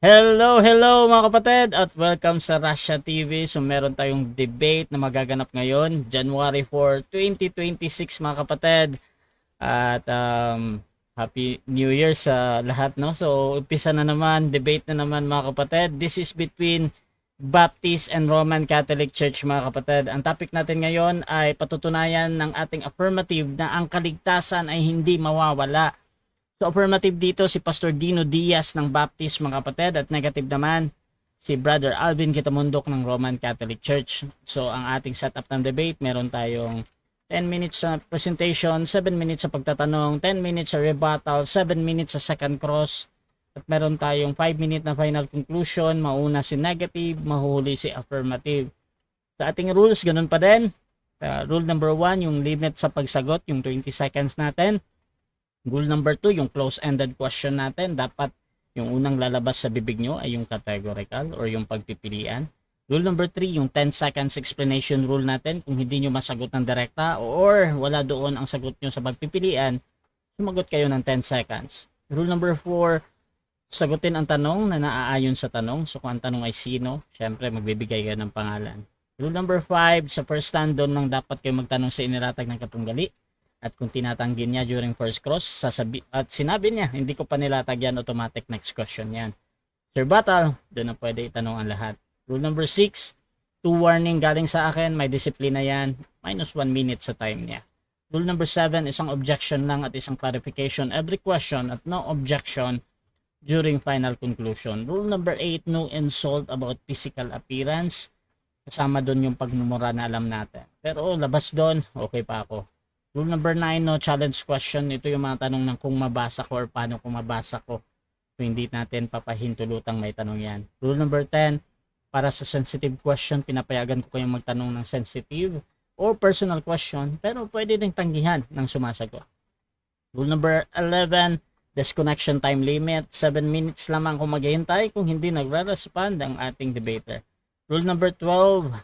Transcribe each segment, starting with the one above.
Hello, hello mga kapatid at welcome sa Russia TV. So meron tayong debate na magaganap ngayon, January 4, 2026 mga kapatid. At Happy New Year sa lahat, no? So umpisa na naman, debate na naman mga kapatid. This is between Baptist and Roman Catholic Church mga kapatid. Ang topic natin ngayon ay patutunayan ng ating affirmative na ang kaligtasan ay hindi mawawala. So affirmative dito si Pastor Dino Diaz ng Baptist mga kapatid at negative naman si Brother Alvin Kitamundok ng Roman Catholic Church. So ang ating setup ng debate, meron tayong 10 minutes sa presentation, 7 minutes sa pagtatanong, 10 minutes sa rebuttal, 7 minutes sa second cross, at meron tayong 5 minute na final conclusion. Mauna si negative, mahuli si affirmative. Sa ating rules, ganun pa din. Rule number 1, yung limit sa pagsagot, yung 20 seconds natin. Rule number 2, yung close-ended question natin, dapat yung unang lalabas sa bibig nyo ay yung categorical or yung pagpipilian. Rule number 3, yung 10 seconds explanation rule natin. Kung hindi nyo masagot ng direkta or wala doon ang sagot nyo sa pagpipilian, sumagot kayo ng 10 seconds. Rule number 4, sagutin ang tanong na naaayon sa tanong. So kung ang tanong ay sino, syempre magbibigay kayo ng pangalan. Rule number 5, sa first stand-on lang dapat kayo magtanong sa inilatag ng katunggali. At kung tinatanggi niya during first cross, at sinabi niya, hindi ko pa nilatag yan, automatic next question yan. Sir Battle, doon na pwede itanong ang lahat. Rule number 6, 2 warning galing sa akin, may disiplina yan, minus 1 minute sa time niya. Rule number 7, isang objection lang at isang clarification every question at no objection during final conclusion. Rule number 8, no insult about physical appearance. Kasama doon yung pagmumura na alam natin. Pero labas doon, okay pa ako. Rule number 9, no challenge question. Ito yung mga tanong ng kung mabasa ko or paano kung mabasa ko. So, hindi natin papahintulutang may tanong yan. Rule number 10, para sa sensitive question, pinapayagan ko kayong magtanong ng sensitive or personal question, pero pwede din tanggihan ng sumasagot. Rule number 11, disconnection time limit. 7 minutes lamang kung maghihintay kung hindi nagre-respond ang ating debater. Rule number 12,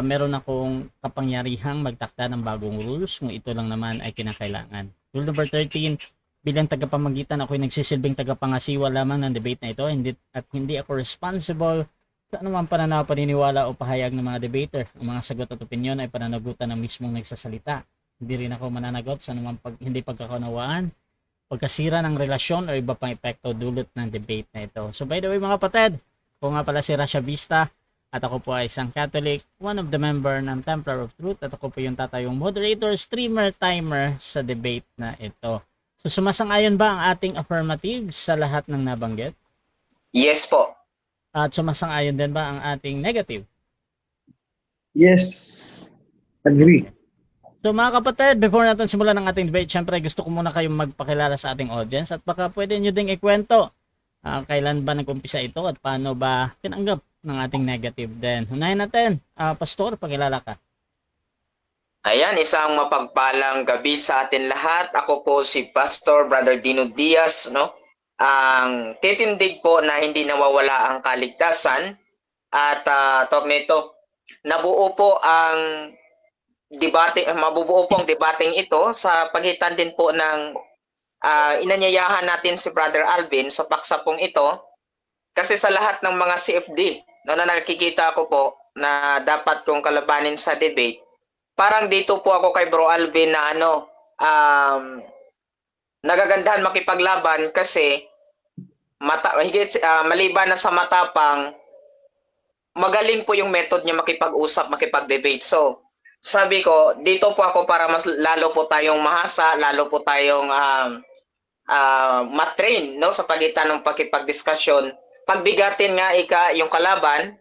meron akong kapangyarihang magtakda ng bagong rules kung ito lang naman ay kinakailangan. Rule number 13, bilang tagapamagitan ako'y nagsisilbing tagapangasiwa lamang ng debate na ito at hindi ako responsible sa anumang pananaw, paniniwala o pahayag ng mga debater. Ang mga sagot at opinyon ay pananagutan ng mismong nagsasalita. Hindi rin ako mananagot sa anumang hindi pagkakunawaan, pagkasira ng relasyon o iba pang epekto dulot ng debate na ito. So by the way mga kapatid, ako nga pala si Rasha Vista. At ako po ay isang Catholic, one of the member ng Templar of Truth. At ako po yung tatayong moderator, streamer, timer sa debate na ito. So sumasang-ayon ba ang ating affirmative sa lahat ng nabanggit? Yes po. At sumasang-ayon din ba ang ating negative? Yes, agree. So mga kapatid, before natin simulan ang ating debate, syempre gusto ko muna kayong magpakilala sa ating audience at baka pwede nyo ding ikwento kailan ba nag-umpisa ito at paano ba tinanggap ng ating negative din. Unahin natin, Pastor, pakilala ka. Ayan, isang mapagpalang gabi sa atin lahat. Ako po si Pastor Brother Dino Diaz, no? Ang titindig po na hindi nawawala ang kaligtasan at tawag nito, nabuo po ang debate, mabubuo po ang debating ito sa pagitan din po ng inanyayahan natin si Brother Alvin sa paksa pong ito. Kasi sa lahat ng mga CFD na nakikita ko po na dapat kong kalabanin sa debate, parang dito po ako kay Bro Alvin na nagagandahan makipaglaban kasi maliban na sa matapang, magaling po yung method niya makipag-usap, makipag-debate. So, sabi ko, dito po ako para mas lalo po tayong mahasa, lalo po tayong matrain, no, sa pagitan ng pakipag-diskusyon. Pagbigatin nga yung kalaban,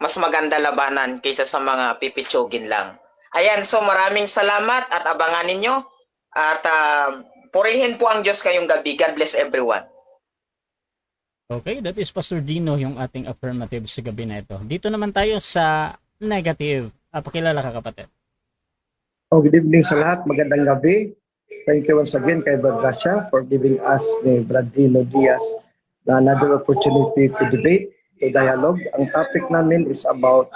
mas maganda labanan kaysa sa mga pipitsugin lang. Ayan, so maraming salamat at abangan ninyo at purihin po ang Diyos kayong gabi. God bless everyone. Okay, that is Pastor Dino yung ating affirmative sa gabi na ito. Dito naman tayo sa negative. Pakilala ka kapatid. Good evening sa lahat. Magandang gabi. Thank you once again kay Brad Rasha for giving us ni Brad Dino Diaz another opportunity to debate, to dialogue. Ang topic namin is about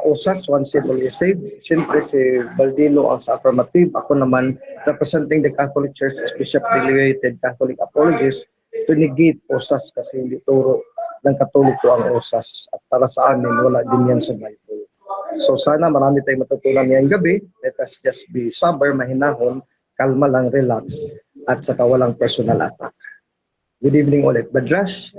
OSAS, One Saved, Always Saved. Siyempre si Baldino ang sa affirmative. Ako naman representing the Catholic Church as Bishop Delegated Catholic Apologist to negate OSAS kasi hindi turo ng Katoliko ang usas. At para sa amin, wala din yan sa Bible. So sana marami tayong matutunan ngayong gabi. Let us just be sober, mahinahon, kalma lang, relax, at saka walang personal attack. Good evening ulit. Badras?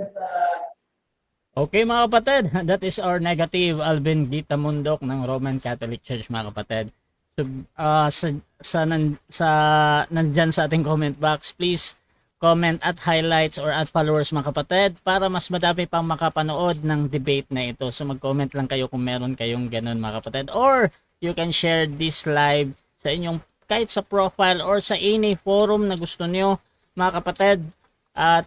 Okay mga kapatid, that is our negative Alvin Gita Mundok ng Roman Catholic Church mga kapatid. So, nandyan sa ating comment box, please comment at highlights or at followers mga kapatid para mas madami pang makapanood ng debate na ito. So mag-comment lang kayo kung meron kayong ganun mga kapatid, or you can share this live sa inyong kahit sa profile or sa any forum na gusto nyo mga kapatid, at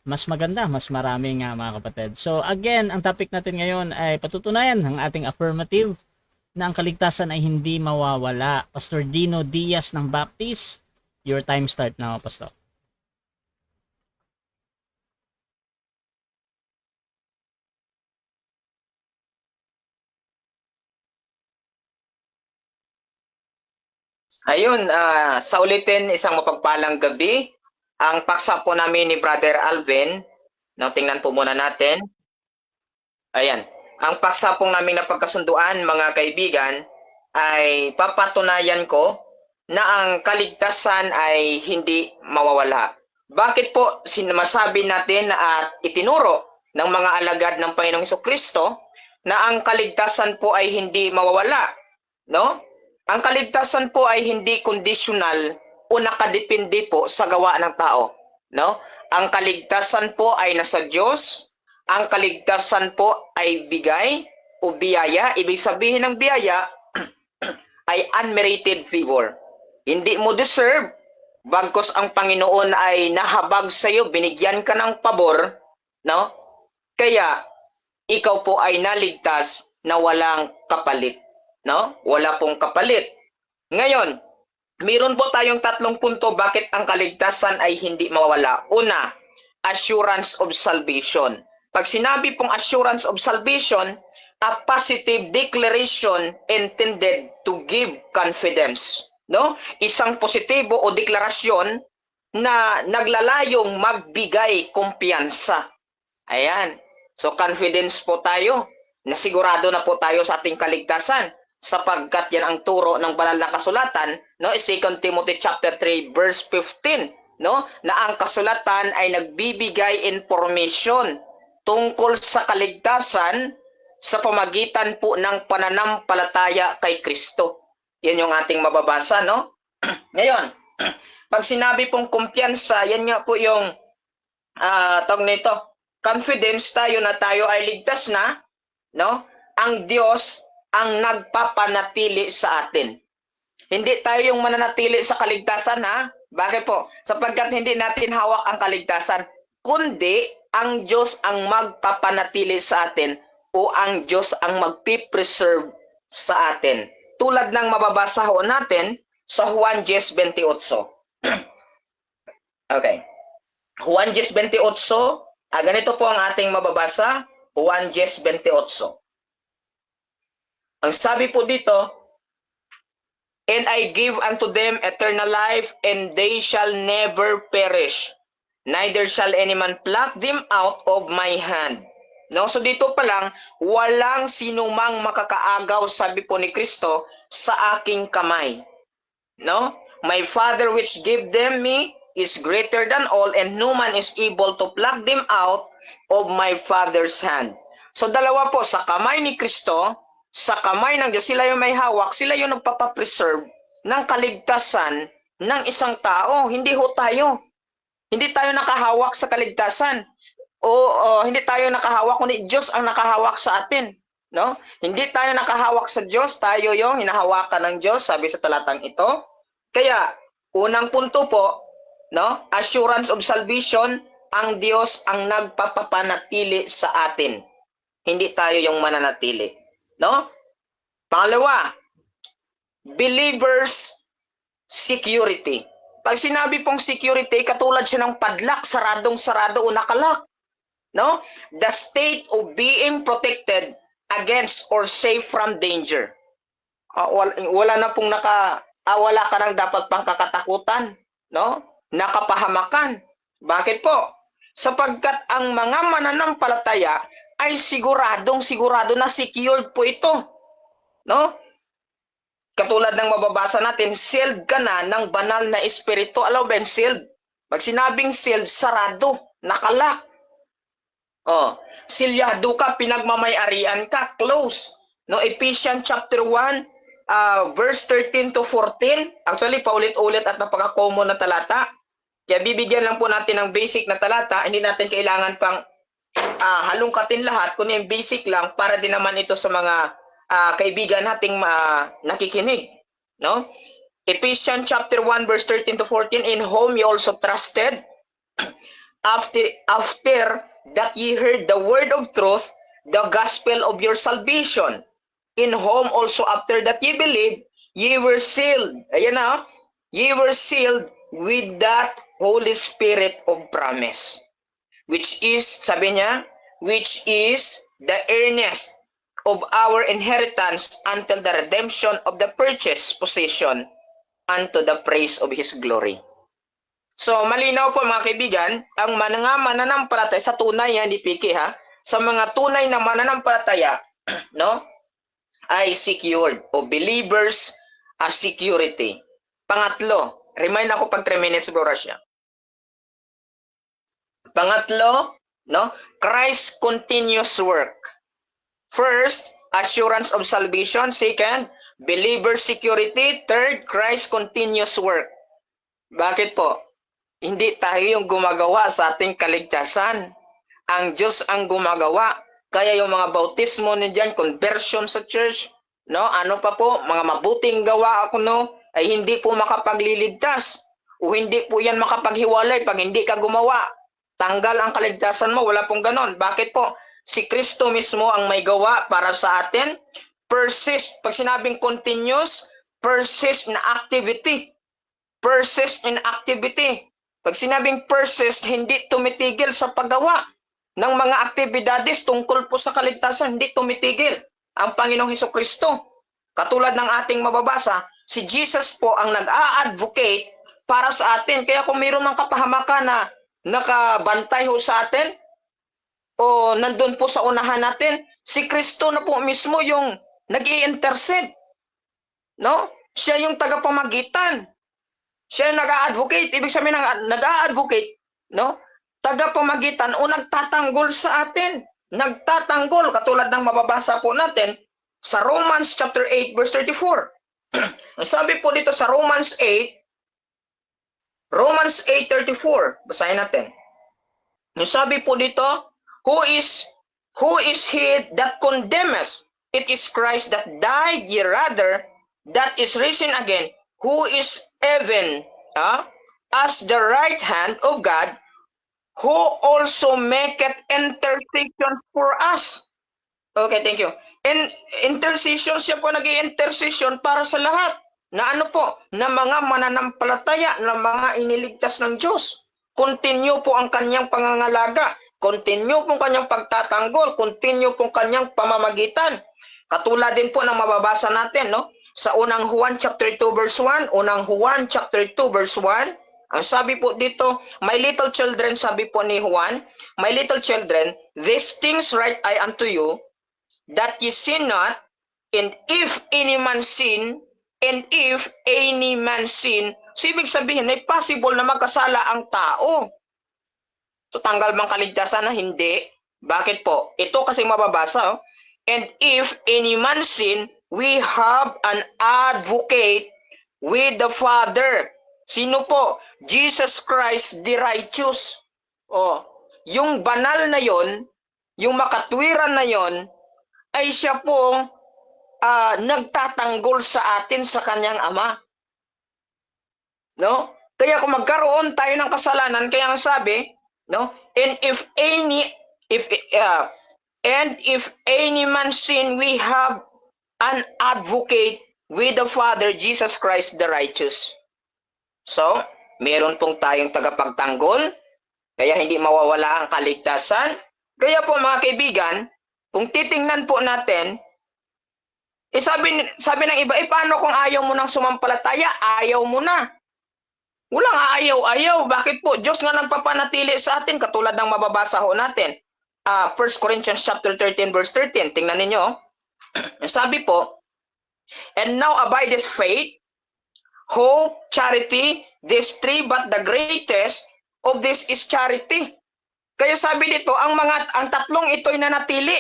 mas maganda, mas marami nga mga kapatid. So again, ang topic natin ngayon ay patutunayan ng ating affirmative na ang kaligtasan ay hindi mawawala. Pastor Dino Diaz ng Baptist, your time start now, Pastor. Ayun, sa ulitin, isang mapagpalang gabi. Ang paksa po namin ni Brother Alvin, no, tingnan po muna natin. Ayan, ang paksa po namin na pagkasunduan, mga kaibigan, ay papatunayan ko na ang kaligtasan ay hindi mawawala. Bakit po sinasabi natin at itinuro ng mga alagad ng Panginoong Jesucristo na ang kaligtasan po ay hindi mawawala, no? Ang kaligtasan po ay hindi conditional o nakadepende po sa gawa ng tao, no? Ang kaligtasan po ay nasa Diyos. Ang kaligtasan po ay bigay o biyaya. Ibig sabihin ng biyaya ay unmerited favor. Hindi mo deserve, bagkus ang Panginoon ay nahabag sa iyo, binigyan ka ng pabor, no? Kaya ikaw po ay naligtas na walang kapalit, no? Wala pong kapalit. Ngayon, meron po tayong tatlong punto bakit ang kaligtasan ay hindi mawawala. Una, assurance of salvation. Pag sinabi pong assurance of salvation, a positive declaration intended to give confidence, no? Isang positibo o deklarasyon na naglalayong magbigay kumpiyansa. Ayan. So confidence po tayo, na sigurado na po tayo sa ating kaligtasan sapagkat yan ang turo ng banal na kasulatan, no? 2 Timothy chapter 3 verse 15, no? Na ang kasulatan ay nagbibigay information tungkol sa kaligtasan sa pamagitan po ng pananampalataya kay Kristo. Yan yung ating mababasa, no? Ngayon, pag sinabi pong kumpiyansa, yan nga po yung tawag nito, confidence tayo na tayo ay ligtas na, no? Ang Diyos ang nagpapanatili sa atin. Hindi tayo yung mananatili sa kaligtasan, ha? Bakit po? Sapagkat hindi natin hawak ang kaligtasan, kundi ang Diyos ang magpapanatili sa atin o ang Diyos ang magpipreserve sa atin. Tulad ng mababasa ho natin sa Juan 10:28. Okay. Juan 10:28, ganito po ang ating mababasa, Juan 10:28. Ang sabi po dito, and I give unto them eternal life, and they shall never perish, neither shall any man pluck them out of my hand. No, so dito pa lang, walang sinumang makakaagaw, sabi po ni Kristo, sa aking kamay. No? My Father which gave them me is greater than all, and no man is able to pluck them out of my Father's hand. So dalawa po, sa kamay ni Kristo, sa kamay ng Diyos, sila yung may hawak, sila yung nagpapapreserve ng kaligtasan ng isang tao. Hindi ho tayo. Hindi tayo nakahawak sa kaligtasan. O hindi tayo nakahawak, kundi Diyos ang nakahawak sa atin, no? Hindi tayo nakahawak sa Diyos, tayo yung hinahawakan ng Diyos, sabi sa talatang ito. Kaya unang punto po, no? Assurance of salvation, ang Diyos ang nagpapapanatili sa atin. Hindi tayo yung mananatili, no? Pangalawa, believers security. Pag sinabi pong security, katulad siya ng padlock, saradong-sarado o nakalak. No? The state of being protected against or safe from danger. Wala na pong wala ka nang dapat pang kakatakutan, no? Nakapahamakan. Bakit po? sapagkat ang mga mananampalataya ay sigurado na secured po ito. No? Katulad ng mababasa natin, sealed ka na ng banal na espiritu. Alam ba yung sealed? Pag sinabing sealed, sarado, nakalak. Oh, silyado ka, pinagmamay-arian ka, close. No, Ephesians chapter 1, verse 13 to 14. Actually, paulit-ulit at napaka-common na talata. Kaya bibigyan lang po natin ng basic na talata. Hindi natin kailangan pang halungkatin lahat, kundi yung basic lang para din naman ito sa mga kaibigan nating nakikinig. No? Ephesians chapter 1, verse 13 to 14, in whom you also trusted, after that ye heard the word of truth, the gospel of your salvation, in whom also after that ye believed, ye were sealed. Ayan na, ye were sealed with that Holy Spirit of promise, which is, sabi niya, which is the earnest of our inheritance until the redemption of the purchased possession unto the praise of His glory. So, malinaw po mga kaibigan, ang mga mananampalataya sa tunay, hindi piki ha, sa mga tunay na mananampalataya, no, ay secured o believers as security. Pangatlo, remind ako pag 3 minutes, Bro Rasha. Pangatlo, no, Christ's continuous work. First, assurance of salvation. Second, believer security. Third, Christ's continuous work. Bakit po? Hindi tayo yung gumagawa sa ating kaligtasan. Ang Diyos ang gumagawa. Kaya yung mga bautismo niyan, conversion sa church, no? Ano pa po, mga mabuting gawa ako, no? Ay hindi po makapagliligtas. O hindi po yan makapaghiwalay pag hindi ka gumawa. Tanggal ang kaligtasan mo, wala pong ganon. Bakit po? Si Kristo mismo ang may gawa para sa atin. Persist. Pag sinabing continuous, persist na activity. Persist in activity. Pag sinabing persist, hindi tumitigil sa paggawa ng mga aktibidades tungkol po sa kaligtasan, hindi tumitigil ang Panginoong Hesukristo. Katulad ng ating mababasa, si Jesus po ang nag-a-advocate para sa atin. Kaya kung mayroon ng kapahamakan na nakabantay ho sa atin, o nandun po sa unahan natin, si Kristo na po mismo yung nag-i-intercede. No? Siya yung tagapamagitan. Siya yung nag-a-advocate. Ibig sabihin ng nag-a-advocate, no? Tagapamagitan o nagtatanggol sa atin. Nagtatanggol, katulad ng mababasa po natin sa Romans chapter 8 verse 34. Ang sabi po dito sa Romans 8:34. Basahin natin. Ang sabi po dito, who is he that condemneth? It is Christ that died, yea rather, that is risen again, who is even as the right hand of God, who also maketh intercession for us. Okay, thank you. And intercession, siya po nag-i-intercession para sa lahat. Na ano po? Na mga mananampalataya, na mga iniligtas ng Diyos. Continue po ang kanyang pangangalaga. Continue po ang kanyang pagtatanggol. Continue po ang kanyang pamamagitan. Katulad din po ng mababasa natin, no? Sa unang Juan chapter 2 verse 1, unang Juan chapter 2 verse 1, ang sabi po dito, my little children, sabi po ni Juan, my little children, these things write I unto you, that ye sin not, and if any man sin, so ibig sabihin, ay possible na magkasala ang tao. So tanggal bang kaligtasan na? Hindi. Bakit po? Ito kasi mababasa, and if any man sin, we have an advocate with the Father. Sino po? Jesus Christ the righteous. Oh, yung banal na yon, yung makatwiran na yon, ay siya pong nagtatanggol sa atin sa kanyang Ama. No? Kaya kung magkaroon tayo ng kasalanan, kaya ang sabi, no? And if any man sin, we have an advocate with the Father, Jesus Christ the righteous. So, meron pong tayong tagapagtanggol, kaya hindi mawawala ang kaligtasan. Kaya po mga kaibigan, kung titingnan po natin, sabi ng iba, paano kung ayaw mo nang sumampalataya? Ayaw mo na. Walang ayaw. Bakit po? Diyos nga nagpapanatili sa atin, katulad ng mababasa ho natin. 1 Corinthians chapter 13 verse 13. Tingnan ninyo. Sabi po, and now abideth faith, hope, charity, these three, but the greatest of this is charity. Kaya sabi dito, ang tatlong ito'y nanatili.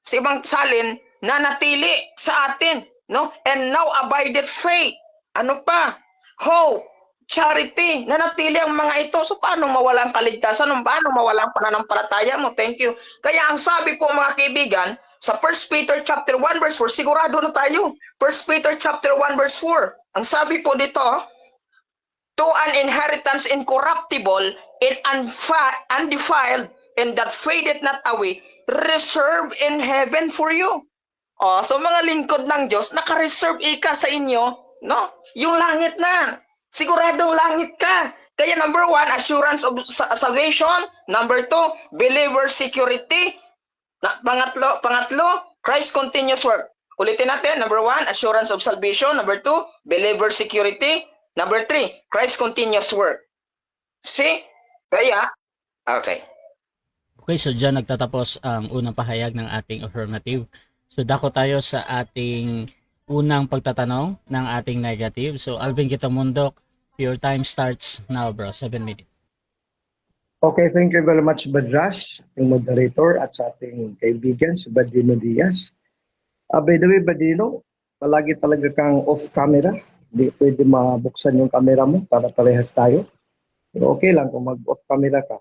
Sa ibang salin, nanatili sa atin, no? And now abideth faith. Ano pa? Hope, charity, nanatili ang mga ito. So paano mawala ang kaligtasan? Paano mawala ang pananampalataya mo? Thank you. Kaya ang sabi po mga kaibigan, sa 1 Peter chapter 1 verse 4, sigurado na tayo. 1 Peter chapter 1 verse 4. Ang sabi po dito, to an inheritance incorruptible and undefiled, and that fadeth not away, reserved in heaven for you. So mga lingkod ng Diyos, naka-reserve ika sa inyo, no? Yung langit na. Siguradong langit ka. Kaya number 1, assurance of salvation. Number 2, believer security. Pangatlo, Christ continuous work. Ulitin natin. Number 1, assurance of salvation. Number 2, believer security. Number 3, Christ continuous work. See? Kaya, okay. Okay, so dyan nagtatapos ang unang pahayag ng ating affirmative. So dako tayo sa ating unang pagtatanong ng ating negative. So Alvin Kitamundok, your time starts now, bro. 7 minutes. Okay, thank you very much, Badrash, yung moderator, at sa ating kaibigan, si Badino Diaz. By the way, Badino, palagi talaga kang off-camera. Hindi pwede mabuksan yung camera mo para parehas tayo. Pero okay lang kung mag-off-camera ka.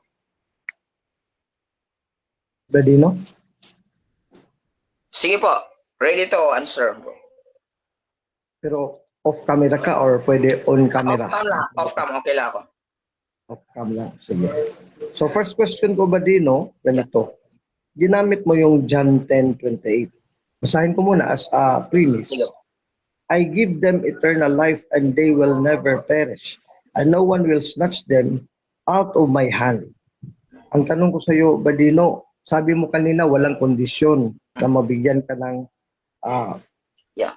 Badino? Sige po. Ready to answer. Pero off-camera ka or pwede on-camera? Off-cam lang. Off-cam. Okay lang ako. Off-cam lang. Sige. So first question ko, Badino, ganito. Ginamit mo yung John 10:28. Basahin ko muna as a premise. I give them eternal life and they will never perish, and no one will snatch them out of my hand. Ang tanong ko sa iyo, Badino, sabi mo kanina walang kondisyon na mabigyan ka ng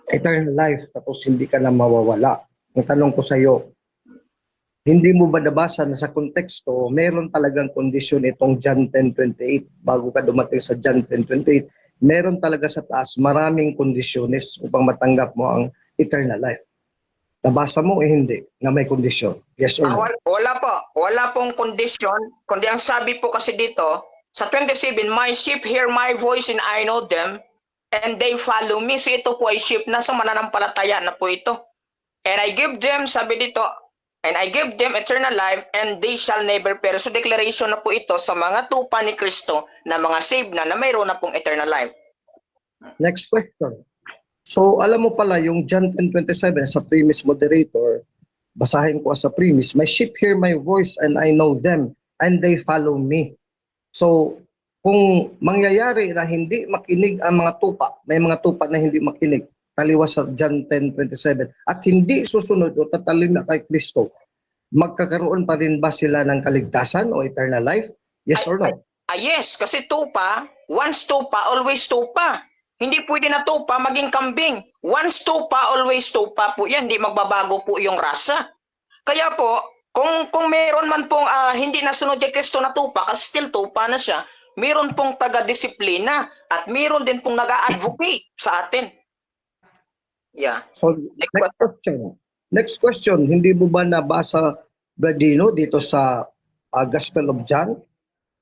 eternal life tapos hindi ka na mawawala. Ang tanong ko sa iyo, hindi mo ba nabasa na sa konteksto meron talagang kondisyon itong John 10:28 bago ka dumating sa John 10:28? Meron talaga sa taas maraming kondisyones upang matanggap mo ang eternal life. Nabasa mo hindi na may kondisyon? Yes or no? Wala po. Wala pong kondisyon. Kundi ang sabi po kasi dito, sa 27, my sheep hear my voice and I know them and they follow me. So ito po ay sheep na sa mananampalataya na po ito. And I give them, sabi dito, and I give them eternal life and they shall never perish. So declaration na po ito sa mga tupa ni Kristo na mga saved na mayroon na pong eternal life. Next question. So, alam mo pala yung John 10:27 sa premise moderator, basahin ko as a premise, my sheep hear my voice and I know them and they follow me. So, kung mangyayari na hindi makinig ang mga tupa, may mga tupa na hindi makinig, taliwas sa John 10:27, at hindi susunod o tatalima kay Kristo, magkakaroon pa rin ba sila ng kaligtasan o eternal life? Yes or no? Yes, kasi tupa, once tupa, always tupa. Hindi pwede na tupa maging kambing. Once tupa, always tupa po yan. Hindi magbabago po yung rasa. Kaya po, kung meron man pong hindi nasunod kay Kristo na tupa, kasi still tupa na siya, meron pong taga-disiplina at meron din pong nag-a-advocate sa atin. Yeah. So, next question. Hindi mo ba nabasa, Bradino, dito sa Gospel of John,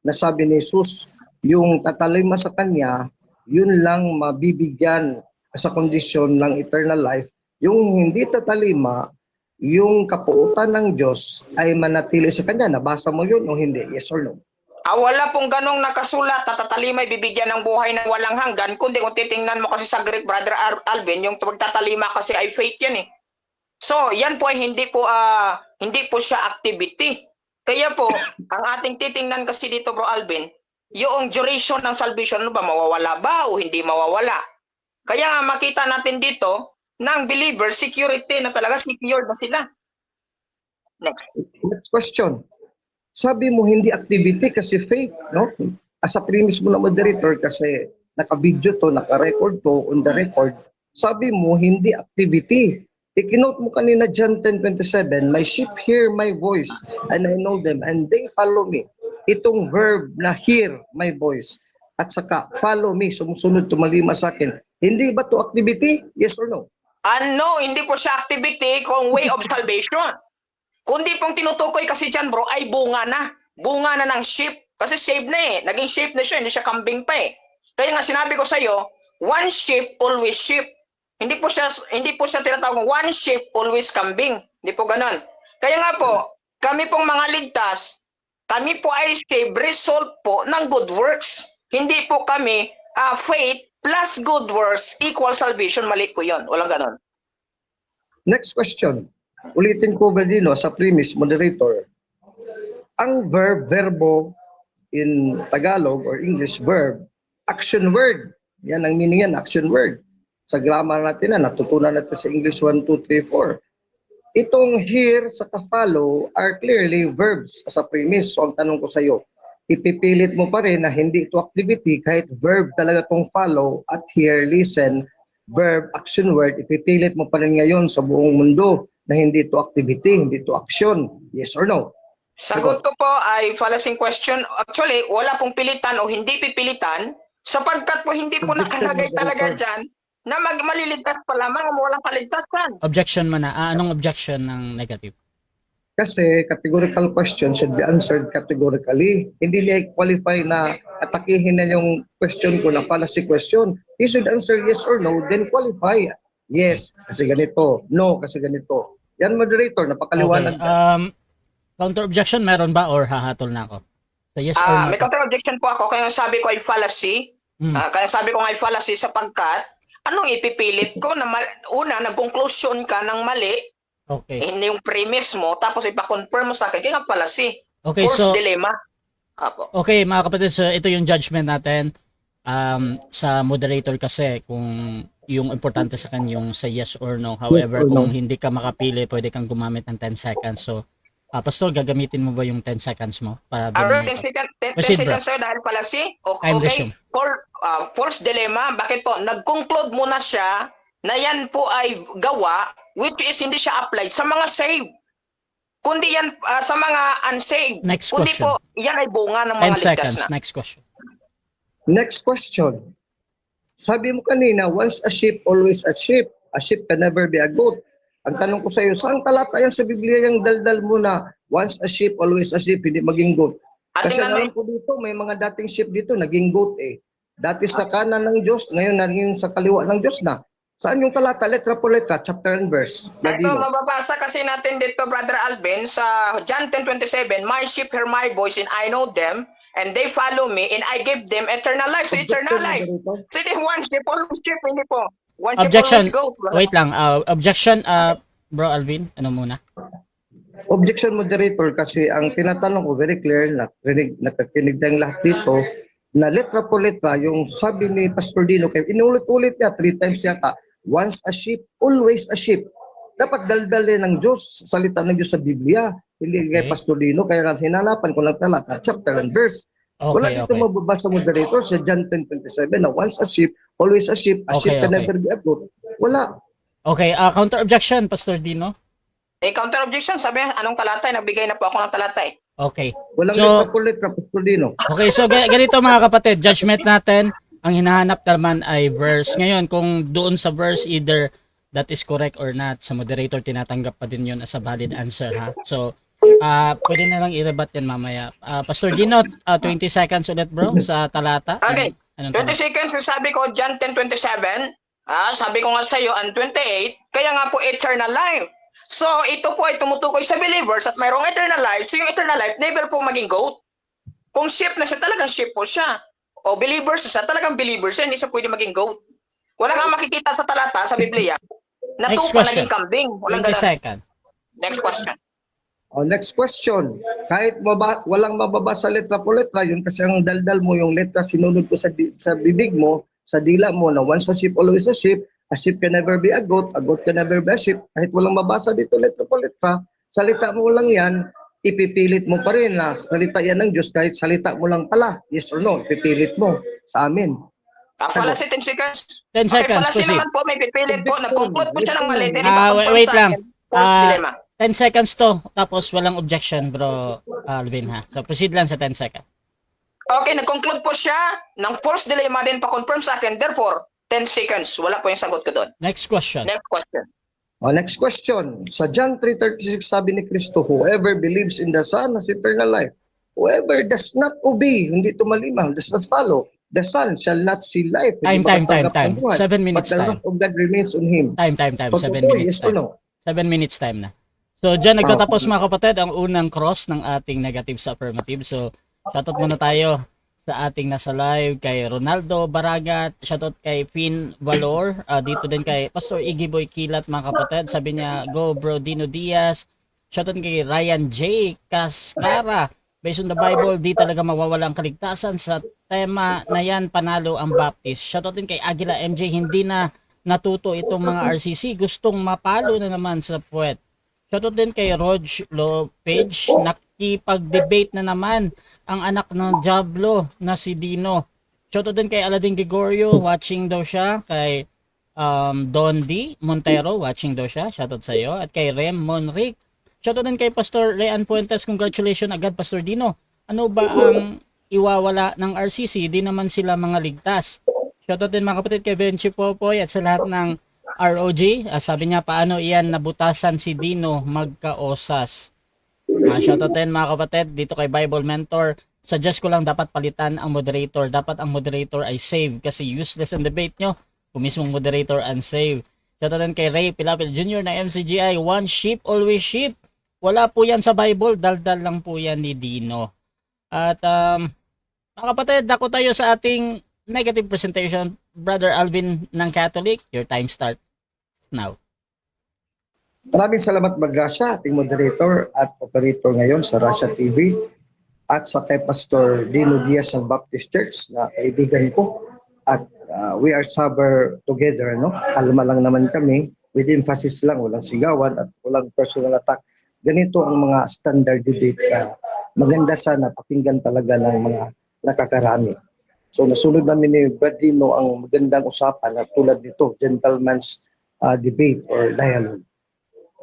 na sabi ni Jesus, yung tatalima sa kanya, yun lang mabibigyan sa kondisyon ng eternal life. Yung hindi tatalima, yung kapuutan ng Diyos ay manatili sa kanya. Nabasa mo yun o hindi? Yes or no? Wala pong ganong nakasulat na tatalima ay bibigyan ng buhay ng walang hanggan. Kundi kung titingnan mo kasi sa Greek, Brother Alvin, yung pagtatalima kasi ay faith yan eh. So, yan po ay hindi po siya activity. Kaya po, ang ating titingnan kasi dito, Bro Alvin, yung duration ng salvation, ano ba, mawawala ba o hindi mawawala? Kaya makita natin dito, ng believer, security na talaga, secure na sila. Next question. Sabi mo hindi activity kasi faith, no? As a premise mo na moderator kasi naka-video to, naka-record to, on the record, sabi mo hindi activity. I-kinote mo kanina John 10:27, my sheep hear my voice and I know them and they follow me. Itong verb na hear my voice at saka follow me, sumusunod, tumalima sa akin. Hindi ba to activity? Yes or no? Ano, hindi po siya activity kung way of salvation. Kundi pong tinutukoy kasi dyan bro ay bunga na. Bunga na ng sheep. Kasi saved na eh. Naging sheep na siya, hindi siya kambing pa eh. Kaya nga sinabi ko sa iyo, one sheep, always sheep. Hindi po siya tinatawag one sheep, always kambing. Hindi po ganon. Kaya nga po, kami pong mga ligtas, kami po ay saved result po ng good works. Hindi po kami faith plus good works equal salvation. Mali po yun. Walang ganon. Next question. Ulitin ko Berdino sa premise moderator. Ang verbo in Tagalog or English verb, action word. Yan ang meaning yan, action word. Sa grammar natin na natutunan natin sa English 1, 2, 3, 4. Itong hear sa follow are clearly verbs as a premise. So ang tanong ko sa iyo, ipipilit mo pa rin na hindi ito activity kahit verb talaga itong follow at hear, listen, verb, action word, ipipilit mo pa rin ngayon sa buong mundo na hindi ito activity, hindi ito action. Yes or no? Sagot ko po ay fallacy question. Actually, wala pong pilitan o hindi pipilitan sapagkat po hindi po nakalagay talaga dyan na maliligtas pa lamang o walang kaligtasan. Objection mo na. Anong objection ng negative? Kasi categorical question should be answered categorically. Hindi niya qualify na atakihin na yung question ko na fallacy question. He should answer yes or no, then qualify. Yes, kasi ganito. No, kasi ganito. Yan, moderator, napakaliwanag. Okay. Counter objection meron ba or hahatol na ako? So yes or no? May counter objection po ako kaya sabi ko ay fallacy. Kaya sabi ko ay fallacy sapagkat anong ipipilit ko na una nag-conclusion ka ng mali. Okay. Hindi yung premise mo tapos ipa-confirm mo sa akin kaya fallacy. Okay, False so dilemma. Apo. okay mga kapatid, so ito yung judgment natin sa moderator kasi kung yung importante sa kanya yung sa yes or no. However, Yes or no. kung hindi ka makapili, pwede kang gumamit ng 10 seconds. So, Pastor, gagamitin mo ba yung 10 seconds mo? Para Alright, doon 10 Proceed, seconds sir dahil fallacy. I'm Okay. resume. False dilemma. Bakit po? Nag-conclude muna siya na yan po ay gawa which is hindi siya applied sa mga saved. Kundi yan sa mga unsaved. Next Kundi question. po, yan ay bunga ng 10 mga ligtas seconds. na. Next question. Next question. Sabi mo kanina, once a sheep, always a sheep. A sheep can never be a goat. Ang tanong ko sa iyo, saan talata yan sa Biblia yung daldal mo na once a sheep, always a sheep, hindi maging goat? Kasi Tingnan mo, alam ko dito, may mga dating sheep dito, naging goat eh. Dati sa kanan ng Diyos, ngayon naging sa kaliwa ng Diyos na. Saan yung talata? Letra po letra, chapter and verse. ito Berdino. mababasa kasi natin dito, Brother Alvin, sa John 10:27, my sheep hear my voice and I know them and they follow me and I give them eternal life. So eternal life. So it is one sheep, always sheep, hindi po. One sheep, Objection. always goat. Wait lang. Objection, Bro Alvin. Ano muna? Objection moderator kasi ang tinatanong ko very clear na nakakinig tayong lahat dito na letra po letra yung sabi ni Pastor Dino kay inulit-ulit niya 3 times yata, once a sheep, always a sheep. Dapat daldal din ng Diyos, salita ng Diyos sa Biblia, hindi kay Okay. Pastor Dino kaya hinanapan ko lang talata, chapter and verse. Wala Okay, dito okay. mababasa moderator sa John 10:27 na once a sheep, always a sheep Okay, can okay. never be a goat. Wala. Okay, counter objection, Pastor Dino. Counter objection, sabi niya, anong talata? Nagbigay na po ako ng talata eh. Okay. Walang So- letra po letra, Pastor Dino. Okay, so ganito mga kapatid, judgment natin, ang hinahanap naman ay verse. Ngayon, kung doon sa verse, either that is correct or not, sa moderator tinatanggap pa din yun as a valid answer, ha? So, pwede na lang i-rebut yan mamaya. Pastor Dino, 20 seconds ulit bro, sa talata. Okay. Anong 20 talata? seconds, sabi ko, John 10:27. Sabi ko nga sa iyo, ang 28, kaya nga po eternal life. So, ito po ay tumutukoy sa believers at mayroong eternal life. So, yung eternal life, never po maging goat. Kung sheep na siya, talagang sheep po siya. O believers siya, talagang believers siya, hindi siya pwede maging goat. Wala kang makikita sa talata, sa Biblia, na Next tupa question. naging kambing. Walang 20 ganun. seconds. Next question. Next question. Kahit walang mababasa letra po letra, yun kasi ang daldal mo yung letra sinunod ko sa bibig mo, sa dila mo na once a sheep, always a sheep can never be a goat can never be a sheep. Kahit walang mabasa dito letra po letra, salita mo lang yan, ipipilit mo pa rin na salita yan ng Diyos kahit salita mo lang pala. Yes or no? Ipipilit mo sa amin. Fallacy 10 seconds. 10 Okay, seconds, fallacy proceed. naman po, may pipilit po. Nag-conclude po siya ng mali. Then Wait ipa-confirm sa lang. akin. False dilemma. 10 seconds to, tapos walang objection, bro Alvin, ha? So, proceed lang sa 10 seconds. Okay, nag-conclude po siya ng false dilemma, then pa-confirm sa akin. Therefore, 10 seconds. Wala po yung sagot ko doon. Next question. Next question. Next question. Sa John 3:36 sabi ni Kristo, whoever believes in the Son has eternal life. Whoever does not obey, hindi tumalima, does not follow, the Son shall not see life. Time. Hindi makatanggap ng 7 buhay, minutes but the time. wrath of God remains on him. Time. 7 Totoo, minutes yes or time. no? 7 minutes time na. So, dyan nagtatapos mga kapatid ang unang cross ng ating negative sa affirmative. So, shoutout muna tayo sa ating nasa live kay Ronaldo Baragat, shoutout kay Finn Valor, dito din kay Pastor Iggy Boy Kilat mga kapatid. Sabi niya, go bro Dino Diaz. Shoutout kay Ryan J. Cascara. Based on the Bible, di talaga mawawala ang kaligtasan. Sa tema na yan, panalo ang Baptist. Shoutout din kay Aguila MJ, hindi na natuto itong mga RCC. Gustong mapalo na naman sa puwet. Shoutout din kay Rog Lopez, nakipag-debate na naman ang anak ng Diablo na si Dino. Shoutout din kay Alading Gregorio, watching daw siya. Kay Don D. Montero, watching daw siya. Shoutout sa iyo. At kay Rem Monric. Shoutout din kay Pastor Leanne Puentes. Congratulations agad, Pastor Dino. Ano ba ang iwawala ng RCC? Di naman sila mga ligtas. Shoutout din mga kapatid kay Benchi Popoy at sa lahat ng ROG. Sabi niya, paano iyan nabutasan si Dino magkaosas? Shoutout din mga kapatid dito kay Bible Mentor. Suggest ko lang dapat palitan ang moderator. Dapat ang moderator ay save kasi useless ang debate nyo. Kung mismong moderator unsave. Shoutout din kay Ray Pilapil Jr. na MCGI. One sheep, always sheep. Wala po yan sa Bible. Daldal lang po yan ni Dino. At mga kapatid, dako tayo sa ating negative presentation. Brother Alvin ng Catholic, your time starts now. Maraming salamat Magrasya, ating moderator at operator ngayon sa Russia TV at sa kay Pastor Dino Diaz ng Baptist Church na kaibigan ko at we are sober together, no? Kalma lang naman kami, with emphasis lang, walang sigawan at walang personal attack. Ganito ang mga standard debate na maganda sana pakinggan talaga ng mga nakakarami. So nasunod namin ni Brad Dino ang magandang usapan na tulad nito, gentleman's debate or dialogue.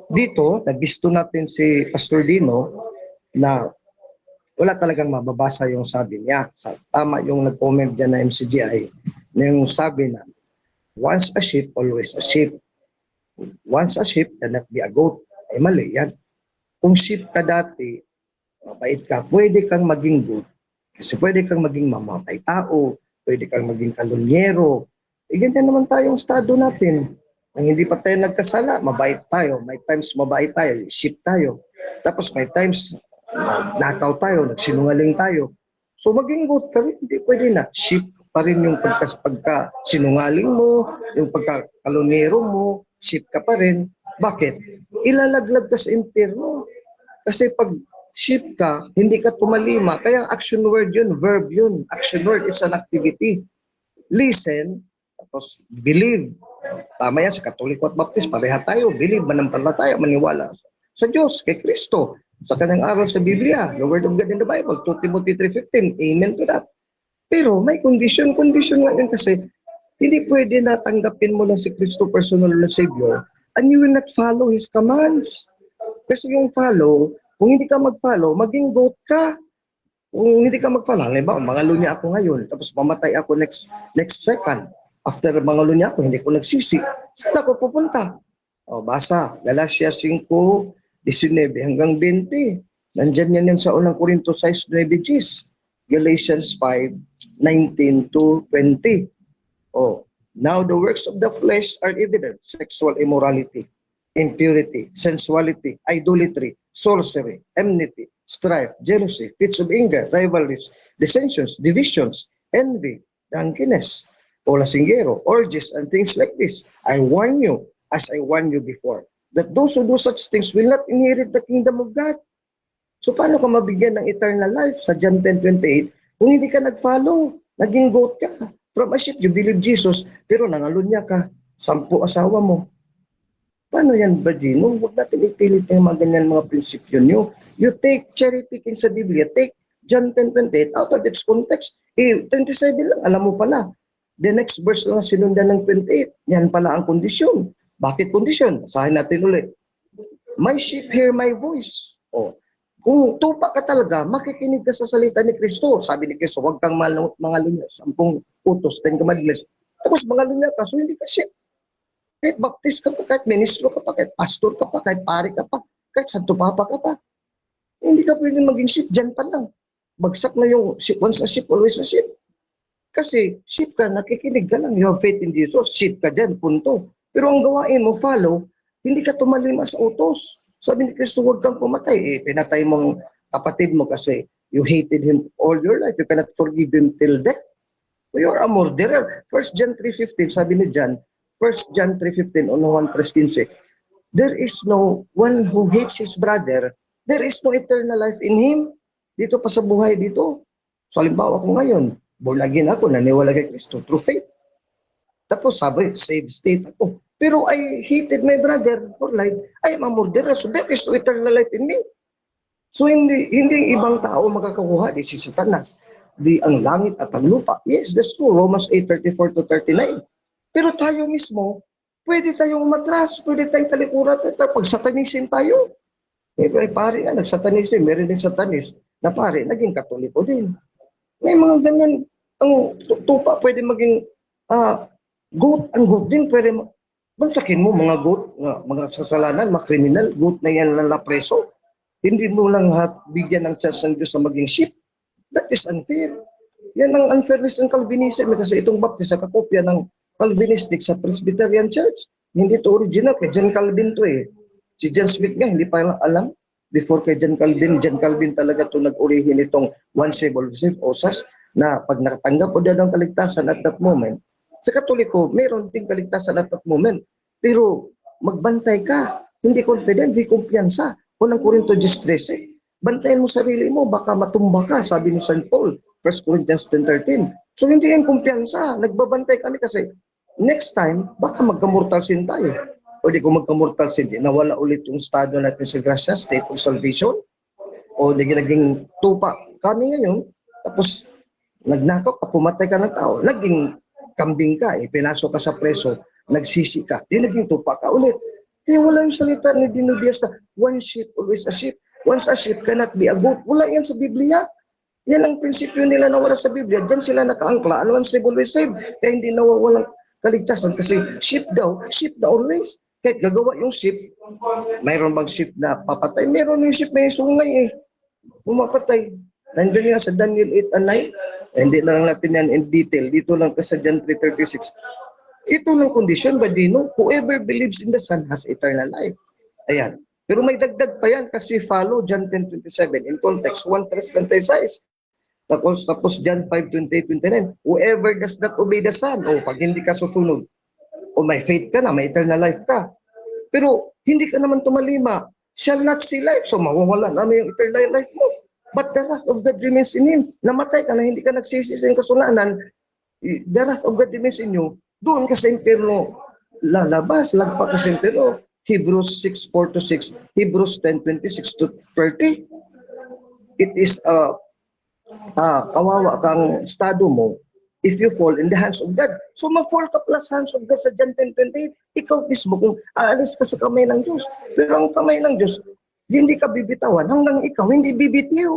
Dito, nabisto natin si Pastor Dino na wala talagang mababasa yung sabi niya. Tama yung nag-comment dyan na MCGI na yung sabi na once a sheep, always a sheep. Once a sheep, cannot be a goat. Ay mali yan. Kung sheep ka dati, mabait ka, pwede kang maging goat. Kasi pwede kang maging mamapay tao, pwede kang maging kalunyero. Ganyan naman tayong estado natin. Nang hindi pa tayo nagkasala, mabait tayo. May times mabait tayo, sheep tayo. Tapos may times nakaw tayo, nagsinungaling tayo. So maging goat ka rin, hindi pwede na. Sheep pa rin yung pagka-sinungaling mo, yung pagka-kalunyero mo, sheep ka pa rin. Bakit? Ilalaglag ka sa impyerno. Kasi pag sheep ka, hindi ka tumalima. Kaya action word yun, verb yun. Action word is an activity. Listen, tapos believe. Tama yan sa Katoliko at Baptist. Pareha tayo. Believe, manampalataya, maniwala sa Diyos, kay Kristo. Sa kanyang aral sa Biblia, the Word of God in the Bible, 2 Timothy 3:15. Amen to that. Pero may condition nga yun kasi hindi pwede na tanggapin mo lang si Kristo personal na Savior and you will not follow His commands. Kasi yung follow, kung hindi ka mag-follow, maging goat ka. Kung hindi ka mag-follow, halimbawa, mangalo niya ako ngayon, tapos mamatay ako next second. After mangalo niya ako, hindi ko nagsisi. Saan ako pupunta? O, basa, Galatia 5:19 hanggang 20. Nandyan yan sa unang Korinto 6:9. Galatians 5:19-20. Oh, now the works of the flesh are evident: sexual immorality, impurity, sensuality, idolatry, sorcery, enmity, strife, jealousy, fits of anger, rivalries, dissensions, divisions, envy, drunkenness, polasinggero, orgies, and things like this. I warn you, as I warned you before, that those who do such things will not inherit the kingdom of God. So paano ka mabigyan ng eternal life sa John 10:28 kung hindi ka nag-follow, naging goat ka? From a sheep, you believe Jesus, pero nangalunya ka, 10 asawa mo. Paano yan, Badino? Huwag natin ipilit yung mga ganyan mga prinsipyo nyo. You take cherry picking sa Biblia, take John 10:28 out of its context. 27 lang, alam mo pala. The next verse lang sinundan ng 28. Yan pala ang kondisyon. Bakit kondisyon? Basahin natin ulit. My sheep hear my voice. O, kung tupa ka talaga, makikinig ka sa salita ni Kristo. Sabi ni Kristo, huwag kang mahal ng mga lunya. 10 utos, 10 commandments. Tapos mga lunya ka, so hindi ka sheep. Kahit baptist ka pa, kahit ministro ka pa, kahit pastor ka pa, kahit pari ka pa, kahit santo papa ka pa. Hindi ka pwede maging sheep, dyan pa lang. Bagsak na yung sheep, once a sheep, always a sheep. Kasi sheep ka, nakikinig ka lang. You have faith in Jesus, sheep ka dyan, punto. Pero ang gawain mo, follow, hindi ka tumalima sa utos. Sabi ni Kristo, huwag kang pumatay. Eh, pinatay mong kapatid mo kasi you hated him all your life. You cannot forgive him till death. So you're a murderer. 1 John 3:15, sabi ni John, 1 John 3:15, on 1:15, there is no one who hates his brother, there is no eternal life in him. Dito pa sa buhay dito. So halimbawa ko ngayon, born again ako, naniwala kay Kristo through faith. Tapos sabi, saved state ako. Pero I hated my brother for life. I am a murderer. So there is no eternal life in me. So hindi ibang tao makakakuha. Di si Satanas. Di ang langit at ang lupa. Yes, that's true. Romans 8:34-39. Pero tayo mismo, pwede tayong matras, pwede tayong talikuran, pag satanisin tayo. Eh, pare nga, nagsatanisin, meron din satanis na pare, naging katoliko din. May mga ganyan, ang tupa pwede maging goat, ang goat din pwede, bansakin mo mga goat, mga kasalanan, mga kriminal, goat na yan na preso. Hindi mo lang bigyan ng chance ng Diyos na maging sheep. That is unfair. Yan ang unfairness ng Calvinism, kasi itong Baptist, kakopya ng Calvinistic sa Presbyterian Church. Hindi to original, kay John Calvin to eh. Si John Smith nga, hindi pa alam. Before kay John Calvin talaga to nag-orihin itong once saved, always saved, OSAS, na pag nakatanggap o ng kaligtasan at that moment, sa Katoliko, mayroon ding kaligtasan at that moment. Pero magbantay ka, hindi confident, hindi kumpiyansa. Unang Korinto 10:13, bantayan mo sarili mo, baka matumba ka, sabi ni St. Paul, 1 Corinthians 10:13. So hindi yan kumpiyansa, nagbabantay kami kasi next time, baka magka-mortal sin tayo. O di kung magka-mortal sin, nawala ulit yung estado natin sa grasya, state of salvation, o di naging tupa kami ngayon, tapos nagnakaw ka, pumatay ka ng tao, naging kambing ka, pinasok ka sa preso, nagsisi ka, di naging tupa ka ulit. Kaya wala yung salita ni Dino Diaz na one sheep, always a sheep. Once a sheep cannot be a goat. Wala yan sa Biblia. Yan ang prinsipyo nila na wala sa Biblia. Diyan sila nakaangkla. Ano once saved, always saved. Kaya hindi nawawalang kaligtasan. Kasi sheep daw always. Kahit gagawa yung sheep, mayroon bang sheep na papatay? Mayroon yung sheep may sungay eh. Pumapatay. Nandiyan nga sa Daniel 8 and 9. Hindi na lang natin yan in detail. Dito lang sa John 3:36. Ito lang kondisyon ba Dino? Whoever believes in the Son has eternal life. Ayan. Pero may dagdag pa yan kasi follow John 10:27 in context 1:26. Tapos John 5:28-29. Whoever does not obey the Son, pag hindi ka susunod, may faith ka na, may eternal life ka. Pero hindi ka naman tumalima, shall not see life. So mawawala na yung eternal life mo. But the wrath of God remains in him. Namatay ka na, hindi ka nagsisi sa iyong kasalanan, the wrath of God remains in you. Doon ka sa impyerno lalabas, lagpa ka sa impyerno. Hebrews 6:4-6, Hebrews 10:26-30. It is kawawa kang estado mo if you fall in the hands of God. So mag-fall ka plus hands of God sa John 10:28. Ikaw mismo kung aalis ka sa kamay ng Diyos. Pero ang kamay ng Diyos, hindi ka bibitawan hanggang ikaw hindi bibitiw.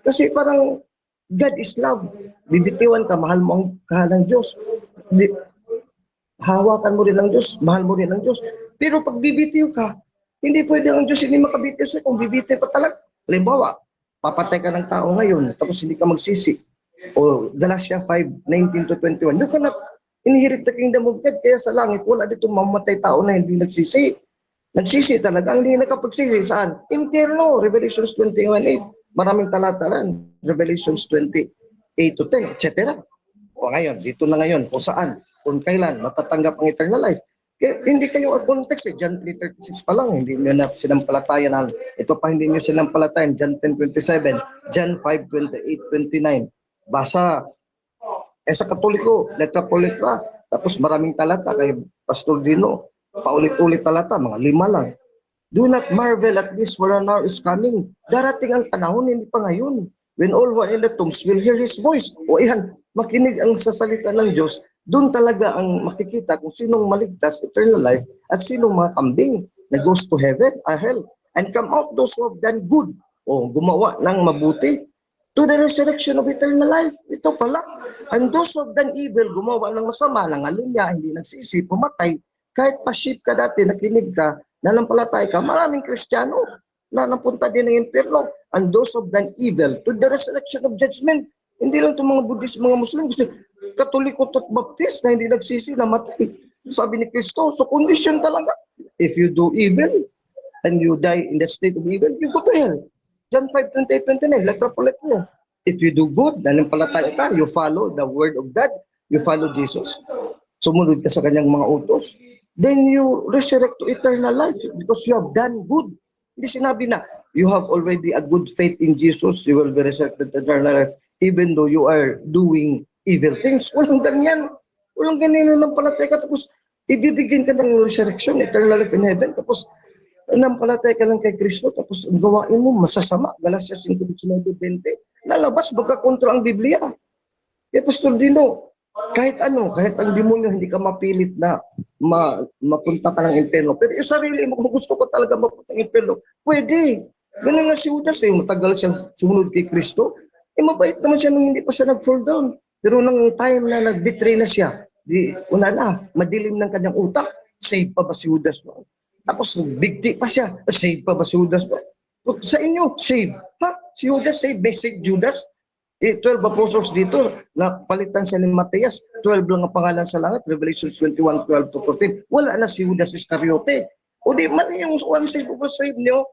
Kasi parang God is love. Bibitiwan ka, mahal mo ang kahal ng Diyos. Hawakan mo rin ang Diyos, mahal mo rin ang Diyos. Pero pag bibitiw ka, hindi pwede ang Diyos hindi makabitiw sa'yo kung bibitiw pa talaga. Halimbawa, papatay ka ng tao ngayon, tapos hindi ka magsisi. O Galatia 5:19-21, you cannot inherit the kingdom of God. Kaya sa langit, wala dito mamatay tao na hindi nagsisi. Nagsisi talaga, hindi nakapagsisi. Saan? Impyerno, Revelations 21:8. Maraming talata rin. Revelations 28-10, etc. O ngayon, dito na ngayon, kung saan, kung kailan, matatanggap ang eternal life. Kaya, hindi kayo context John 3:36 pa lang, hindi nyo na sinampalatayan. Ito pa hindi nyo sinampalatayan, John 10:27, John 5:28-29. Basa. Sa Katoliko, letra po letra. Tapos maraming talata kay Pastor Dino. Paulit-ulit talata, mga 5 lang. Do not marvel at this, for an hour is coming. Darating ang panahon, hindi pa ngayon. When all who are in the tombs will hear His voice. O ihan, makinig ang sa salita ng Diyos, doon talaga ang makikita kung sinong maligtas, eternal life, at sinong mga kambing na goes to heaven, hell, and come out those who have done good, o gumawa ng mabuti, to the resurrection of eternal life. Ito pala. And those who have done evil, gumawa ng masama, nangalunya, hindi nagsisi, pumatay, kahit pa-sheep ka dati, nakinig ka, nanampalatay ka, maraming Kristiyano na napunta din ng impyerno. And those who have done evil, to the resurrection of judgment. Hindi lang itong mga Buddhist, mga Muslim, kasi Katoliko at Baptist na hindi nagsisi, namatay. Sabi ni Kristo, so condition talaga. If you do evil, and you die in the state of evil, you go to hell. John 5:28-29, letra po letra. If you do good, nanampalataya ka, you follow the word of God, you follow Jesus, sumunod ka sa kanyang mga utos, then you resurrect to eternal life because you have done good. Hindi sinabi na, you have already a good faith in Jesus, you will be resurrected to eternal life, even though you are doing evil things. Walang ganyan. Walang ganyan na nampalataya ka, tapos ibibigyan ka ng resurrection, eternal life in heaven, tapos nampalataya ka lang kay Kristo, tapos ang gawain mo masasama. Galatians 5:19-20. Lalabas, baka kontra ang Biblia. Kaya Pastor Dino, kahit ano, kahit ang demonyo, hindi ka mapilit na mapunta ka ng impyerno. Pero yung sarili mo, kung gusto ko talaga mapunta ng impyerno, pwede. Ganun na si Judas, matagal siyang sumunod kay Kristo. Mabait naman siya nung hindi pa siya nag-fall down. Pero nung time na nag-betray na siya, una na, madilim ng kanyang utak, save pa ba si Judas mo? Tapos bigti pa siya, save pa ba si Judas mo? Sa inyo, save. Ha? Si Judas save, may save Judas? 12 apostles dito, napalitan siya ni Mateas, 12 lang ang pangalan sa langit, Revelation 21:12-14. Wala na si Judas Iscariote. O di, mali yung one save over save niyo.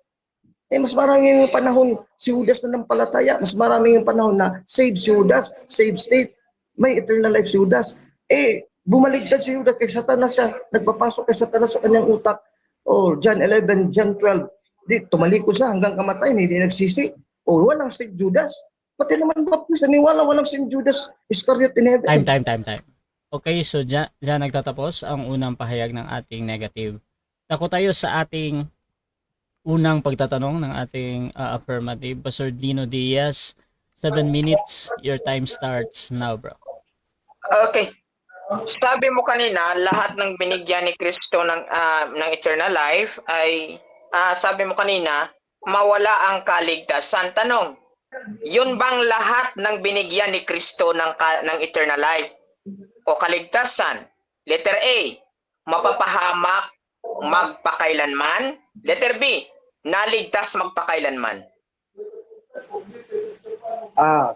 Mas marami yung panahon si Judas na nampalataya, mas marami yung panahon na save si Judas, save state, may eternal life si Judas. Bumaligtad si Judas kay Satanas siya, nagpapasok kay Satanas sa kanyang utak. John 11, John 12, di, tumalikod siya hanggang kamatayan, hindi nagsisi. Walang St. Judas. Pati naman Baptist, naniwala walang St. Judas Iscariot in heaven. Time. Okay, so dyan nagtatapos ang unang pahayag ng ating negative. Tako tayo sa ating unang pagtatanong ng ating affirmative. Pastor Dino Diaz, 7 minutes, your time starts now, bro. Okay. Sabi mo kanina, lahat ng binigyan ni Kristo ng eternal life ay, sabi mo kanina, mawala ang kaligtasan. Tanong, yun bang lahat ng binigyan ni Kristo ng eternal life o kaligtasan? Letter A, mapapahamak magpakailanman. Letter B, naligtas magpakailanman.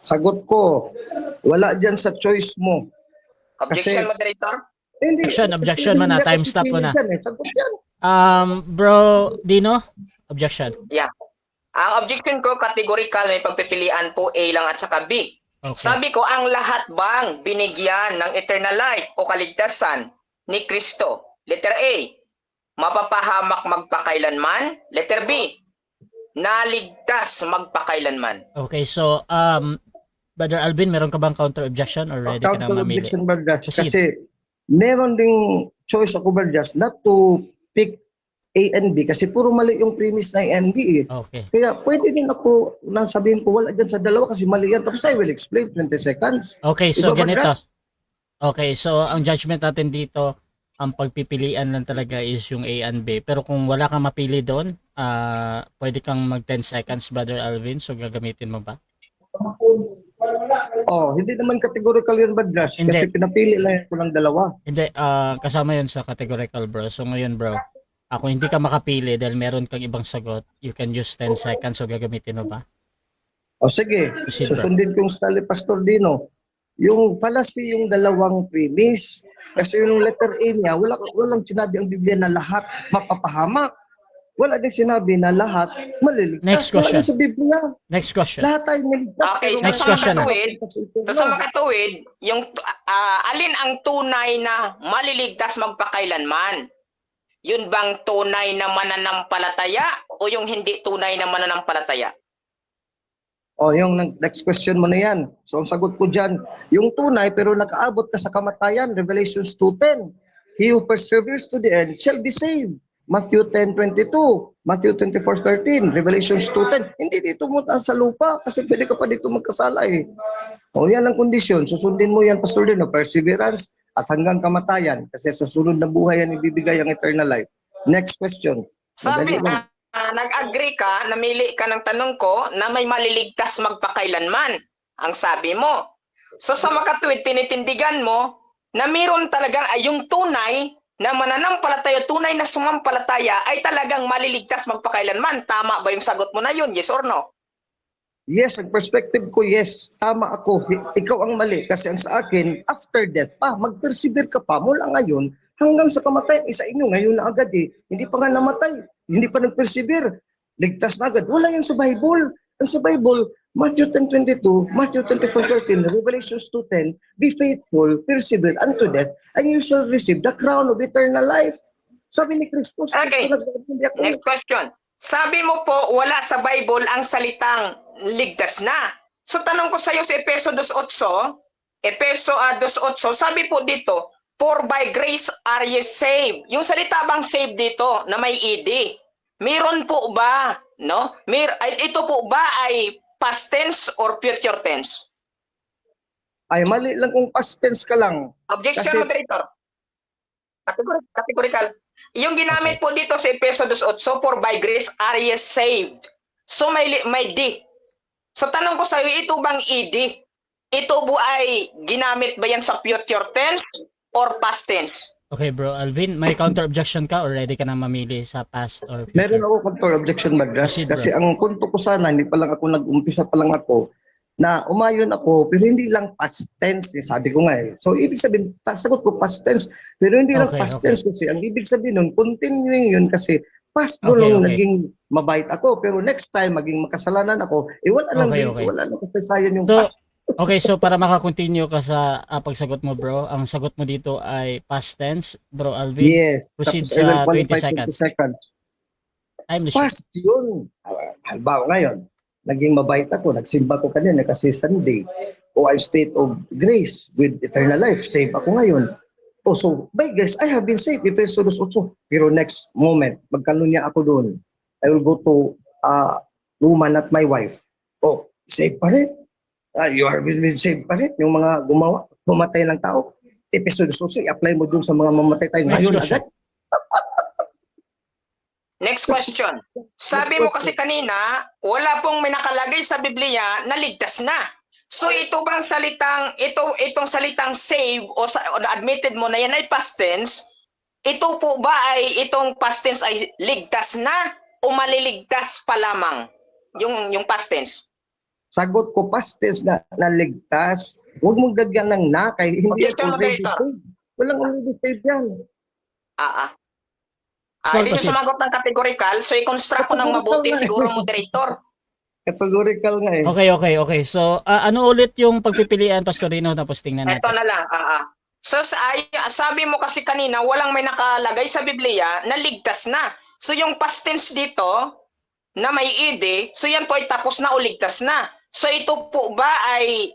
Sagot ko, wala dyan sa choice mo. Objection, moderator? Hindi. Objection man na, time stop mo na. Sagot yan. Bro Dino, objection. Yeah. Ang objection ko, categorical, may pagpipilian po A lang at saka B. Okay. Sabi ko, ang lahat bang binigyan ng eternal life o kaligtasan ni Kristo? Letter A, mapapahamak magpakailanman. Letter B, naligtas magpakailanman. Okay, so Brother Alvin, meron ka bang counter objection or ready ka na mamili? Counter objection, Brother, kasi meron ding choice ako, Brother, not to pick A and B kasi puro mali yung premise ng A and B. Okay. Kaya pwede din ako nang sabihin ko wala dyan sa dalawa kasi mali yan. Tapos I will explain 20 seconds. Okay, so Diba, ganito. Brother? Okay, so ang judgment natin dito, ang pagpipilian lang talaga is yung A and B. Pero kung wala kang mapili doon, pwede kang mag 10 seconds, Brother Alvin. So gagamitin mo ba? Hindi naman categorical yun, Brother. Hindi. Kasi pinapili lang ko ng dalawa. Hindi, kasama yun sa categorical, bro. So ngayon, bro, ako hindi ka makapili dahil meron kang ibang sagot. You can use 10 seconds. So gagamitin mo ba? Sige, Proceed, bro. susundin ko yung style ni Pastor Dino. Yung fallacy yung dalawang premise. Kasi yung letter A niya, walang sinabi ang Biblia na lahat mapapahamak. Wala din sinabi na lahat maliligtas. Next question. Wala din sa Biblia. Next question. Lahat tayo maligtas. Okay, pero next sa question na. sa makatuwid, yung alin ang tunay na maliligtas magpakailanman? Yun bang tunay na mananampalataya o yung hindi tunay na mananampalataya? Yung next question mo na yan. So ang sagot ko dyan, yung tunay pero nakaabot ka sa kamatayan, Revelations 2:10. He who perseveres to the end shall be saved. Matthew 10:22, Matthew 24:13, Revelations 2:10. Hindi dito mo sa lupa kasi pwede ka pa dito magkasala eh. O yan ang kondisyon. Susundin mo yan, Pastor Dino, perseverance at hanggang kamatayan. Kasi sa sunod na buhay yan ibibigay ang eternal life. Next question. Sabi, Madali lang. nag-agree ka, namili ka ng tanong ko na may maliligtas magpakailanman. Ang sabi mo. So sa makatuwid, tinitindigan mo na mayroon talagang yung tunay na mananampalataya, tunay na sumampalataya ay talagang maliligtas magpakailanman. Tama ba yung sagot mo na yun? Yes or no? Yes, ang perspective ko, yes. Tama ako. Ikaw ang mali. Kasi ang sa akin, after death pa, mag-persevere ka pa mula ngayon hanggang sa kamatayan. Isa inyo, ngayon na agad eh. Hindi pa nga namatay. Hindi pa nag-persevere. Ligtas na agad. Wala yan sa Bible. Ang sa Bible, Matthew 10:22, Matthew 24:13, Revelations 2:10, be faithful, persevere unto death, and you shall receive the crown of eternal life. Sabi ni Kristo. Okay. Next question. Sabi mo po, wala sa Bible ang salitang ligtas na. So tanong ko sa iyo sa Efeso 2:8, sabi po dito, for by grace are ye saved. Yung salita bang saved dito na may ed? Meron po ba, no? Ito po ba ay past tense or future tense? Ay, mali lang kung past tense ka lang. Objection, Kasi- moderator. Categorical. Yung ginamit po dito sa Efeso 2:8, for by grace are ye saved. So may D. So tanong ko sa iyo, ito bang ed? Ito po ay ginamit ba yan sa future tense or past tense? Okay, bro Alvin, may counter objection ka or ready ka na mamili sa past or future? Meron ako counter objection, Madras. Proceed, bro. Kasi ang punto ko sana, hindi pa lang ako nag-umpisa pa lang ako, na umayon ako, pero hindi lang past tense, sabi ko nga eh. So, ibig sabihin, sagot ko past tense, pero hindi lang Okay, past okay. tense kasi ang ibig sabihin nun, continuing yun kasi past ko nung naging mabait ako, pero next time, maging makasalanan ako, wala nang Okay. wala nang kasaysayan yung So, past. Okay, so para makakontinue ka sa pagsagot mo, bro, ang sagot mo dito ay past tense, bro Alvin. Yes. Proceed Tapos I sa will 20 qualify seconds. 20 seconds. I'm the shit. Past yun. Halimbawa ngayon, naging mabait ako, nagsimba ko kanina kasi Sunday. O I state of grace with eternal life. Save ako ngayon. Oh, so by grace, I have been saved. Efeso 2:8. Pero next moment, magkalunya ako doon. I will go to woman at my wife. Oh, save pa rin. You are been saved pa rin. Yung mga pumatay ng tao. Efeso 2:8, i-apply mo doon sa mga mamatay tayo Next ngayon question. agad. Next question. Sabi mo kasi kanina, wala pong may nakalagay sa Biblia na ligtas na. So ito bang itong salitang save o admitted mo na yan ay past tense, ito po ba ay itong past tense ay ligtas na o maliligtas pa lamang? Yung past tense. Sagot ko, past tense na ligtas. Huwag mong dagyan ng na, kay hindi Objection, already moderator. saved. Walang already saved yan. So, Hindi kasi- siya sumagot ng categorical, so i-construct ko ng mabuti siguro moderator. Categorical nga eh. Okay. So, ano ulit yung pagpipilian, Pastorino, tapos tingnan Ito natin. na lang. So sabi mo kasi kanina, walang may nakalagay sa Biblia na ligtas na. So yung past tense dito, na may ed, so yan po ay tapos na o ligtas na. So ito po ba ay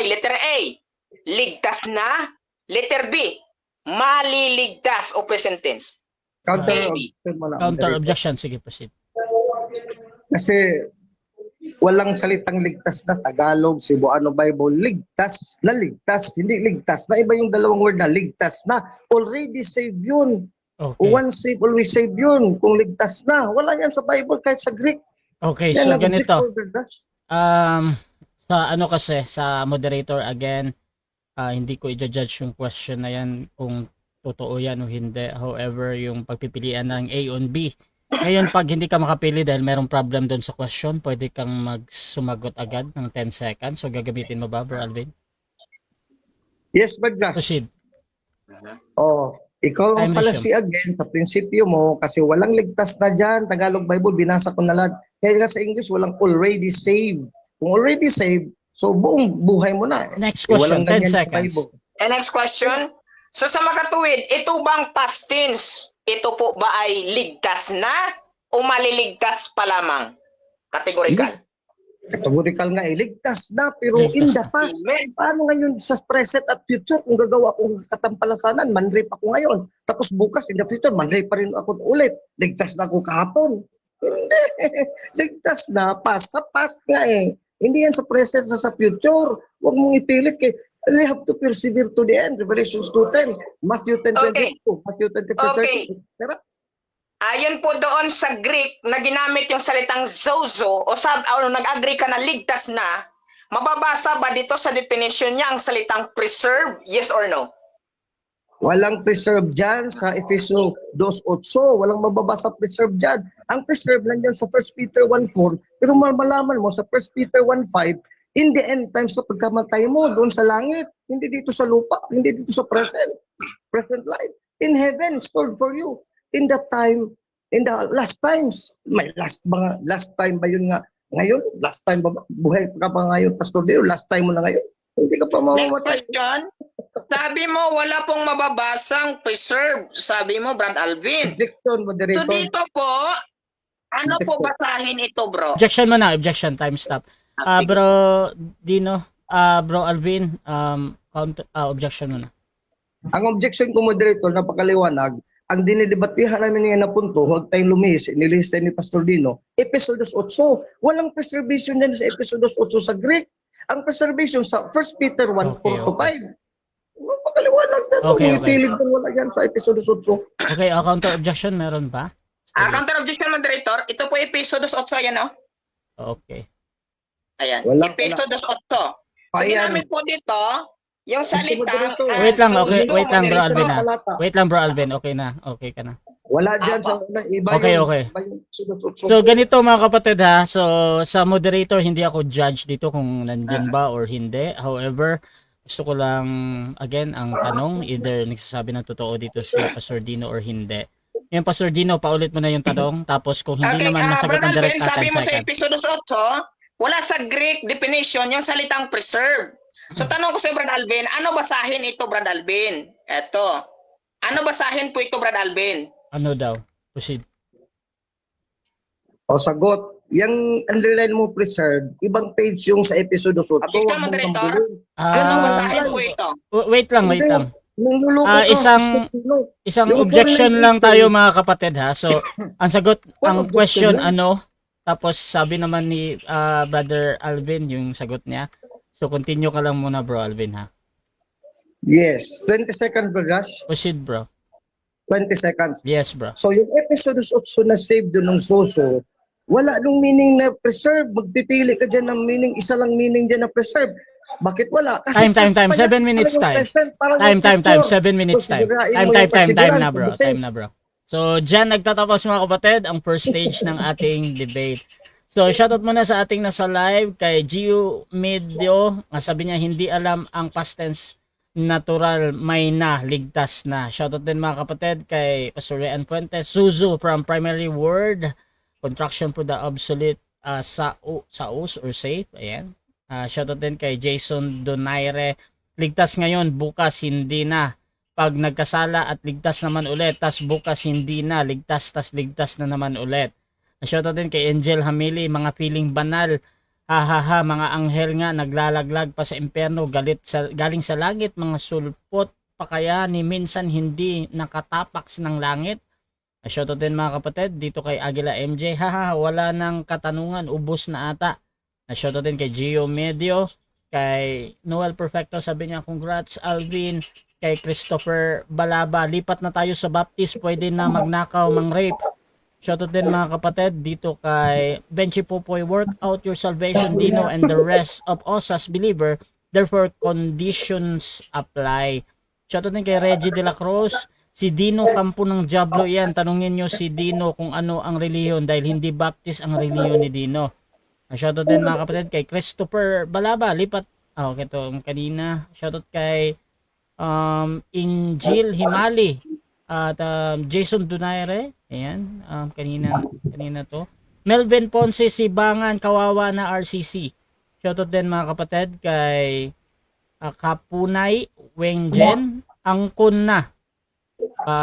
letter A, ligtas na, letter B, maliligtas o present tense. Counter Baby. objection mo na. Counter objection, sige, proceed. Kasi walang salitang ligtas na Tagalog, Cebuano Bible, ligtas na ligtas, hindi ligtas na. Iba yung dalawang word na ligtas na. Already saved yun. Okay. Once saved, always saved yun. Kung ligtas na, wala yan sa Bible kahit sa Greek. Okay, Yan so ang ganito. object. Sa ano kasi, sa moderator again, hindi ko i-judge yung question na yan kung totoo yan o hindi. However, yung pagpipilian ng A on B. Ngayon, pag hindi ka makapili dahil merong problem doon sa question, pwede kang magsumagot agad ng 10 seconds. So, gagamitin mo ba, Bro Alvin? Yes, Badgas. Proceed. Oh, ikaw ang I'm pala Bishop. si again sa prinsipyo mo kasi walang ligtas na dyan. Tagalog Bible, binasa ko na lahat. Kaya nga sa English, walang already saved. Kung already saved, so buong buhay mo na. Next Walang question, 10 ganyan sa seconds. Bible. And next question. So sa makatuwid, ito bang past tense? Ito po ba ay ligtas na o maliligtas pa lamang? Categorical. categorical nga ligtas na pero in Ligtas the na. past. Amen. Paano ngayon sa present at future kung gagawa akong katampalasanan, manrape ako ngayon. Tapos bukas in the future, manrape pa rin ako ulit. Ligtas na ako kahapon. Hindi. Ligtas na. Past. Sa past nga eh. Hindi yan sa present sa future. Huwag mong ipilit kay we have to persevere to the end. Revelations 2:10, Matthew 10:22, Okay. Matthew 10:30. Okay. Ayon po doon sa Greek na ginamit yung salitang zozo o nag-agree ka na ligtas na, mababasa ba dito sa definition niya ang salitang preserve? Yes or no? Walang preserve dyan sa Efeso 2:8. Walang mababasa preserve dyan. Ang preserve nandyan sa 1 Peter 1:4. Pero malaman mo sa 1 Peter 1:5, in the end times sa pagkamatay mo, doon sa langit. Hindi dito sa lupa. Hindi dito sa present life. In heaven, stored for you. In that time, in the last times. May last time ba yun nga? Ngayon? Last time ba? Buhay ka pa ngayon, Pastor Deo? Last time mo na ngayon? Hindi ka pa Next mamamatay. question. Sabi mo, wala pong mababasang preserve. Sabi mo, Brad Alvin. Objection, So moderator. dito po, ano po basahin ito, bro? Objection muna, objection, time stop. Bro Dino, bro Alvin, objection muna. Ang objection ko, moderator, napakaliwanag. Ang dinidebatihan namin ngayon na punto, huwag tayong lumihis, inilihis tayo ni Pastor Dino, Episodos 8. Walang preservation din sa Episodos 8 sa Greek. Ang preservation sa 1 Peter 1:4 to 5. Napakaliwanag na ito. Okay, May okay. pilig kung wala yan sa Episodos 8. Okay, counter objection meron ba? Counter objection, moderator. Ito po episodos 8, yan, no? Okay. Ayan. Wala, Episodos 8. So, Ayan. ginamit po dito, yung salita. Wait lang, okay, wait lang, bro Alvin, ha? Talata. Wait lang, bro Alvin, okay na, okay ka na. Wala dyan sa iba Okay, yun. okay. Iba yung Episodos 8. So ganito mga kapatid ha, so sa moderator hindi ako judge dito kung nandyan ba or hindi. However, gusto ko lang again ang tanong, either nagsasabi ng totoo dito si Pastor Dino or hindi. Yung Pastor Dino, paulit mo na yung tanong, tapos kung hindi Okay, naman masagot Brad ng direct Alvin, sabi 10 mo sa second. episodos 8, wala sa Greek definition yung salitang preserve. So tanong ko sa Brad Alvin, ano basahin ito, Brad Alvin? Eto. Ano basahin po ito, Brad Alvin? Ano daw? Proceed. O sagot, yung underline mo preserved, ibang page yung sa Episodos 8. Objection, Wag mong moderator. gambulin. Ano Ah, basahin po ito? wait lang, wait lang. Niluloko ka, isang- Pastor. Isang Yung objection foreign lang people. tayo mga kapatid ha. So, ang sagot, ang objection question yan? ano, tapos sabi naman ni Brother Alvin yung sagot niya. So, continue ka lang muna bro Alvin ha. Yes, 20 seconds, Bragash. Proceed bro. 20 seconds. Yes bro. So yung Episodos 8 na save doon ng Soso, wala nung meaning na preserve. Magpipili ka dyan ng meaning, isa lang meaning dyan na preserve. Bakit wala? Kasi Time. past pa 7 yan. minutes Parang yung time. present, parang yung Time. future. 7 minutes So, time. sigurain Time mo yung time na pasiguran, bro. to the Time na bro. So, dyan nagtatapos mga kapatid ang first stage ng ating debate. So, shoutout muna sa ating nasa live kay Gio Medio. Sabi niya hindi alam ang past tense natural, may na, ligtas na. Shoutout din mga kapatid kay Pastor Rian Fuentes. Suzu from primary word. Contraction for the obsolete saus or safe. Ayan. Shoutout din kay Jason Donaire. Ligtas ngayon, bukas hindi na. Pag nagkasala at ligtas naman ulit, tas bukas hindi na, ligtas na naman ulit. Shoutout din kay Angel Hamili, mga feeling banal. Hahaha, mga anghel nga naglalaglag pa sa impyerno, galing sa langit, mga sulpot pa kaya ni minsan hindi nakatapak ng langit. Shoutout din mga kapatid dito kay Aguila MJ. Haha, wala nang katanungan, ubos na ata. Shoutout din kay Gio Medio, kay Noel Perfecto, sabi niya congrats Alvin, kay Christopher Balaba, lipat na tayo sa Baptist, pwede na magnakaw, mang-rape. Shoutout din mga kapatid dito kay Benchy Popoy, work out your salvation Dino and the rest of us as believer, therefore conditions apply. Shoutout din kay Reggie de la Cruz, si Dino kampo ng Diablo yan, tanungin nyo si Dino kung ano ang reliyon dahil hindi Baptist ang reliyon ni Dino. Shoutout din mga kapatid kay Christopher Balaba, lipat, okay to kanina. Shoutout kay Injil Himali at Jason Donaire, ayan, kanina to. Melvin Ponce, Sibangan, kawawa na RCC. Shoutout din mga kapatid kay Kapunay Wengjen, Angkon na.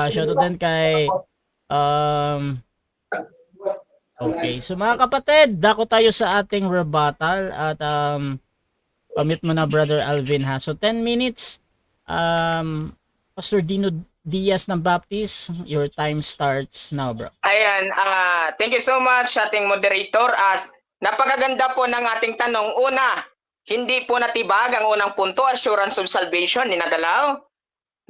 Shoutout din kay Okay, so mga kapatid, dako tayo sa ating rebuttal at pamit mo na Brother Alvin ha. So 10 minutes, Pastor Dino Diaz ng Baptist, your time starts now, bro. Ayan, thank you so much ating moderator. Napakaganda po ng ating tanong. Una, hindi po natibag ang unang punto, assurance of salvation, hindi nagalaw.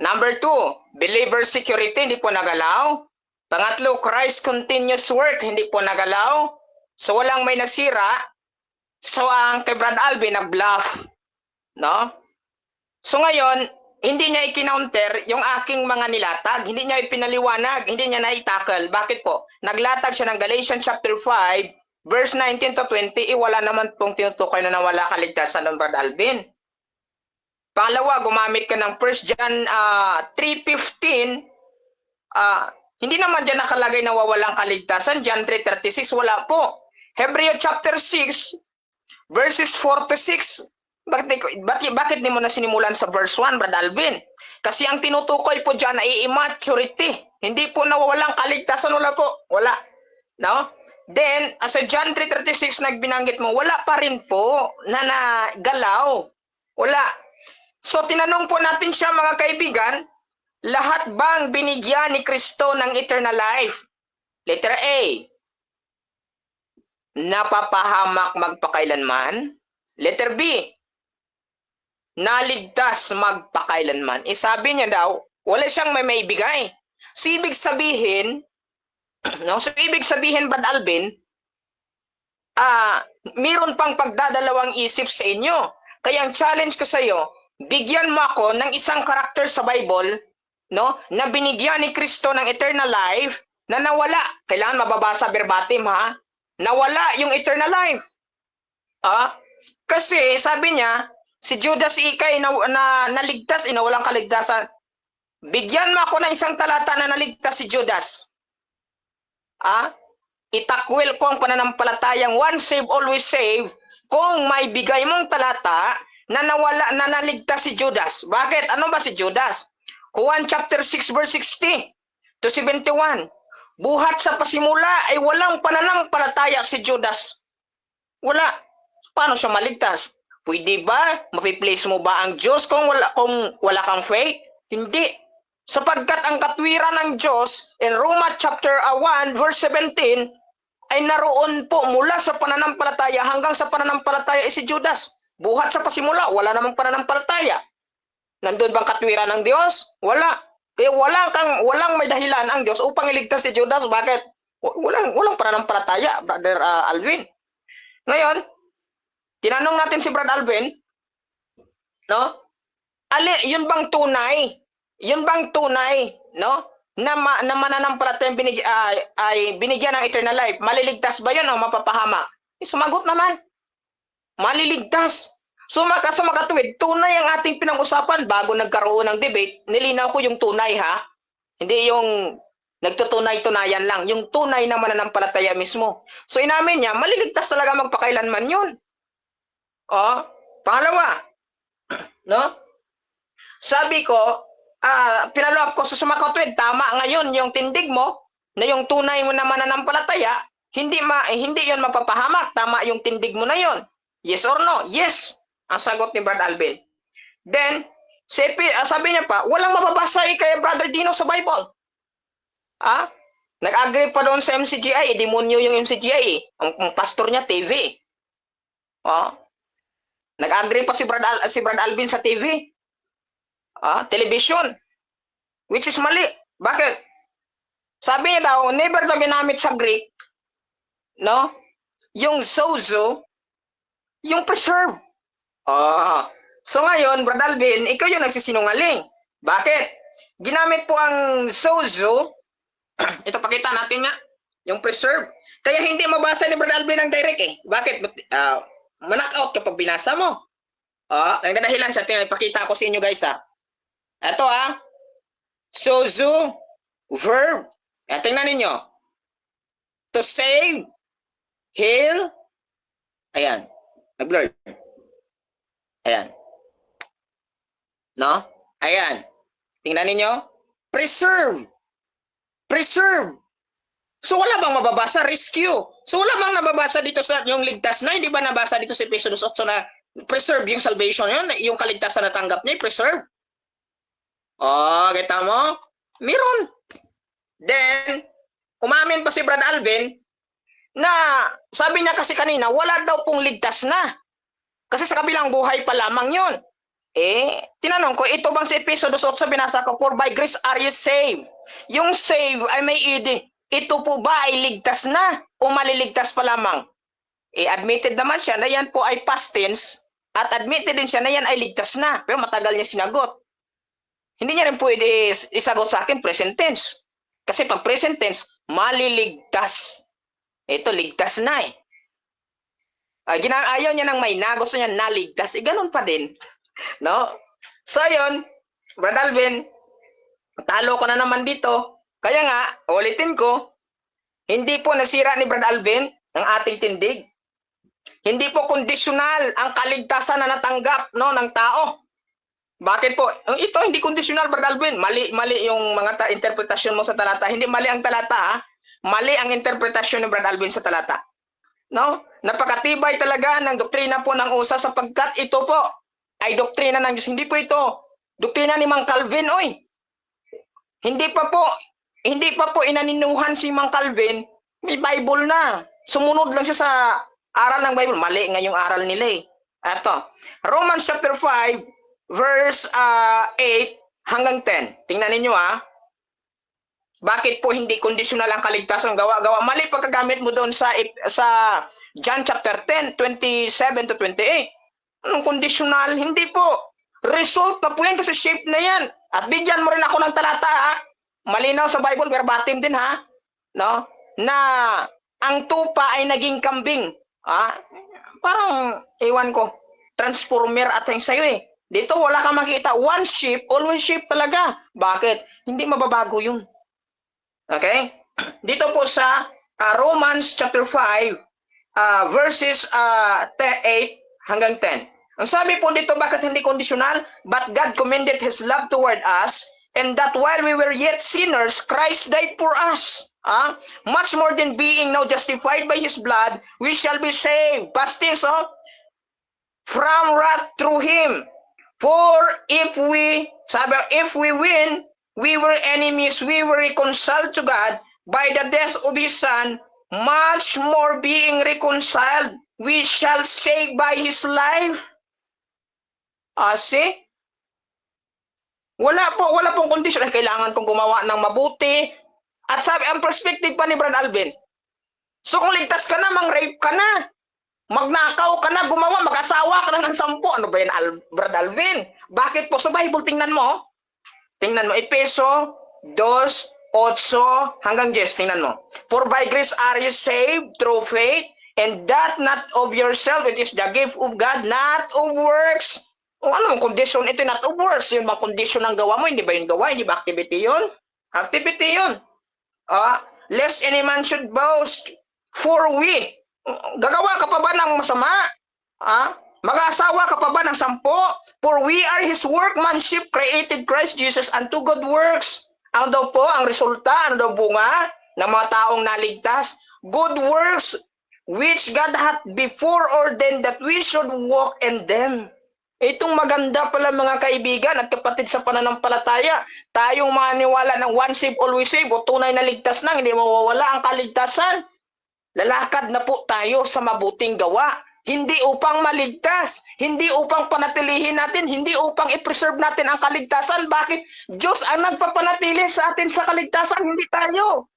Number 2, believer security, hindi po nagalaw. Pangatlo, Christ continuous work, hindi po nagalaw. So walang may nasira. So ang kay Brad Alvin nag-bluff, no? So ngayon, hindi niya i-counter yung aking mga nilatag, hindi niya ipinaliwanag, hindi niya na-tackle. Bakit po? Naglatag siya ng Galatians chapter 5, verse 19 to 20, wala naman pong tinutukoy na nawala kaligtasan ng Brad Alvin. Pangalawa, gumamit ka ng 1 John 3:15, hindi naman dyan nakalagay na wawalang kaligtasan. John 3:36, wala po. Hebreo chapter 6, verses 4 to 6, bakit di mo na sinimulan sa verse 1, Brad Alvin? Kasi ang tinutukoy po dyan ay immaturity. Hindi po nawawalang kaligtasan, wala po. Wala. No? Then, as a John 3:36 nagbinanggit mo, wala pa rin po na nagalaw. Wala. So, tinanong po natin siya, mga kaibigan, lahat bang binigyan ni Kristo ng eternal life? Letter A, napapahamak magpakailanman. Letter B, naligtas magpakailanman. Sabi niya daw, wala siyang may ibigay. So, ibig sabihin, no? So, ibig sabihin, Brad Alvin, meron pang pagdadalawang isip sa inyo. Kaya ang challenge ko sa iyo, bigyan mo ako ng isang karakter sa Bible, no, na binigyan ni Kristo ng eternal life na nawala. Kailangan mababasa verbatim, ha? Nawala yung eternal life. Kasi sabi niya, si Judas Ikay naligtas, walang kaligtasan. Bigyan mo ako ng isang talata na naligtas si Judas. Itakwil ko ang pananampalatayang once save, always save, kung may bigay mong talata na naligtas si Judas. Bakit? Ano ba si Judas? Juan chapter 6 verse 60 to 71. Buhat sa pasimula ay walang pananampalataya si Judas. Wala. Paano siya maligtas? Pwede ba? Mapi-place mo ba ang Diyos kung wala kang faith? Hindi. Sapagkat ang katwiran ng Diyos in Roma chapter 1 verse 17 ay naroon po mula sa pananampalataya hanggang sa pananampalataya ay si Judas. Buhat sa pasimula, wala namang pananampalataya. Nandun bang katwiran ng Diyos? Wala. Kaya walang may dahilan ang Diyos upang iligtas si Judas. Bakit? Walang pananampalataya, Brother Alvin. Ngayon, tinanong natin si Brother Alvin, no? Yun bang tunay? Yun bang tunay, no? Na mananampalataya ay binigyan ng eternal life. Maliligtas ba yun o mapapahamak? Sumagot naman. Maliligtas. So sa makatuwid, tunay ang ating pinag-usapan bago nagkaroon ng debate. Nilinaw ko yung tunay, ha? Hindi yung nagtutunay-tunayan lang. Yung tunay na mananampalataya mismo. So inamin niya, maliligtas talaga magpakailanman yun. Pangalawa, no? Sabi ko, pinalo-up ko sa sumakatuwid, tama ngayon yung tindig mo, na yung tunay mo na mananampalataya, hindi yun mapapahamak. Tama yung tindig mo na yun. Yes or no? Yes. Ang sagot ni Brad Alvin. Then, sabi niya pa, walang mababasa kay Brother Dino sa Bible. Nag-agree pa doon sa MCGI. Demonyo yung MCGI. Ang pastor niya, TV. Nag-agree pa si Brad Alvin sa TV. Television. Which is mali. Bakit? Sabi niya daw, never daw ginamit sa Greek, no? Yung sozo, yung preserve. So ngayon, Brad Alvin, ikaw yung nagsisinungaling. Bakit? Ginamit po ang sozo, ito pakita natin nga, yung preserve. Kaya hindi mabasa ni Brad Alvin ang direct eh. Bakit? Manak-out kapag binasa mo. Ang dahilan sa ipakita ko sa inyo guys Ito sozo, verb. Tingnan ninyo. To save, heal. Ayan. Nag-blur. Ayan. No? Ayan. Tingnan ninyo. Preserve. Preserve. So wala bang mababasa? Rescue. So wala bang nababasa dito sa yung ligtas na? Hindi ba nabasa dito sa Efeso 2:8 na preserve yung salvation yun? Yung kaligtasan na tanggap niya, preserve. Oh, kita mo? Meron. Then, umamin pa si Brad Alvin na sabi niya kasi kanina, wala daw pong ligtas na. Kasi sa kabilang buhay pa lamang yun. Tinanong ko, ito bang si Efeso 2:8 binasa ko, for by grace are you saved? Yung save ay may id. Ito po ba ay ligtas na o maliligtas pa lamang? Admitted naman siya na yan po ay past tense at admitted din siya na yan ay ligtas na. Pero matagal niya sinagot. Hindi niya rin pwede isagot sa akin present tense. Kasi pag present tense, maliligtas. Ito, ligtas na eh. Ayaw niya ng may na, gusto niya naligtas. Ganun pa din. No? So yun, Brad Alvin, talo ko na naman dito. Kaya nga, ulitin ko, hindi po nasira ni Brad Alvin ang ating tindig. Hindi po kondisyonal ang kaligtasan na natanggap ng tao. Bakit po? Ito hindi kondisyonal, Brad Alvin. Mali yung mga interpretasyon mo sa talata. Hindi mali ang talata, ha? Mali ang interpretasyon ni Brad Alvin sa talata. No? Napakatibay talaga ng doktrina po ng USA sapagkat ito po ay doktrina ng Diyos. Hindi po ito doktrina ni Mang Calvin, oy. Hindi pa po inaninuhan si Mang Calvin, may Bible na. Sumunod lang siya sa aral ng Bible. Mali nga yung aral nila eh. Ito, Romans chapter 5, verse 8 hanggang 10. Tingnan ninyo Bakit po hindi conditional ang kaligtasan gawa-gawa? Mali pagkagamit mo doon sa John chapter 10, 27 to 28. Anong conditional? Hindi po. Result na po yan kasi shape na yan. At bigyan mo rin ako ng talata malinaw sa Bible, verbatim din no? Na ang tupa ay naging kambing. Parang, ewan ko, transformer at yung sa'yo eh. Dito wala kang makita. One sheep, always sheep talaga. Bakit? Hindi mababago yun. Okay? Dito po sa Romans chapter 5, verses 8 hanggang 10. Ang sabi po dito, bakit hindi conditional? But God commended His love toward us, and that while we were yet sinners, Christ died for us. Much more than being now justified by His blood, we shall be saved. Past tense, from wrath through Him. For if we win, we were enemies, we were reconciled to God by the death of His Son, much more being reconciled, we shall save by His life. See? Wala pong kondisyon. Kailangan kong gumawa ng mabuti. At sabi, ang perspective pa ni Brad Alvin, so kung ligtas ka na, mang-rape ka na, magnakaw ka na, gumawa, mag-asawa ka na ng 10. Ano ba yan, Brad Alvin? Bakit po? Sa Bible, tingnan mo. Tingnan mo, Efeso 2:8 hanggang 10. Tingnan mo. For by grace are you saved through faith, and that not of yourself, it is the gift of God, not of works. Anong condition ito, not of works? Yung mga condition ng gawa mo, hindi ba yung gawa? Hindi ba activity yun? Activity yun. Lest any man should boast, for we. Gagawa ka pa ba ng masama? Mag-aasawa ka pa ba ng 10? For we are His workmanship, created Christ Jesus unto good works. Ano daw po ang resulta? Ano daw bunga ng mga taong naligtas? Good works which God hath before ordained that we should walk in them. Itong maganda pala mga kaibigan at kapatid sa pananampalataya, tayong maniwala ng one save, always save, o tunay na ligtas na, hindi mawawala ang kaligtasan. Lalakad na po tayo sa mabuting gawa. Hindi upang maligtas, hindi upang panatilihin natin, hindi upang i-preserve natin ang kaligtasan. Bakit? Diyos ang nagpapanatili sa atin sa kaligtasan, hindi tayo.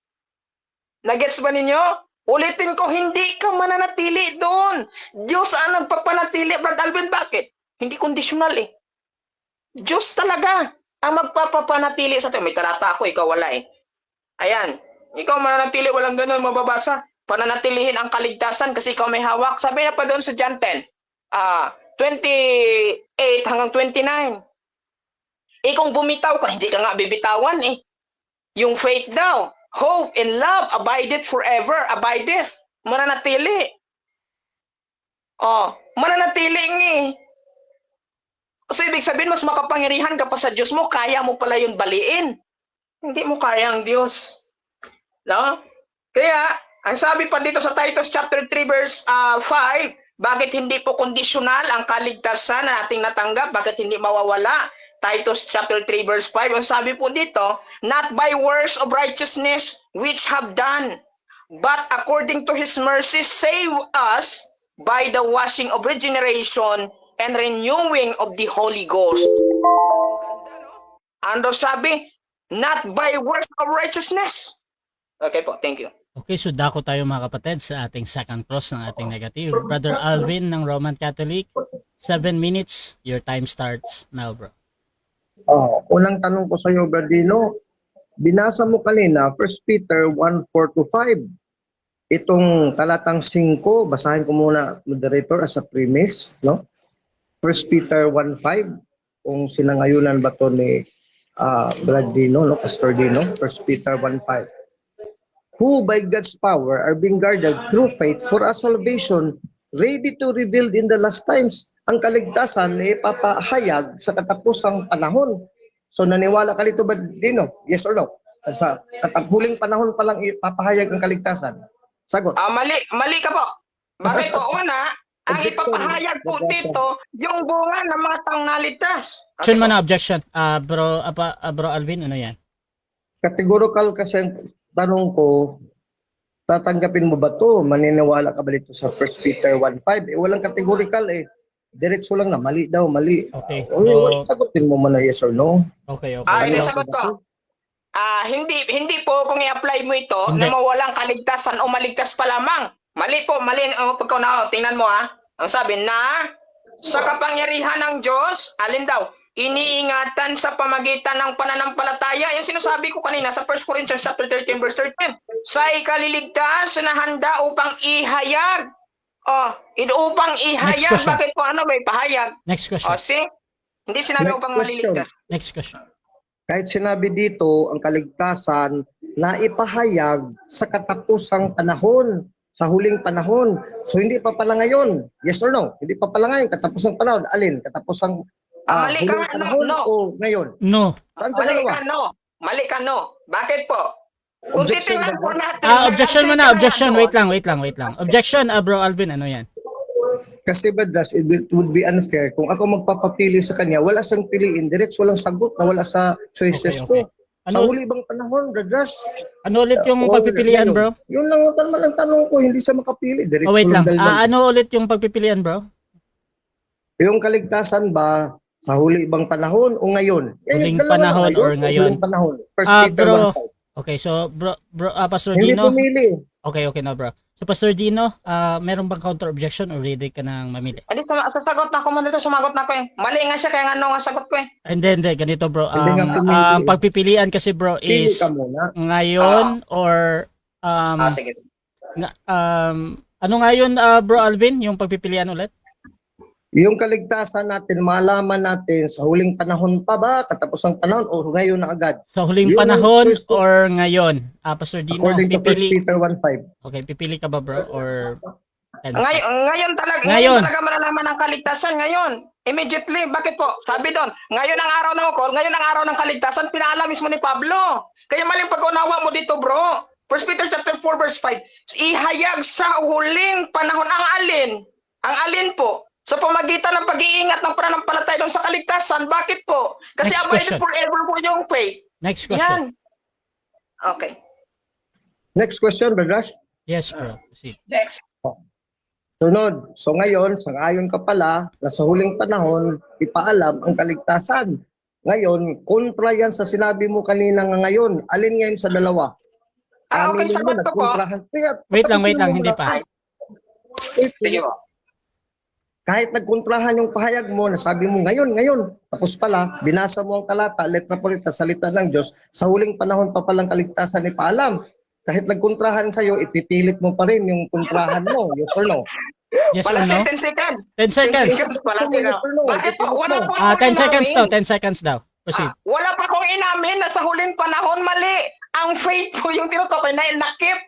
Nagets ba ninyo? Ulitin ko, hindi ka mananatili doon. Diyos ang nagpapanatili. Brad Alvin, bakit? Hindi conditional eh. Diyos talaga ang magpapapanatili sa atin. May talata ako, ikaw wala eh. Ayan, ikaw mananatili, walang ganun mababasa. Pananatilihin ang kaligtasan kasi ikaw may hawak. Sabi na pa doon sa John 10, 28 hanggang 29. Kung bumitaw ka, hindi ka nga bibitawan eh. Yung faith daw, hope and love abideth forever, abideth. Mananatili. Mananatili eh. So ibig sabihin, mas makapangyarihan ka pa sa Diyos mo, kaya mo pala yun baliin. Hindi mo kaya ang Diyos. No? Kaya, ang sabi pa dito sa Titus chapter 3 verse 5, bakit hindi po conditional ang kaligtasan na ating natanggap? Bakit hindi mawawala? Titus chapter 3 verse 5, ang sabi po dito, not by works of righteousness which have done, but according to His mercy save us by the washing of regeneration and renewing of the Holy Ghost. Ano sabi? Not by works of righteousness. Okay po, thank you. Okay, so dako tayo mga kapatid sa ating second cross ng ating negative. Brother Alvin ng Roman Catholic, 7 minutes, your time starts now, bro. Unang tanong ko sa iyo, Bradino, binasa mo kanina 1 Peter 1:4-5. Itong talatang 5, basahin ko muna, moderator, as a premise, no? 1 Peter 1:5, kung sinangayunan ba to ni Brad Dino, no? Pastor Dino, 1 Peter 1:5. Who by God's power are being guarded through faith for a salvation ready to revealed in the last times. Ang kaligtasan ay papahayag sa katapusang panahon. So naniwala ka dito ba, Dino? Yes or no? Sa huling panahon pa lang ipapahayag ang kaligtasan. Sagot. Mali ka po. Bakit po? Una, ang ipapahayag po dito, yung bunga ng mga taong naligtas. Objection mo na, objection. Bro Alvin, ano yan? Categorical kasi ang tanong ko, tatanggapin mo ba to? Maniniwala ka ba dito sa 1 Peter 1:5? Walang categorical eh. Diretso lang na, mali daw, mali. Okay. Sagutin mo muna yes or no. Okay. Hindi sagot ko. Hindi po kung i-apply mo ito na mawalang kaligtasan o maligtas pa lamang. Mali po, mali. Tingnan mo Ang sabi na sa kapangyarihan ng Diyos, alin daw? Iniingatan sa pamagitan ng pananampalataya. Yung sinasabi ko kanina sa 1 Corinthians chapter 13 verse 13. Sa ikaliligtas na handa upang ihayag. Upang ihayag. Bakit po may pahayag? Next question. See? Hindi sinabi upang maliligtas. Next question. Kahit sinabi dito ang kaligtasan na ipahayag sa katapusang panahon, sa huling panahon. So hindi pa pala ngayon. Yes or no? Hindi pa pala ngayon. Katapusang panahon. Alin? Katapusang mali ka, huling panahon o ngayon? No. Saan sa dalawa? Mali ka, no. Bakit po? Kung Objection titingnan po ba? natin. Objection mo na, objection. Wait lang. Objection, bro Alvin, ano yan? Kasi Badras, it would be unfair kung ako magpapapili sa kanya, wala siyang piliin, diretso walang sagot na wala sa choices Okay. ko. Sa huli bang panahon, Badras? Ano ulit yung pagpipilian, bro? Yun lang naman ang tanong ko, hindi siya makapili. Diretso Wait lang. dalawang- Ano ulit yung pagpipilian, bro? Yung kaligtasan ba sa huli bang panahon o ngayon? Huling Yung dalawa na panahon or ngayon? Huling panahon. First Peter Bro. 1:5. Okay, so bro Pastor Hindi Dino. pumili. Okay na, bro. So Pastor Dino, meron bang counter objection or ready ka nang mamili? Hindi, sasagot na ako man dito. Sumagot na ako eh. Mali nga siya, kaya nga sagot ko eh. Hindi, ganito, bro. Hindi nga pumili. Ang pagpipilian kasi, bro, Pili is ka muna. ngayon or Sige. ano ngayon, bro Alvin, yung pagpipilian ulit? Yung kaligtasan natin, malaman natin sa huling panahon pa ba, katapusang panahon o ngayon na agad? Sa huling Yung panahon first- or ngayon? Pastor Dino, According to 1 pipili. Peter 1:5. Okay, pipili ka ba, bro? Or Ngayon talaga malalaman ang kaligtasan ngayon. Immediately. Bakit po? Sabi doon, ngayon ang araw ng ukol, ngayon ang araw ng kaligtasan, pinaalam mismo ni Pablo. Kaya maling pag-unawa mo dito, bro. 1 Peter chapter 4 verse 5. Ihayag sa huling panahon ang alin? Ang alin po? Sa pamagitan ng pag-iingat ng pananampalataya doon sa kaligtasan. Bakit po? Kasi Next abided question. forever po yung faith. next question. Yan. Okay. Next question, Brother. Yes, bro. Proceed. Next. Sunod. So ngayon, sangayon ka pala na sa huling panahon, ipaalam ang kaligtasan. Ngayon, kontra yan sa sinabi mo kanina nga ngayon. Alin ngayon sa dalawa? Okay, Aminin mo, sagot ko po. nagkontrahan. Wait lang, Tapusin mo hindi muna. pa. Sige po. Kahit nagkontrahan yung pahayag mo, nasabi mo ngayon, tapos pala, binasa mo ang talata, letra po rita, salita ng Diyos, sa huling panahon pa palang kaligtasan ni paalam. Kahit nagkontrahan sa'yo, ipipilit mo pa rin yung kontrahan mo. Yes or no? Yes or Pala no? 10 seconds. 10 10 seconds. seconds pala sila. Bakit po? Wala po 10 seconds daw, inamin. 10 seconds daw. Proceed. Wala pa akong inamin na sa huling panahon mali. Ang faith po yung tinutukoy na nakip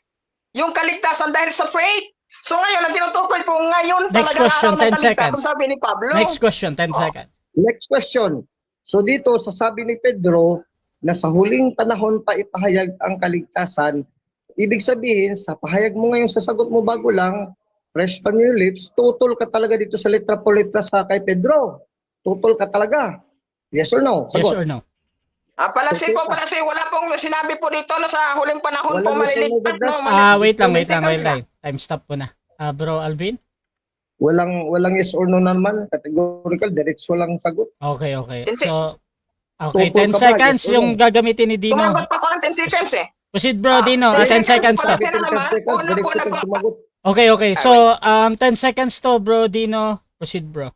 yung kaligtasan dahil sa faith. So ngayon, ang tinutukoy po ngayon Next talaga question, araw ng 10 seconds. kaligtasan, sabi ni Pablo. Next question, 10 seconds. Next question. So dito, sasabi ni Pedro na sa huling panahon pa ipahayag ang kaligtasan, ibig sabihin, sa pahayag mo ngayon sa sagot mo bago lang, fresh on your lips, tutol ka talaga dito sa letra po letra sa kay Pedro. Tutol ka talaga. Yes or no? Yes Sagot. or no? Palasi po, palasi. Wala pong sinabi po dito na sa huling panahon po Walang maliligtas. yes or no, No? Wait lang. Seconds na. Time stop po na. Bro Alvin? Walang yes or no naman. Categorical, diretso lang sagot. Okay. Ten So, okay, Tutol 10 ka ba? seconds Yes or yung no? gagamitin ni Dino. Tumagot pa ko ng 10 seconds eh. Proceed bro, Dino. 10 seconds to. Sino naman? Una po Diretso na kang po. sumagot. Okay. So, 10 seconds to, bro, Dino. Proceed, bro.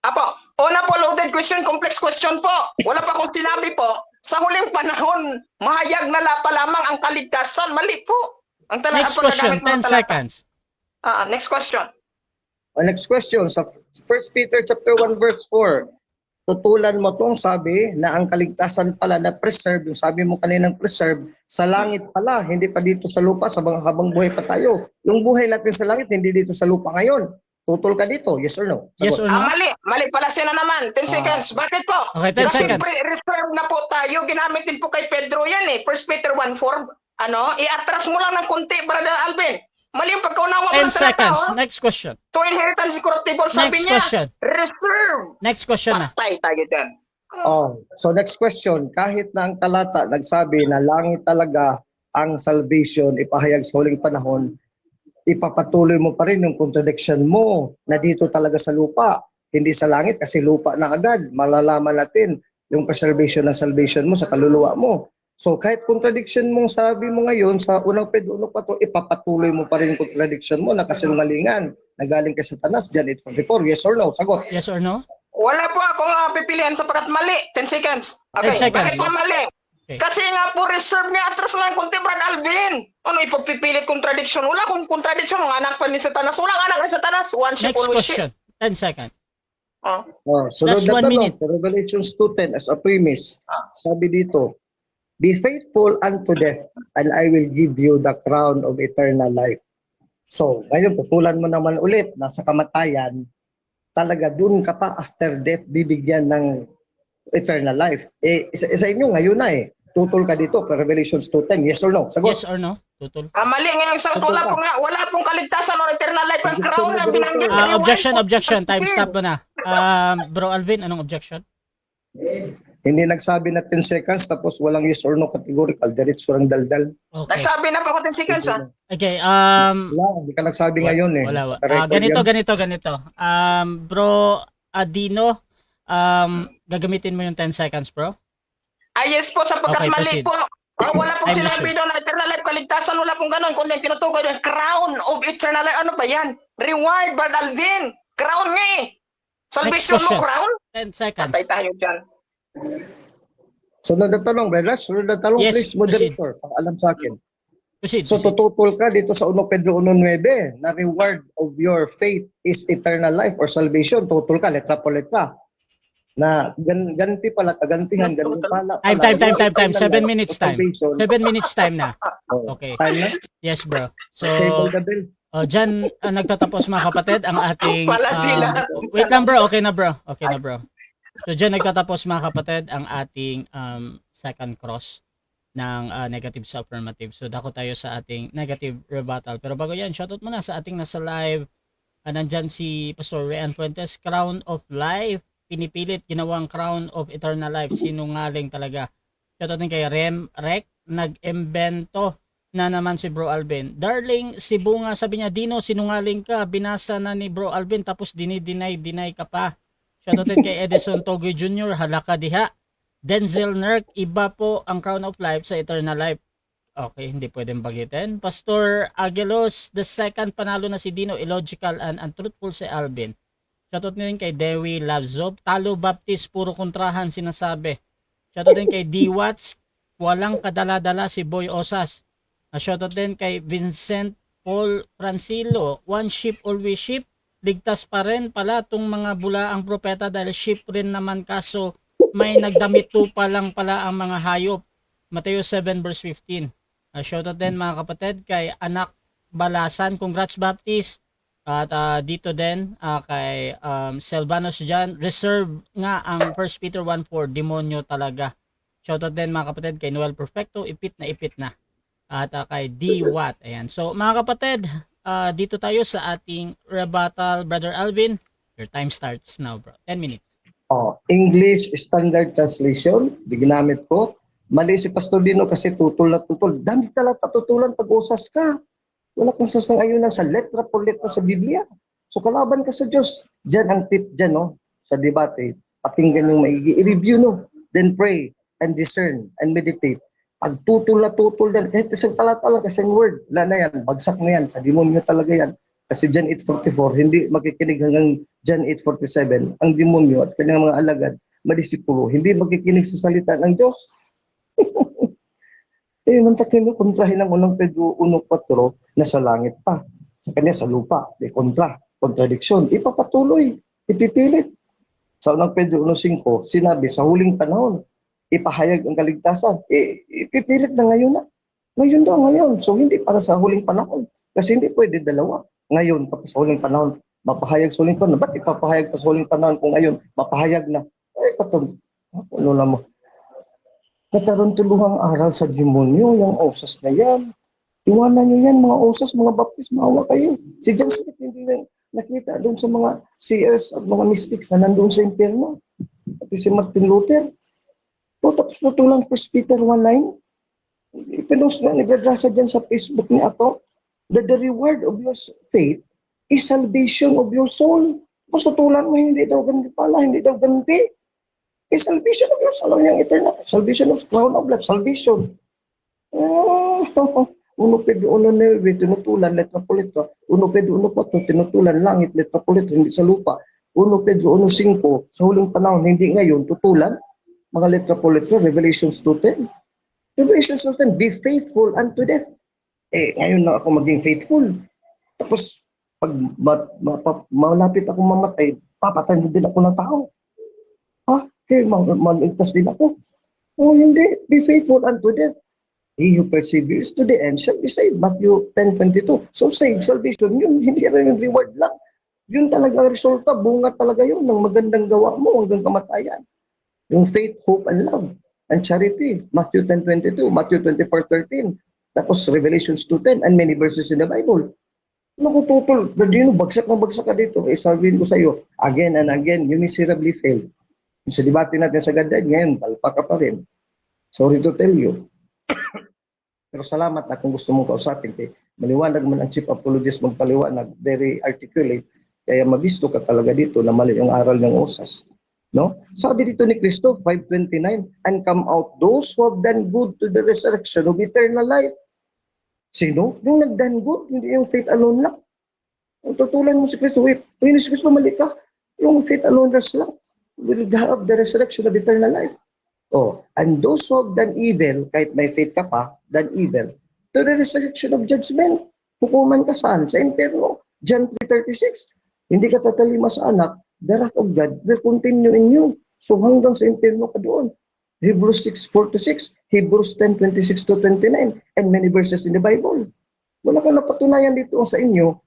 Apo, una po loaded question, complex question po. Wala pa akong sinabi po. Sa huling panahon, mahayag na pa lamang ang kaligtasan. Mali po. Ang Next question, 10 seconds. Next question. Next question, sa 1 Peter chapter 1 verse 4. Tutulan mo tong sabi na ang kaligtasan pala na preserve, yung sabi mo kaninang preserve, sa langit pala, hindi pa dito sa lupa, habang buhay pa tayo. Yung buhay natin sa langit, hindi dito sa lupa ngayon. Tutol ka dito, yes or no? Sagot. Yes or no? Mali pala sila naman. 10 seconds. Bakit po? Okay, 10 Kasi seconds. reserve na po tayo. Ginamit din po kay Pedro yan eh. 1 Peter 1:4. I-atras mo lang ng konti, Brother Alvin. Mali yung pagkaunawa 10 seconds. Next question. To inheritance corruptible, sabi Next niya. question. Reserve. Next question na. Patay tayo dyan. So next question, kahit na ang talata nagsabi na langit talaga ang salvation ipahayag sa huling panahon, ipapatuloy mo pa rin yung contradiction mo na dito talaga sa lupa, hindi sa langit kasi lupa na agad. Malalaman natin yung preservation ng salvation mo sa kaluluwa mo. So kahit contradiction mong sabi mo ngayon sa unang Pedro 1:4, ipapatuloy mo pa rin yung contradiction mo na kasinungalingan na galing kay Satanas, John 8:44. Yes or no? Sagot. Yes or no? Wala po akong pipilian sapagkat mali. 10 seconds. 10 Okay. seconds. Bakit po mali? Okay. Kasi nga po reserve niya atras lang konti, Brad Alvin. Ano ipagpipilit contradiction? Wala akong contradiction. Ang anak pa ni Satanas. Walang anak ni Satanas. One ship, Next always ship. question. 10 seconds. Sunod Last na 1 tanong, minute. sa Revelations 2:10 as a premise. Sabi dito, be faithful unto death and I will give you the crown of eternal life. So, ngayon putulan mo naman ulit, nasa kamatayan, talaga dun ka pa after death bibigyan ng eternal life. Isa inyo ngayon na tutol ka dito, Revelations 2:10. Yes or no? Sagot. Yes or no? Tutol. Mali ngayon sa wala pong kaligtasan or eternal life ang crown na binanggit. Objection. Time stop mo na. Bro Alvin, anong objection? Hindi nagsabi na 10 seconds tapos walang yes or no categorical. Diretso lang daldal. Okay. Nagsabi na po ko 10 seconds Okay, Wala, hindi ka nagsabi ngayon wala. Record Ganito. Bro Adino, gagamitin mo yung 10 seconds, bro? Yes po, sapagkat Okay, mali proceed. po. Wala pong I'm sinabi listening. doon na eternal life, kaligtasan, wala pong ganun. Kundi pinutukoy doon, crown of eternal life. Ano ba yan? Reward, Brad Alvin. Crown nga eh. Salvation mo, question. crown? 10 seconds. Patay tayo dyan. Sunod na tanong, Belas. Sunod na tanong, Yes, please, moderator. Pang-alam sa akin. Proceed. So, tututol ka dito sa 1 Pedro 1:9 na reward of your faith is eternal life or salvation. Tutol ka, letra po letra. Na ganti pala, kagantihan, ganti pala. Time. 7 minutes time. 7 minutes time na. Okay. Time na? Yes, bro. So, Sable the bell. dyan nagtatapos mga kapatid ang ating... Pala sila. wait lang bro, okay na bro. So dyan nagtatapos mga kapatid ang ating second cross ng negative sa affirmative. So dako tayo sa ating negative rebuttal. Pero bago yan, shoutout muna sa ating nasa live. Nandyan si Pastor Rian Fuentes, Crown of Life. Pinipilit, ginawang Crown of Eternal Life. Sinungaling talaga. Shoutout din kay Rek, nag-embento na naman si Bro Alvin. Darling, si Bunga, sabi niya, Dino, sinungaling ka. Binasa na ni Bro Alvin, tapos deny ka pa. Shoutout din kay Edison Togoy Jr., halaka diha. Denzel Nerk, iba po ang Crown of Life sa Eternal Life. Okay, hindi pwedeng bagitin. Pastor Aguilos, the second, panalo na si Dino, illogical and untruthful si Alvin. Shoutout din kay Dewi Lavzob, Talo Baptist, puro kontrahan sinasabi. Shoutout din kay D. Watts, walang kadala-dala si Boy Osas. Shoutout din kay Vincent Paul Francilo, one ship always ship. Ligtas pa rin pala tong mga bulaang propeta dahil ship rin naman kaso may nagdamit pa lang pala ang mga hayop. Mateo 7 verse 15. Shoutout din mga kapatid kay Anak Balasan, congrats Baptist. At dito din kay Silvanus Jan, reserve nga ang 1 Peter 1:4, demonyo talaga. Shoutout din mga kapatid kay Noel Perfecto, ipit na. at kay D. Watt. Ayan. So mga kapatid, dito tayo sa ating rebuttal. Brother Alvin, your time starts now, bro. 10 minutes. English Standard Translation, ginamit ko. Mali si Pastor Dino kasi tutol na tutol. Dami talaga tutulan pag usas ka. Wala kang sasang-ayunan sa letra por letra sa Biblia. So kalaban ka sa Diyos. Diyan ang tip dyan, no? Sa debate. Pakinggan yung maigi. I-review, no? Then pray and discern and meditate. Pag tutol na tutol din, kahit isang talata lang, isang word, wala na yan, bagsak na yan. Sa demonyo talaga yan. Kasi John 8:44, hindi makikinig hanggang John 8:47. Ang demonyo at kanyang mga alagad, madisipulo, hindi makikinig sa salita ng Diyos. Mantakin mo, kontrahin ang unang Pedro 1:4 na sa langit pa. Sa kanya sa lupa, may kontradiksyon. Ipapatuloy, ipipilit. Sa unang Pedro 1:5, sinabi, sa huling panahon, ipahayag ang kaligtasan. Ipipilit na ngayon na. Ngayon daw, ngayon. So hindi para sa huling panahon. Kasi hindi pwede dalawa. Ngayon, tapos sa huling panahon, mapahayag sa huling panahon. Ba't ipapahayag pa sa huling panahon kung ngayon, mapahayag na? Ano na mo? Kataruntuluhang aral sa demonyo, yung osas na yan. Iwanan nyo yan, mga osas, mga baptist, maawa kayo. Si John Smith hindi na nakita doon sa mga seers at mga mystics na nandun sa impyerno. Pati si Martin Luther. Tapos natulang 1 Peter 1:9. Ipinost nga ni Brad Rasa dyan sa Facebook ni ako, that the reward of your faith is salvation of your soul. Tapos tutulan mo, hindi daw ganti pala, hindi daw ganti. Is salvation of your soul, yung eternal. Salvation of crown of life, salvation. 1 Pedro 1:9, tinutulan, letra po letra. 1 Pedro 1:4, tinutulan, langit, letra po letra, hindi sa lupa. 1 Pedro 1:5, sa huling panahon, hindi ngayon, tutulan, mga letra po letra, Revelations 2:10. Revelations 2:10, be faithful unto death. Ngayon na ako maging faithful. Tapos, pag malapit ako mamatay, papatayin din ako ng tao. Kaya maligtas din ako. Hindi. Be faithful unto death. He who perseveres to the end shall be saved. Matthew 10:22. So, saved, salvation, yun, hindi rin yung reward lang. Yun talaga ang resulta, bunga talaga yun ng magandang gawa mo hanggang kamatayan. Yung faith, hope, and love, and charity. Matthew 10:22, Matthew 24:13. Tapos Revelations 2:10 and many verses in the Bible. Naku, tutol, Bradino, bagsak na bagsak ka dito. Sabihin ko sa iyo, again and again, you miserably failed. Sa debate natin sa Gadad, ngayon, palpa ka pa rin. Sorry to tell you. Pero salamat na kung gusto mong kausapin. Maliwanag man ang chief apologist magpaliwanag, very articulate. Kaya mabisto ka talaga dito na mali yung aral ng usas. No? Sabi dito ni Cristo, 5:29, and come out those who have done good to the resurrection of eternal life. Sino? Yung nag-done good, hindi yung faith alone lang. Kung tutulan mo si Cristo, si Cristo, mali ka. Yung faith alone lang will have the resurrection of eternal life. And those who have done evil, kahit may faith ka pa, done evil, to the resurrection of judgment. Hukuman ka saan? Sa impyerno. John 3:36. Hindi ka tatalima sa anak, the wrath of God will continue in you. So hanggang sa impyerno ka doon. Hebrews 6:4-6, Hebrews 10:26-29, and many verses in the Bible. Wala kang napatunayan dito sa inyo,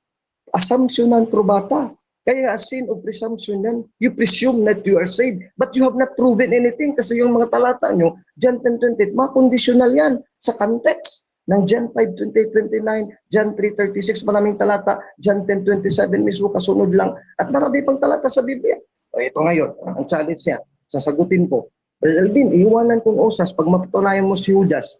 assumption ng probata. Kaya a sin of presumption yan, you presume that you are saved, but you have not proven anything kasi yung mga talata nyo, John 10:28, mga conditional yan sa context ng John 5:28-29, John 3:36, maraming talata, John 10:27 mismo kasunod lang, at marami pang talata sa Biblia. Ito ngayon, ang challenge niya, sasagutin ko. Alvin, iwanan kong usas pag mapatunayan mo si Judas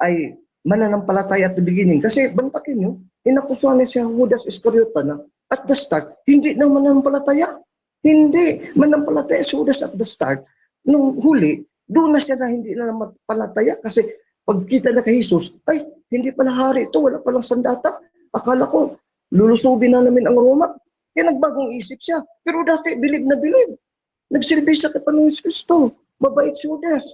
ay mananampalataya at the beginning. Kasi bantakin nyo, inakusuhan niya si Judas Iscariota na at the start, hindi na mananampalataya. Hindi. Mananampalataya si Judas at the start. Nung huli, doon na siya na hindi na mapalataya kasi pagkita na kay Jesus, ay, hindi pala hari ito, wala palang sandata. Akala ko, lulusubin na namin ang Roma. Kaya nagbagong isip siya. Pero dati, bilib na bilib. Nagsilbi siya kay Panginoon Kristo. Mabait si Judas.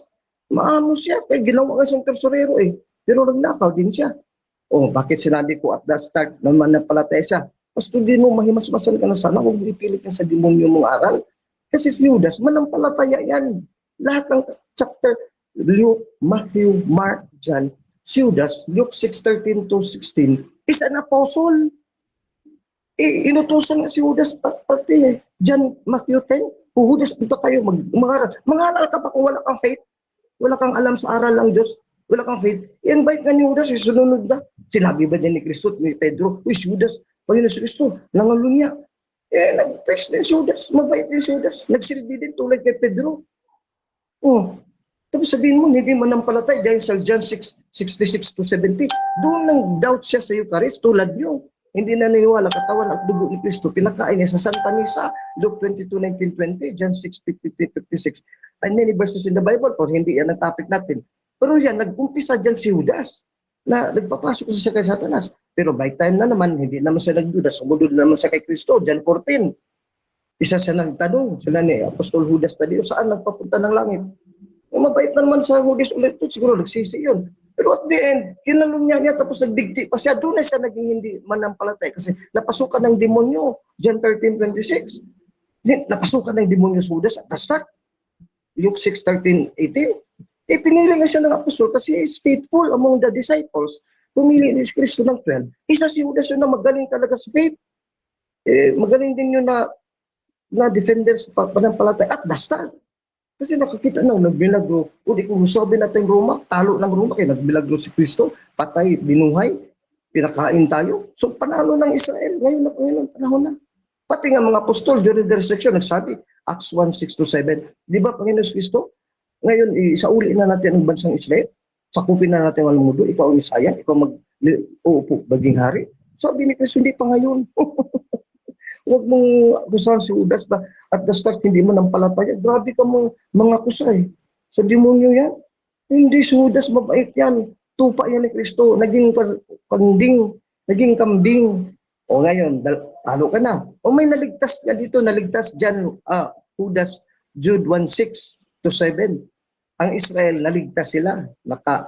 Maamo siya. Kaya ginawa ka siyang tersorero eh. Pero nagnakaw din siya. Bakit sinabi ko at the start naman napalataya siya? Pastor Dino, mahimasmasan ka na sana, huwag mo ipilit yan sa demonyo mong aral. Kasi si Judas, manampalataya yan. Lahat ng chapter, Luke, Matthew, Mark, John, Judas, Luke 6:13-16, is an apostle. Inutusan na si Judas pati John, Matthew 10, Judas, dito kayo, mangaral ka pa kung wala kang faith, wala kang alam sa aral ng Diyos, wala kang faith, i-invite nga ni Judas, sunod na. Sinabi ba niya ni Kristo, ni Pedro, uy, si Judas, Panginoon si Kristo, nangalo niya. Nag-press din si Judas, mabait din si Judas, nagsilbi din tulad kay Pedro. Oh, tapos sabihin mo, hindi manampalatay dahil sa John 6:66 to 70. Doon nang doubt siya sa Eucharist, tulad niyo. Hindi na naniwala katawan at dugo ni Kristo. Pinakain niya sa Santa Misa, Luke 22:19-20, John 6:53-56. And many verses in the Bible, or hindi yan ang topic natin. Pero yan, nag-umpisa dyan si Judas na nagpapasok siya kay Satanas. Pero by time na naman, hindi naman siya nag-Judas. Sumunod naman siya kay Kristo, John 14. Isa siya nagtanong, sila ni Apostol Judas Tadeo, saan nagpapunta ng langit? Mabait na naman sa Judas ulit ito, siguro nagsisi yun. Pero at the end, kinalong niya tapos nagdigti pa siya. Doon na siya naging hindi manampalatay kasi napasukan ng demonyo. John 13:26. Napasukan ng demonyo sa Judas at the start. Luke 6:13-18. Pinili nga siya ng apostol kasi he is faithful among the disciples. Pumili ni Kristo ng 12. Isa si Judas yun na magaling talaga sa faith. Magaling din yun na defenders panampalatay at the start. Kasi nakakita na, nagmilagro. O di kung sabi natin Roma, talo ng Roma, kaya nagmilagro si Kristo, patay, binuhay, pinakain tayo. So panalo ng Israel, ngayon na Panginoon, panahon na. Pati nga mga apostol, during the resurrection, nagsabi, Acts 1:6-7, di ba Panginoon si Kristo? Ngayon, isauli na natin ang bansang Israel, sakupin na natin ang mundo, ikaw ang Isayan, ikaw uupo, maging hari. Sabi ni Kristo, hindi pa ngayon. Huwag mong akusahan si Judas na at the start hindi mo nampalataya. Grabe ka mong mga kusay. Sa demonyo yan. Hindi si Judas mabait yan. Tupa yan ni Kristo. Naging kanding, naging kambing. O ngayon, talo ka na. O may naligtas ka dito, naligtas dyan, Judas, Jude 1:6-7. Ang Israel, naligtas sila.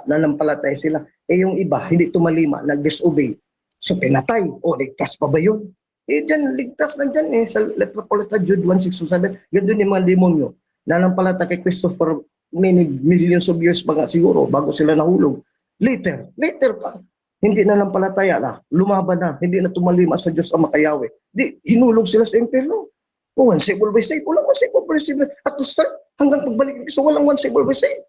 Nanampalataya sila. Yung iba, hindi tumalima, nag-disobey. So pinatay. O, ligtas pa ba yun? Dyan, ligtas na dyan sa Letropolita, Jude 1:6-7. Gandun yung mga demonyo. Nanampalata kay Kristo for many millions of years pa nga siguro bago sila nahulog. Later pa. Hindi na nampalataya na. Lumaban na. Hindi na tumalima sa Diyos ang makayawi. Di, hinulog sila sa impyerno. One saved, always saved. Walang one saved, always saved. At the start, hanggang pagbalik so walang one saved, always saved.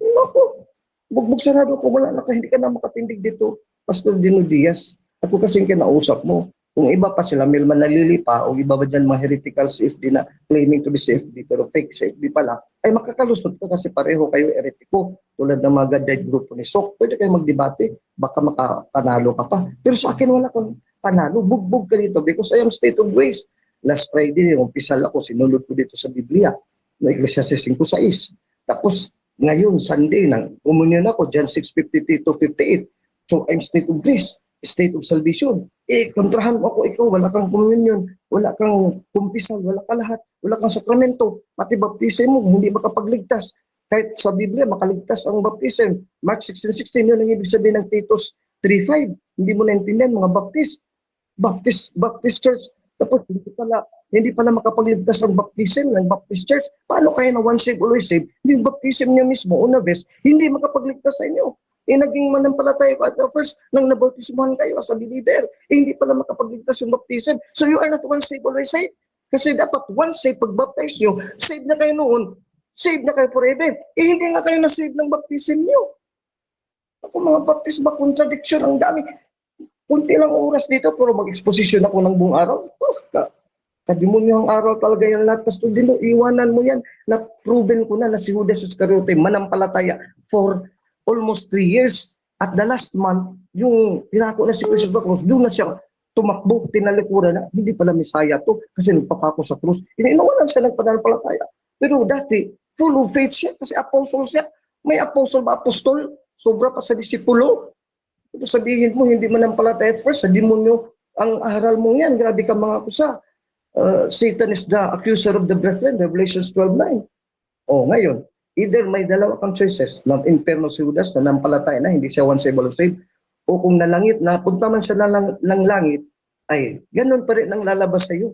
Naku, bugbog sarado ko, wala na ka, hindi ka na makatindig dito. Pastor Dino Diaz, ako kasing kinausap mo. Kung iba pa sila, may manalilipa, o iba ba dyan mga heretical CFD na claiming to be CFD, pero fake CFD pala, ay makakalusot ka kasi pareho kayo eretiko. Tulad ng mga God-died grupo ni Sok, pwede kayo magdebate, baka makapanalo ka pa. Pero sa akin, wala kang panalo. Bugbog ka dito because I am state of grace. Last Friday, umpisal ako, sinulod ko dito sa Biblia, na Ecclesiastes 5:6. Tapos, ngayon, Sunday, umunyon ako, John 6:53-58. So, I'm state of grace. State of salvation. Kontrahan mo ako, ikaw, wala kang communion, wala kang kumpisal, wala ka lahat, wala kang sakramento, pati baptism mo, hindi makapagligtas. Kahit sa Biblia, makaligtas ang baptism. Mark 16:16, yun ang ibig sabihin ng Titus 3:5. Hindi mo naintindihan, mga Baptist Church. Tapos, hindi pala makapagligtas ang baptism ng Baptist Church. Paano kaya na one saved, always saved? Yung baptism niya mismo, una vez, hindi makapagligtas sa inyo. Naging manampalataya ko at first, nang nabautismuhan kayo as a believer, hindi pala makapagligtas yung baptism. So you are not one saved, always saved. Kasi dapat one saved, pag-baptize nyo, saved na kayo noon, saved na kayo forever. Hindi nga kayo na-saved ng baptism nyo. Ako mga baptist ba, contradiction, ang dami. Kunti lang oras dito, pero mag-exposition ako ng buong araw. Kadimonyo ang araw talaga yung lahat. Pastor Dino, iwanan mo yan. Na-proven ko na si Judas Iscariote manampalataya for almost 3 years. At the last month, yung pinako na si Christ of the Cross, doon na siya tumakbo, tinalikuran na, hindi pala Messiah to, kasi nagpapako sa cross. Inawalan siya ng pananampalataya. Pero dati, full of faith siya, kasi apostle siya. May apostle ba? Apostol? Sobra pa sa disipulo. Ito sabihin mo, hindi manampalataya at first, sa demonyo, ang aral mo yan, grabe ka mga kusa. Satan is the accuser of the brethren, Revelations 12:9. Ngayon, either may dalawa kang choices, ng imperno si Judas na nampalataya na, hindi siya one saved, all saved, o kung nalangit, napunta man siya ng langit, ay ganun pa rin ang lalabas sa iyo.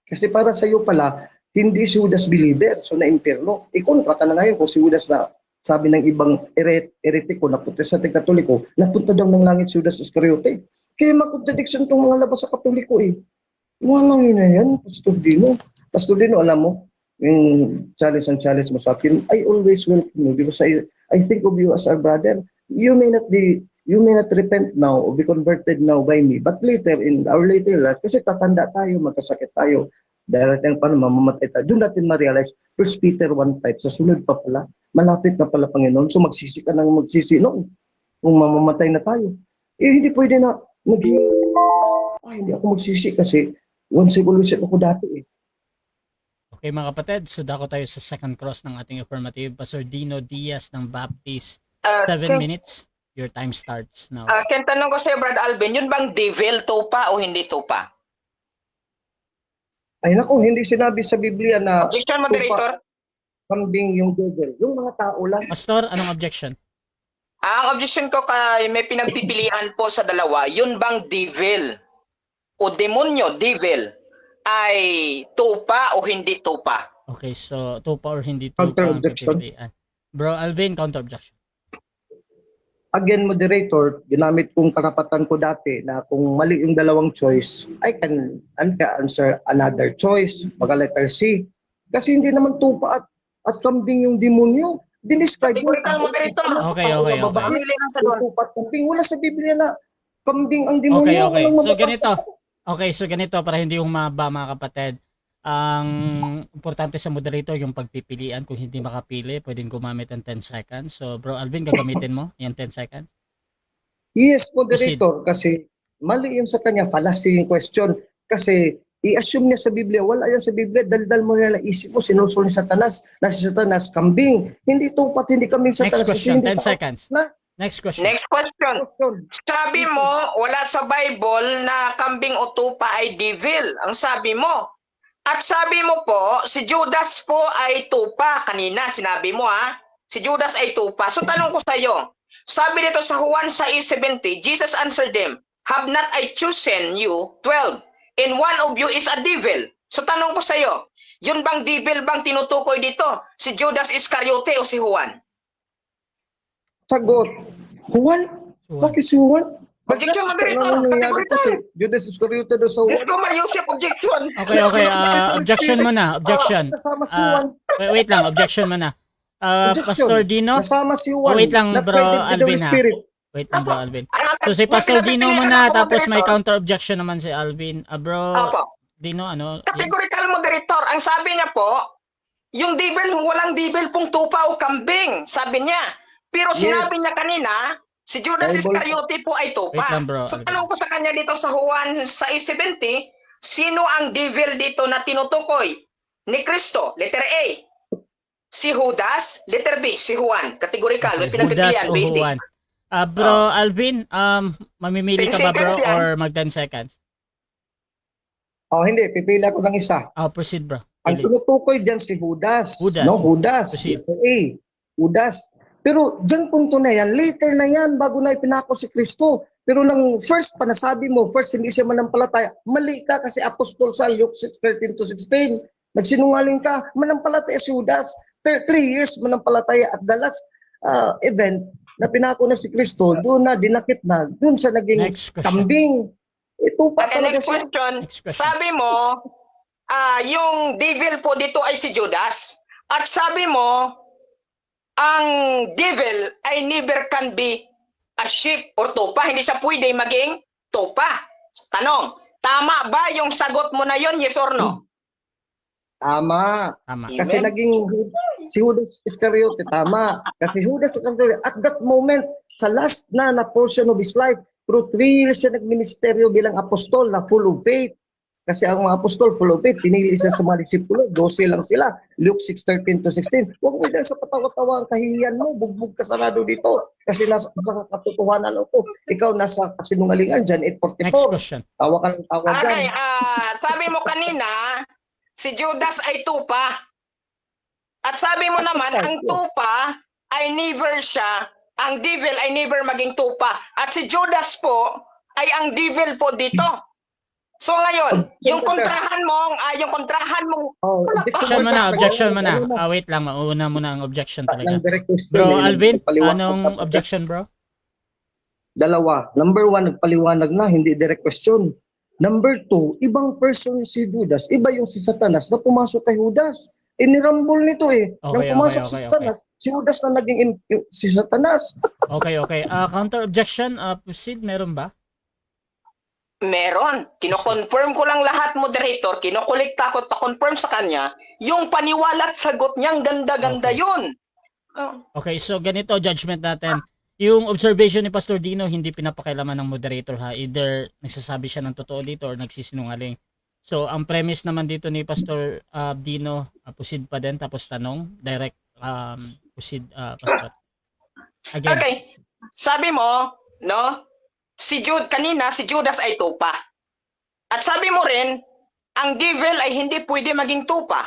Kasi para sa iyo pala, hindi si Judas believer, so na imperno. Ikontra ka na ngayon kung si Judas na sabi ng ibang eretiko na protestante katoliko, napunta daw ng langit si Judas Iscariote. Kaya mag-contradiction itong mga labas sa katoliko eh. Walang ina yan, Pastor Dino. Pastor Dino, alam mo, yung challenge mo sa akin, I always welcome you because I think of you as our brother. You may not repent now or be converted now by me, but later in our later life, kasi tatanda tayo, magkasakit tayo, darating pa mamamatay tayo. Doon natin ma-realize, 1 Peter 1:5, sa sunod pa pala, malapit na pala Panginoon, so magsisi ka nang magsisi noon kung mamamatay na tayo. Hindi pwede na hindi ako magsisi kasi once always ako dati eh. Okay mga kapatid, so dako tayo sa second cross ng ating affirmative. Pastor Dino Diaz ng Baptist. 7 minutes. Your time starts now. Ken, tanong ko sa'yo, Brad Alvin, yun bang devil tupa o hindi tupa? Ay naku, hindi sinabi sa Biblia na Objection, moderator. kambing yung devil. Yung mga tao lang. Pastor, anong objection? Ang objection ko kay may pinagpipilian po sa dalawa, yun bang devil o demonyo, devil, ay tupa o hindi tupa? Okay, so tupa or hindi tupa ang Counter-objection. pipilian. Bro Alvin, counter objection. Again, moderator, ginamit kong karapatan ko dati na kung mali yung dalawang choice, I can answer another choice, baga letter C. Kasi hindi naman tupa at kambing yung demonyo. Diniscribe yung Categorical, moderator. Okay. Pamili lang sa doon. tupa at kambing. Wala sa Biblia na kambing ang demonyo. Okay. Walang So mababa- ganito para hindi humaba mga kapatid. Ang importante sa moderator yung pagpipilian. Kung hindi makapili, pwedeng gumamit ng 10 seconds. So Bro Alvin, gagamitin mo yung 10 seconds? Yes, moderator, kasi mali yung sa kanya, fallacy yung question. Kasi i-assume niya sa Biblia, wala yan sa Biblia, daldal mo nila isip mo, sinusul ni Satanas, na si Satanas, kambing. Hindi tupat, hindi kambing Next Satanas. question, hindi 10 tao. seconds. Na, Next question. Next question. Sabi mo, wala sa Bible na kambing o tupa ay devil. Ang sabi mo. At sabi mo po, si Judas po ay tupa. Kanina, sinabi mo si Judas ay tupa. So tanong ko sa iyo, sabi dito sa Juan 6:70, Jesus answered them, have not I chosen you 12, and one of you is a devil. So tanong ko sa iyo, yun bang devil bang tinutukoy dito? Si Judas Iscariote o si Juan? sagot. Juan? Bakit si Juan? Objection, moderator. Ano nangyari Categorical. kasi? Judas Iscariote daw sa Juan. Let's go, Mariusip. Objection. Okay. Objection muna. Objection. Kasama si Juan. Wait lang. Objection muna. Objection. Pastor Dino. Kasama si Juan. wait lang, na bro, present with the Alvin, Holy Spirit. Wait lang, Bro Alvin. So si Pastor Dino muna, tapos may counter objection naman si Alvin. Bro Opo. Dino, ano? Categorical moderator. Ang sabi niya po, yung devil, walang devil pong tupa o kambing. Sabi niya. Pero sinabi niya kanina, si Judas Bible. Iscariote po ay tupa. Wait lang, bro. So tanong ko sa kanya dito sa Juan 6:70, sino ang devil dito na tinutukoy? Ni Kristo, letter A. Si Judas, letter B, si Juan. Categorical, may Judas pinagpipilian, o basic. Juan? Bro Alvin, mamimili 10 ka ba bro seconds yan. or mag 10 seconds? Hindi, pipila ko ng isa. Proceed bro. Ang Pili. tinutukoy dyan si Judas. Judas. No, Judas. Proceed. A. Judas. Pero dyan punto na yan, later na yan, bago na ipinako si Kristo. Pero nang first pa nasabi mo, first hindi siya manampalataya, mali ka kasi apostol sa Luke 6:13-16. Nagsinungaling ka, manampalataya si Judas. 3 years manampalataya at the last event na pinako na si Kristo, doon na dinakit na, doon siya naging Next question. kambing. Ito pa Okay, talaga next siya. question. Next question. Sabi mo, yung devil po dito ay si Judas. At sabi mo, ang devil ay never can be a sheep or tupa. Hindi siya pwede maging tupa. Tanong, tama ba yung sagot mo na yon? Yes or no? Tama. Tama. Kasi Amen. naging si Judas Iscariote, tama. Kasi Judas Iscariote, at that moment, sa last na portion of his life, through 3 years siya nagministeryo bilang apostol na full of faith. Kasi ang mga apostol, full of faith, pinili siya sa mga disipulo, 12 lang sila. Luke 6:13-16. Huwag mo dahil sa patawa-tawa ang kahihiyan mo, bugbog ka sarado dito. Kasi nasa katotohanan ako. Ikaw nasa kasinungalingan dyan, Next 8:44. question. Tawa ka ng tawa dyan. Okay, sabi mo kanina, si Judas ay tupa. At sabi mo naman, ang tupa ay never siya, ang devil ay never maging tupa. At si Judas po ay ang devil po dito. So ngayon, yung kontrahan mong, Objection muna, objection muna. Wait lang, mauna muna ang objection talaga. Ng direct question Bro eh, Alvin, nagpaliwanag anong ka pa. objection bro? Dalawa. Number 1, nagpaliwanag na, hindi direct question. Number 2, ibang person si Judas. Iba yung si Satanas na pumasok kay Judas. inirambol nito eh. Nang Okay, pumasok okay, si okay, Satanas, si Judas na naging si Satanas. Okay, okay. Counter objection, proceed, meron ba? Meron. Kino-confirm ko lang lahat, moderator. Kinokolekta ko at pa-confirm sa kanya. Yung paniwala at sagot niyang ganda-ganda Okay. yun. Oh. Okay, so ganito judgment natin. Yung observation ni Pastor Dino hindi pinapakailaman ng moderator ha. Either nagsasabi siya ng totoo dito or nagsisinungaling. So ang premise naman dito ni Pastor Dino, proceed pa din tapos tanong, direct proceed Pastor. Again. Okay. Sabi mo, no? Kanina si Judas ay tupa. At sabi mo rin, ang devil ay hindi pwede maging tupa.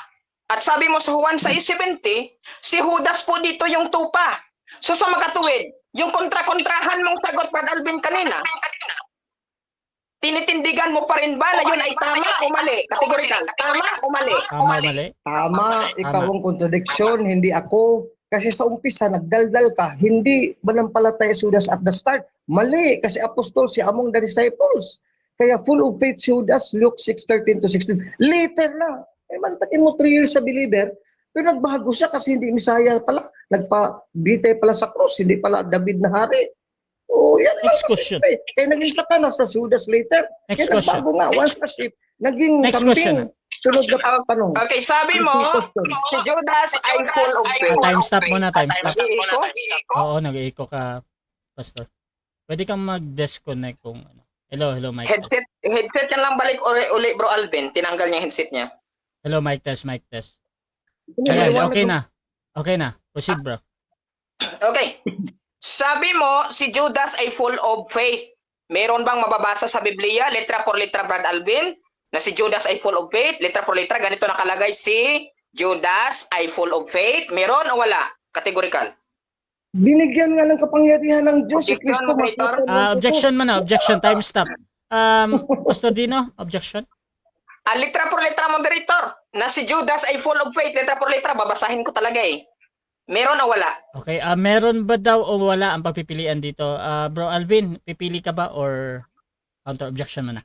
At sabi mo sa Juan 6:70, si Judas po dito yung tupa. So sa makatuwid, yung kontra-kontrahan mong sagot, Brad Alvin, kanina, tinitindigan mo pa rin ba na yun ay tama o mali? Categorical, tama o mali? Tama o mali? Tama, ikaw ang contradiction, hindi ako. Kasi sa umpisa, nagdaldal ka, hindi manampalataya si Judas at the start. Mali, kasi apostol si among the disciples. Kaya full of faith si Judas, Luke 6:13-16. Later na, mantakin mo 3 years sa believer, pero nagbago siya kasi hindi Misaya pala. Nagpa-bitay pala sa cross, hindi pala David na hari. Oh, yan Next lang question. kasi. Kaya naging Satanas sa Judas later. Next Kaya question. nagbago nga, once na ship, naging Next kambing. question. Sunod na tanong. Okay, sabi mo, si Judas ay full of faith. Time stop muna, time stop. Iiko? Oo, nag-echo ka, Pastor. Pwede kang mag-disconnect kung ano. Hello, mic test. Headset yan lang balik uli, Bro Alvin. Tinanggal niya yung headset niya. Hello, mic test. Ayan, okay na. Okay na. Proceed, bro. Okay. Sabi mo, si Judas ay full of faith. Meron bang mababasa sa Biblia, letra por letra, Brad Alvin, na si Judas ay full of faith? Letra por letra, ganito nakalagay, si Judas ay full of faith. Meron o wala? Categorical. Binigyan nga ng kapangyarihan ng Diyos si Kristo. Objection man na. Objection. Time stop. Pastor Dino, objection. Letra por letra, moderator, na si Judas ay full of faith. Letra por letra, babasahin ko talaga eh. Meron o wala? Okay, meron ba daw o wala ang pagpipilian dito? Bro Alvin, pipili ka ba or counter objection mo na?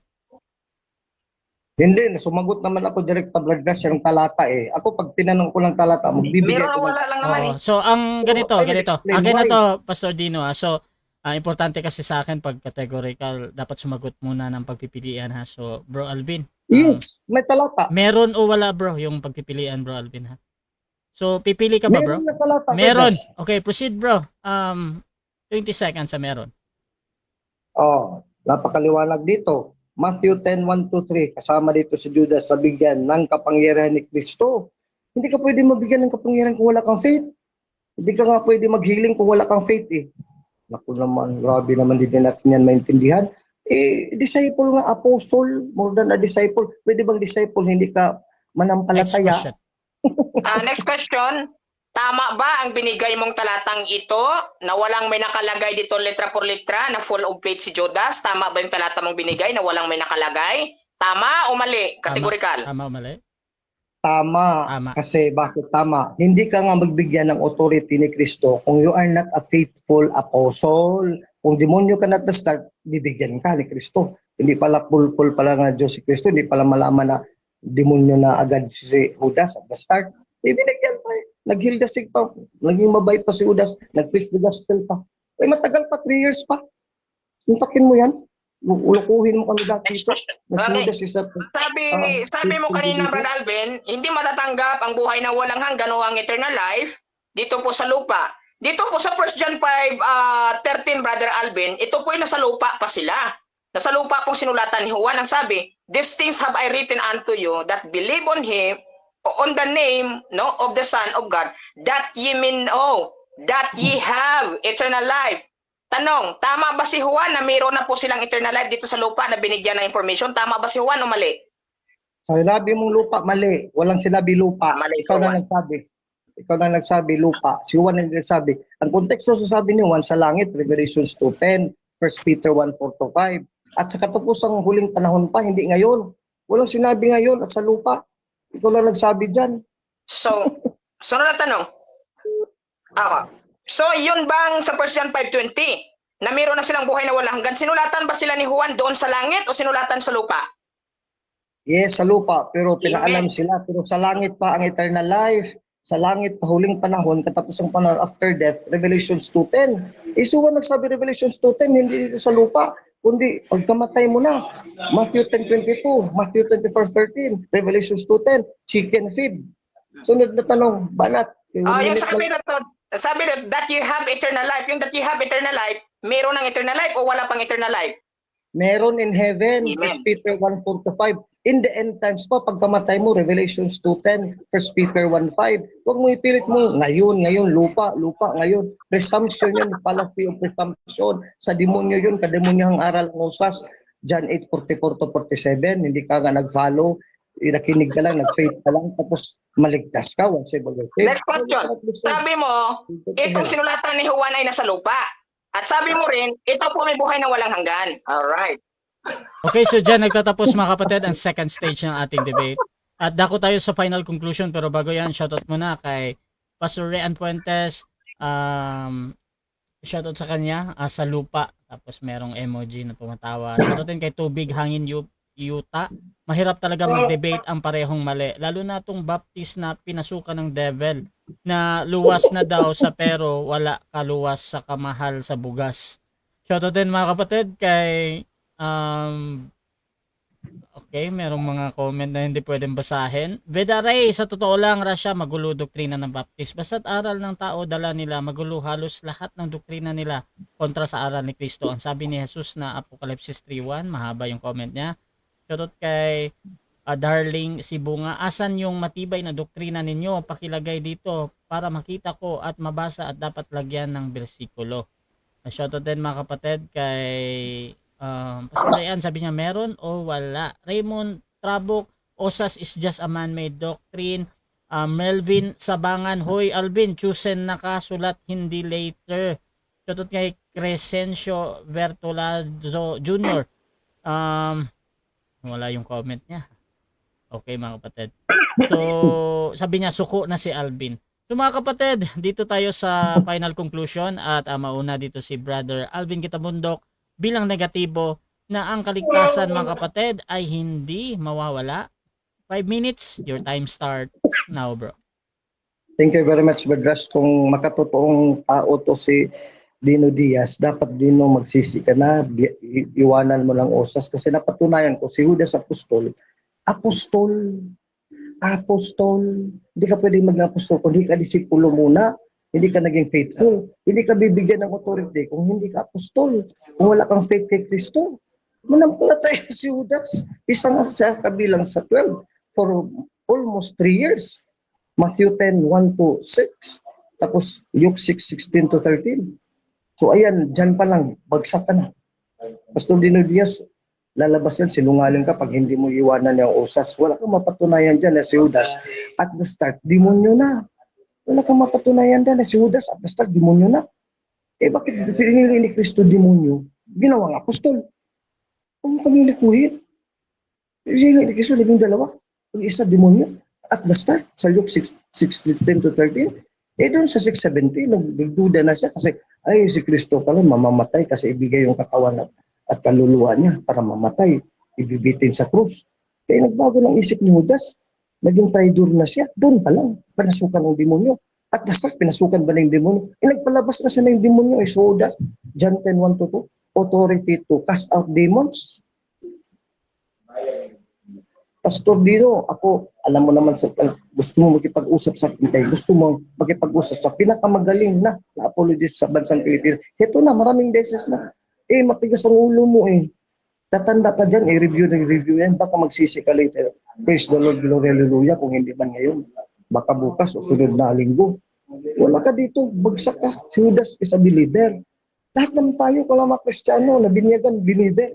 Hindi, sumagot naman ako direct sa blood pressure ng talata eh. Ako pag tinanong ko ng talata, magbibigay Meron o ko wala lang naman eh. So, ang ganito. I will explain Akin na why. to, Pastor Dino. So, importante kasi sa akin pag categorical, dapat sumagot muna ng pagpipilian ha. So, Bro Alvin. Yes, may talata. Meron o wala bro yung pagpipilian, Bro Alvin ha? So, pipili ka ba bro? Meron na talata. Meron. Okay, proceed bro. 20 seconds sa meron. Oh, napakaliwanag dito. Matthew 10:1-3, kasama dito si Judas sa bigyan ng kapangyarihan ni Kristo. Hindi ka pwede mabigyan ng kapangyarihan kung wala kang faith. Hindi ka nga pwede mag-healing kung wala kang faith eh. Naku naman, grabe naman din natin yan maintindihan. Disciple nga, apostle, more than a disciple. Pwede bang disciple, hindi ka Next manampalataya? question. Next question. Tama ba ang binigay mong talatang ito na walang may nakalagay dito letra por letra na full of faith si Judas? Tama ba yung talata mong binigay na walang may nakalagay? Tama o mali? Categorical. Tama o mali? Tama. Tama. Kasi bakit tama? Hindi ka nga magbigyan ng authority ni Kristo kung you are not a faithful apostle. Kung demonyo ka not the start, bibigyan ka ni Kristo. Hindi pala full pala nga Diyos si Kristo, hindi pala malaman na demonyo na agad si Judas at the start. Binigyan pa eh. Naghildasig pa. Naging mabait pa si Judas. Nag-preach the gospel pa. Matagal pa, 3 years pa. Suntakin mo yan. Ulukuhin mo kami dati ito. Na si Judas is Sabi mo kanina, Brad Alvin, hindi matatanggap ang buhay na walang hanggan o ang eternal life dito po sa lupa. Dito po sa 1 John 5:13, Brother Alvin, ito po ay nasa lupa pa sila. Nasa lupa pong sinulatan ni Juan ang sabi, "These things have I written unto you that believe on him, on the name of the Son of God, that ye may know that ye have eternal life." Tanong, tama ba si Juan na mayroon na po silang eternal life dito sa lupa na binigyan ng information? Tama ba si Juan o mali? Sa sinabi mong lupa, mali. Walang sinabi lupa. Mali, Ikaw na Juan. nagsabi. Ikaw na nagsabi lupa. Si Juan na nagsabi. Ang konteksto sa sabi ni Juan sa langit, Revelations 2:10, 1 Peter 1:4-5. At sa katapusang huling panahon pa, hindi ngayon. Walang sinabi ngayon at sa lupa. Ikaw na nagsabi dyan. So, sunod na tanong. So, yun bang sa 1 John 5:20 na mayroon na silang buhay na walang hanggan, sinulatan ba sila ni Juan doon sa langit o sinulatan sa lupa? Yes, sa lupa, pero pinaalam Amen. sila. Pero sa langit pa ang eternal life. Sa langit pa huling panahon, katapos ng panahon after death, Revelations 2:10. Isuwa nagsabi Revelations 2:10, hindi dito sa lupa, kundi pagkamatay mo na. Matthew 10:22, Matthew 24:13, Revelations 2:10, chicken feed. Sunod na tanong, banat. Yung 1 minute sabi na to, sabi na that you have eternal life. Yung that you have eternal life, meron ng eternal life o wala pang eternal life? meron in heaven, Amen. 1 Peter 1:4-5. In the end times pa, pagkamatay mo, Revelations 2:10, 1 Peter 1:5. Huwag mo ipilit mo, ngayon, lupa, ngayon. Presumption yun, fallacy of presumption. Sa demonyo yun, kademonyahang aral ng usas. John 8:44-47, hindi ka nga nag-follow, nakinig ka lang, nag-faith ka lang, tapos maligtas ka once ever you're saved. Next question. Sabi mo, itong sinulatan ni Juan ay nasa lupa. At sabi mo rin, ito po may buhay na walang hanggan. Alright. Okay, so dyan nagtatapos mga kapatid ang second stage ng ating debate. At dako tayo sa final conclusion, pero bago yan, shoutout muna kay Pastor Rian Puentes. Shoutout sa kanya, sa lupa. Tapos merong emoji na tumatawa. Shoutout din kay Tubig Hangin Yuta. Mahirap talaga mag-debate ang parehong mali. Lalo na itong baptist na pinasukan ng devil. Na luwas na daw sa pero wala kaluwas sa kamahal sa bugas. Shoutout din mga kapatid kay okay, merong mga comment na hindi pwedeng basahin. Vedaray, sa totoo lang, Rasha, magulo doktrina ng Baptist. Basta't aral ng tao, dala nila, magulo halos lahat ng doktrina nila kontra sa aral ni Kristo. Ang sabi ni Jesus na Apocalypse 3:1, mahaba yung comment niya. Shoutout kay Darling Sibunga, asan yung matibay na doktrina ninyo? Pakilagay dito para makita ko at mabasa at dapat lagyan ng bersikulo. Shoutout din mga kapatid kay Pastor Ryan, sabi niya meron o wala. Raymond Trabok, OSAS is just a man-made doctrine. Melvin Sabangan, hoy Alvin, chosen na kasulat, hindi later. Shoutout kay Crescencio Bertolado Jr. Wala yung comment niya. Okay mga kapatid. So, sabi niya suko na si Alvin. So mga kapatid, dito tayo sa final conclusion at mauna dito si Brother Alvin Kitabundok bilang negatibo na ang kaligtasan mga kapatid ay hindi mawawala. 5 minutes, your time starts now, bro. Thank you very much, Badras. Kung makatotoong tao to si Dino Diaz, dapat Dino magsisi ka na, iwanan mo lang osas kasi napatunayan ko si Judas Apostol, hindi ka pwedeng mag-apostol kung hindi ka disipulo muna, hindi ka naging faithful, hindi ka bibigyan ng authority kung hindi ka apostol, kung wala kang faith kay Kristo. Manampalataya si Judas, isang sa kabilang sa 12 for almost 3 years. Matthew 10:1-6, tapos Luke 6:16-13. So ayan, dyan pa lang, bagsak ka na. Pastor Dino Diaz, lalabas yan, sinungaling ka pag hindi mo iwanan yung usas. Wala kang mapatunayan dyan na si Judas. At the start, demonyo na. Wala kang mapatunayan dyan na si Judas. At the start, demonyo na. Eh bakit pinili ni Kristo demonyo? Ginawang apostol. Kung kami likuhin. Pinili ni Kristo, labing dalawa. Ang isa, demonyo. At the start, sa Luke 6:16-13, doon sa 6:17, nagduda na siya kasi, ay, si Kristo pala mamamatay kasi ibigay yung katawan at kaluluwa niya para mamatay, ibibitin sa krus. Kaya nagbago ng isip ni Judas, naging traitor na siya, doon pa lang, pinasukan ng demonyo. At the start, pinasukan ba ng demonyo? Nagpalabas na siya ng demonyo, so Judas, John 10:1-2, authority to cast out demons. Pastor Dino, ako, alam mo naman, gusto mo makipag-usap sa Pilipinas, gusto mo makipag-usap sa pinakamagaling na apologist sa bansang Pilipinas. Ito na, maraming beses na. Matigas ang ulo mo Tatanda ka dyan, review yan. Baka magsisi ka later. Praise the Lord, glory, hallelujah, kung hindi man ngayon. Baka bukas o sunod na linggo. Wala ka dito, bagsak ka. Si Judas is a believer. Lahat naman tayo, kung mga Kristiyano, na binyagan, believer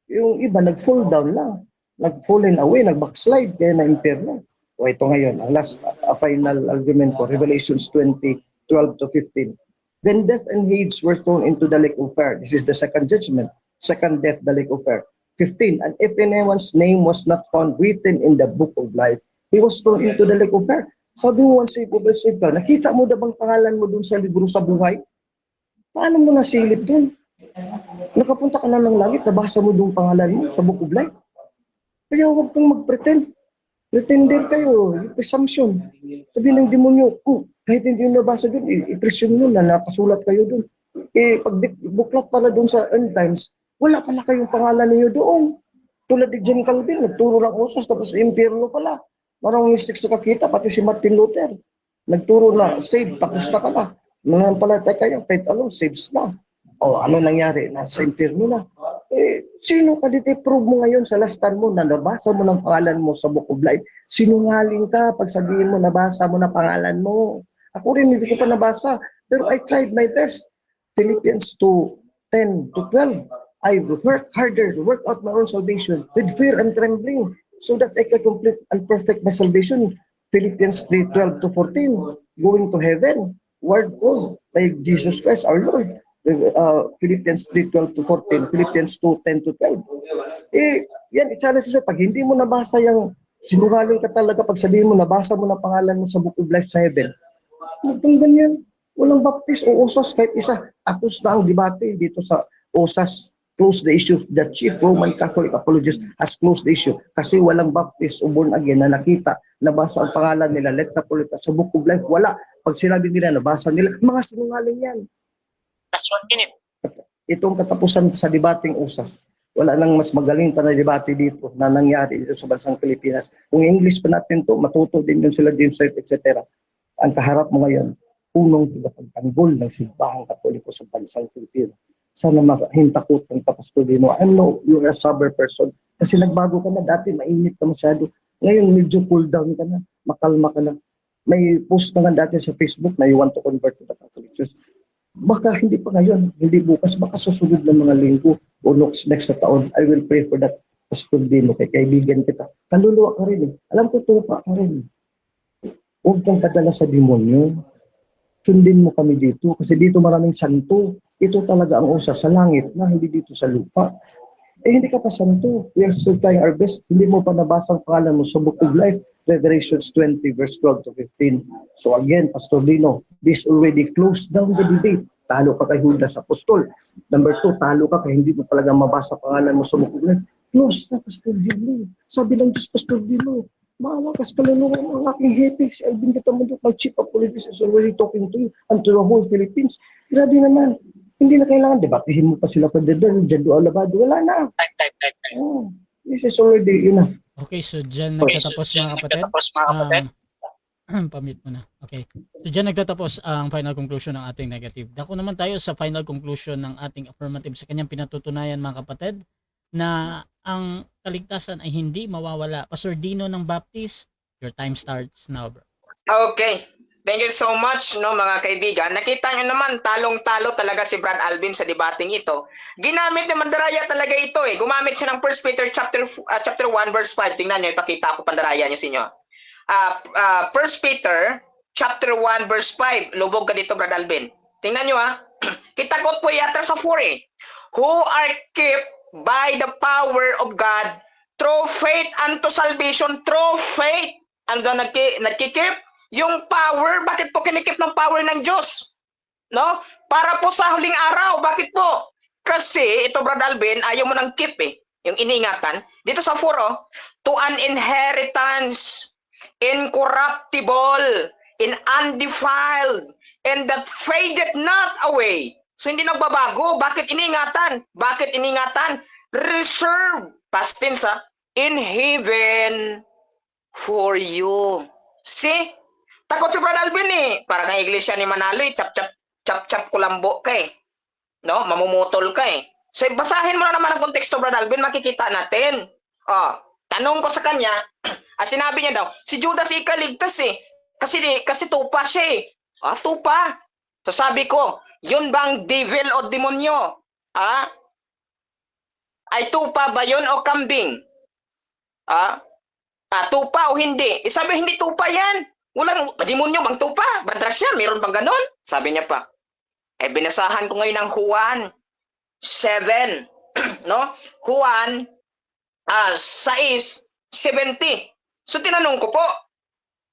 Yung iba, nag-fall down lang. Nag-fallen away, nag-backslide, kaya na-imperno. O ito ngayon, ang last, final argument ko, Revelations 20:12-15. Then death and Hades were thrown into the lake of fire. This is the second judgment. Second death, the lake of fire. 15. And if anyone's name was not found written in the book of life, he was thrown into the lake of fire. Sabi mo, once saved, always saved ka. Nakita mo na bang pangalan mo dun sa libro sa buhay? Paano mo nasilip dun? Nakapunta ka na ng langit, nabasa mo dun pangalan mo sa book of life. Kaya huwag kang mag-pretend. Pretender kayo, yung presumption. Sabi ng demonyo, kahit hindi nyo nabasa doon, i-presume nyo na nakasulat kayo doon. Pag buklat pala doon sa end times, wala pala kayong pangalan niyo doon. Tulad ni John Calvin, nagturo ng usos, tapos impyerno pala. Marang mystic sa kakita, pati si Martin Luther. Nagturo na, save, tapos na ka na. Nanampalatay kayo, faith alone, saves na. O ano nangyari? Nasa impyerno na. Sino ka dito i-prove mo ngayon sa lastan mo na nabasa mo ng pangalan mo sa Book of Life? Sinungaling ka pag sabihin mo nabasa mo na pangalan mo. Ako rin hindi ko pa nabasa, pero I tried my best. Philippians 2:10 to 12. I work harder to work out my own salvation with fear and trembling so that I can complete and perfect my salvation. Philippians 3:12 to 14. Going to heaven, word on by Jesus Christ our Lord. Philippians 3:12 to 14, Philippians 2:10 to 12. Yan, i-challenge ko pag hindi mo nabasa yung sinungaling ka talaga pag sabihin mo nabasa mo na pangalan mo sa Book of Life sa heaven. Magtang ganyan. Walang baptist o usas kahit isa. Tapos na ang debate dito sa usas. Close the issue. The Chief Roman Catholic Apologist has closed the issue kasi walang baptist o born again na nakita, nabasa ang pangalan nila, Lecta Polita sa Book of Life. Wala. Pag sinabi nila, nabasa nila, mga sinungaling yan. That's 1 minute. Itong katapusan sa debating usas. Wala nang mas magaling pa na debate dito na nangyari dito sa bansang Pilipinas. Kung English pa natin to, matuto din yun sila James White, etc. Ang kaharap mo ngayon, punong tagapagtanggol ng simbahang Katoliko sa bansang Pilipinas. Sana mahintakutan ka, Pastor Dino. I know you're a sober person. Kasi nagbago ka na. Dati mainit ka masyado. Ngayon medyo cool down ka na. Makalma ka na. May post na nga dati sa Facebook na you want to convert to the Catholic Church. Baka hindi pa ngayon, hindi bukas, baka susunod ng mga linggo o next na taon, I will pray for that Pastor Dino, kay kaibigan kita. Kaluluwa ka rin eh. Alam ko, tupa ka rin. Huwag kang padala sa demonyo. Sundin mo kami dito kasi dito maraming santo. Ito talaga ang usa sa langit na hindi dito sa lupa. Hindi ka pa santo. We are still trying our best. Hindi mo pa nabasa ang pangalan mo sa Book of Life, Revelations 20 verse 12 to 15. So again, Pastor Dino, this already closed down the debate. Talo ka kay Judas Apostol. Number 2, talo ka kay hindi mo talaga mabasa pangalan mo sa Book of Life. Close na, Pastor Dino. Sabi ng Diyos, Pastor Dino, maalakas kaluluwa ng aking hepe. Si Alvin Catamundo, my chief of politics, is already talking to you and to the whole Philippines. Grabe naman. Hindi na kailangan debatihin mo pa sila pa dyan doon alabado. Wala na. Time. Oh, this is already enough. Okay, so dyan nagtatapos mga kapatid. Pamit mo na. Okay. So dyan nagtatapos ang final conclusion ng ating negative. Dako naman tayo sa final conclusion ng ating affirmative sa kanyang pinatutunayan mga kapatid na ang kaligtasan ay hindi mawawala. Pastor Dino ng Baptist, your time starts now, bro. Okay. Thank you so much, no, mga kaibigan. Nakita nyo naman, talong-talo talaga si Brad Alvin sa debating ito. Ginamit ni Mandaraya talaga ito eh. Gumamit siya ng 1 Peter chapter 1 verse 5. Tingnan nyo, ipakita ko Pandaraya niya sa inyo. 1 Peter chapter 1 verse 5. Lubog ka dito, Brad Alvin. Tingnan nyo ha. Kitakot po yata sa 4 eh. Who are kept by the power of God through faith unto salvation. Through faith. Ano nagkikip? Yung power, bakit po kinikip ng power ng Diyos? No? Para po sa huling araw, bakit po? Kasi, ito Brad Alvin, ayaw mo ng keep eh. Yung iningatan. Dito sa 4, to an inheritance, incorruptible, and undefiled, and that fadeth not away. So, hindi nagbabago. Bakit iningatan? Bakit iningatan? Reserved, past tense ha, in heaven for you. See? Takot si Brad Alvin eh. Para ng iglesia ni Manalo eh. Chap-chap kulambo ka eh. No? Mamumutol ka eh. So, basahin mo na naman ang konteksto, Brad Alvin. Makikita natin. Tanong ko sa kanya, sinabi niya daw, si Judas ikaligtas eh. Kasi tupa siya eh. Tupa. So, sabi ko, yun bang devil o demonyo? Ay tupa ba yun o kambing? Tupa o hindi? Sabi, hindi tupa yan. Walang demonyo bang tupa? Badras siya, meron bang ganon? Sabi niya pa. Binasahan ko ngayon ng Juan 7. No? Juan 6:70. So tinanong ko po.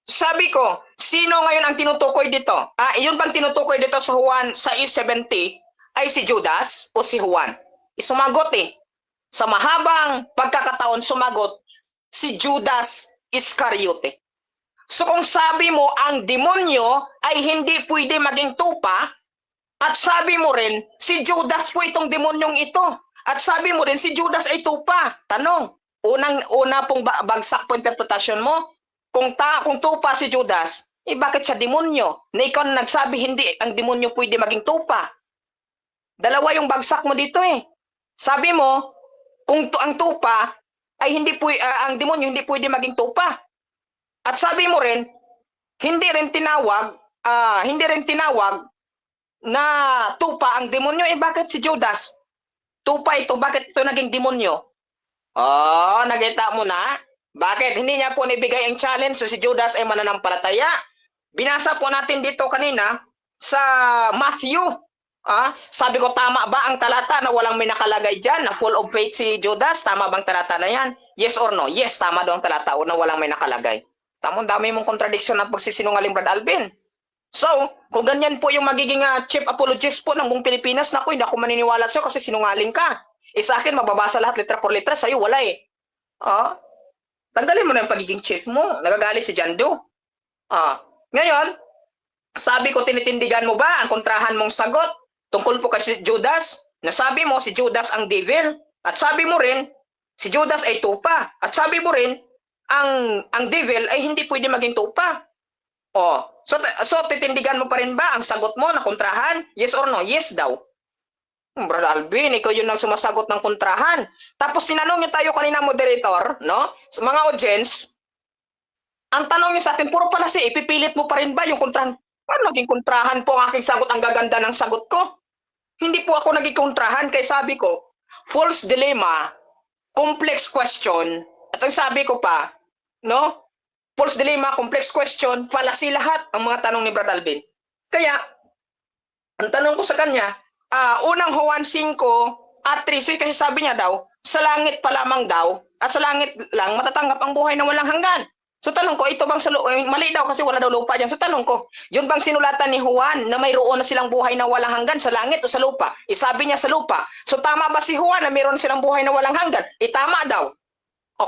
Sabi ko, sino ngayon ang tinutukoy dito? Yun bang tinutukoy dito sa Juan 6:70 ay si Judas o si Juan? Sumagot eh. Sa mahabang pagkakataon sumagot, si Judas Iscariote. So kung sabi mo ang demonyo ay hindi pwede maging tupa, at sabi mo rin si Judas po itong demonyong ito, at sabi mo rin si Judas ay tupa. Tanong, una pong bagsak po interpretasyon mo, kung tupa si Judas, bakit siya demonyo? Na ikaw na nagsabi hindi ang demonyo pwede maging tupa. Dalawa yung bagsak mo dito eh. Sabi mo, kung ang tupa ay ang demonyo hindi pwede maging tupa. At sabi mo rin, hindi rin tinawag na tupa ang demonyo. Bakit si Judas? Tupa ito, bakit ito naging demonyo? Oh, nakita mo na? Bakit? Hindi niya po nibigay ang challenge so si Judas ay mananampalataya. Binasa po natin dito kanina sa Matthew. Sabi ko, tama ba ang talata na walang may nakalagay dyan na full of faith si Judas? Tama bang talata na yan? Yes or no? Yes, tama daw ang talata na walang may nakalagay. Tamang dami mong contradiction ng pagsisinungaling, Brad Alvin. So, kung ganyan po yung magiging chief apologist po ng buong Pilipinas, naku, hindi ako maniniwala sa'yo kasi sinungaling ka. Sa akin, mababasa lahat litra por litra, sa'yo wala eh. Tanggalin mo na yung pagiging chief mo. Nagagalit si John Doe. Ngayon, sabi ko, tinitindigan mo ba ang kontrahan mong sagot tungkol po kay si Judas? Nasabi mo si Judas ang devil. At sabi mo rin, si Judas ay tupa. At sabi mo rin, ang devil ay hindi pwede maging tupa. So titindigan mo pa rin ba ang sagot mo na kontrahan? Yes or no? Yes daw. Brother Alvin, ikaw yun ang sumasagot ng kontrahan. Tapos tinanong niyo tayo kanina, moderator, no? Sa mga audience, ang tanong niyo sa atin, puro pala ipipilit mo pa rin ba yung kontrahan? Paano naging kontrahan po ang aking sagot? Ang gaganda ng sagot ko. Hindi po ako naging kontrahan kay sabi ko, false dilemma, complex question, at ang sabi ko pa, no? False dilemma, complex question, fallacy lahat ang mga tanong ni Brother Alvin. Kaya, ang tanong ko sa kanya, unang Juan 5 at 3, kasi sabi niya daw, sa langit pa lamang daw, at sa langit lang matatanggap ang buhay na walang hanggan. So tanong ko, ito bang mali daw kasi wala daw lupa dyan. So tanong ko, yun bang sinulatan ni Juan na mayroon na silang buhay na walang hanggan sa langit o sa lupa? Sabi niya sa lupa. So tama ba si Juan na mayroon silang buhay na walang hanggan? Tama daw.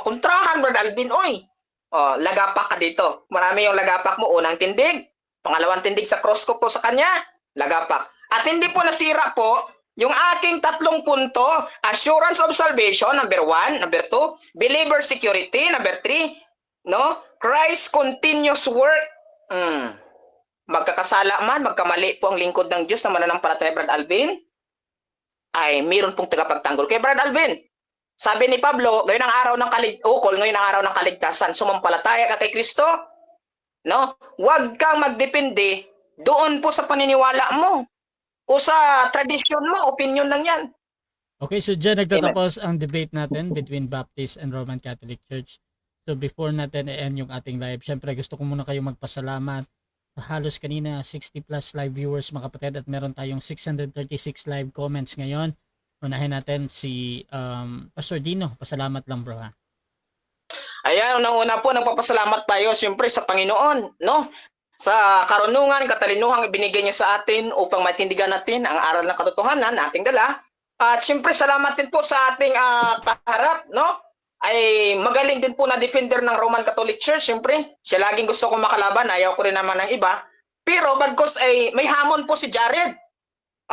Kontrahan, Brother Alvin, oy. Lagapak ka dito. Marami yung lagapak mo. Unang tindig, pangalawang tindig sa cross ko po sa kanya, lagapak. At hindi po nasira po yung aking 3 punto, assurance of salvation, number 1, number 2, believer security, number 3, no? Christ continuous work. Magkakasala man, magkamali po ang lingkod ng Diyos na mananampalataya, Brad Alvin, ay mayroon pong tagapagtanggol. Kaya Brad Alvin, sabi ni Pablo, ngayon ang araw ng ngayon ang araw ng kaligtasan, sumampalataya ka kay Kristo, no? Huwag kang magdepende doon po sa paniniwala mo o sa tradisyon mo, opinion lang yan. Okay, so dyan nagtatapos ang debate natin between Baptist and Roman Catholic Church. So before natin i-end yung ating live, syempre gusto ko muna kayong magpasalamat. Halos kanina 60 plus live viewers mga kapatid at meron tayong 636 live comments ngayon. Unahin natin si Pastor Dino. Pasalamat lang bro ha. Ayan, unang-una po nagpapasalamat tayo siyempre sa Panginoon, no? Sa karunungan, katalinuhang ibinigay niya sa atin upang maintindihan natin ang aral ng katotohanan na ating dala. At siyempre salamat din po sa ating kaharap, no? Ay magaling din po na defender ng Roman Catholic Church, siyempre. Siya laging gusto kong makalaban, ayaw ko rin naman ng iba. Pero bagkos ay may hamon po si Jared.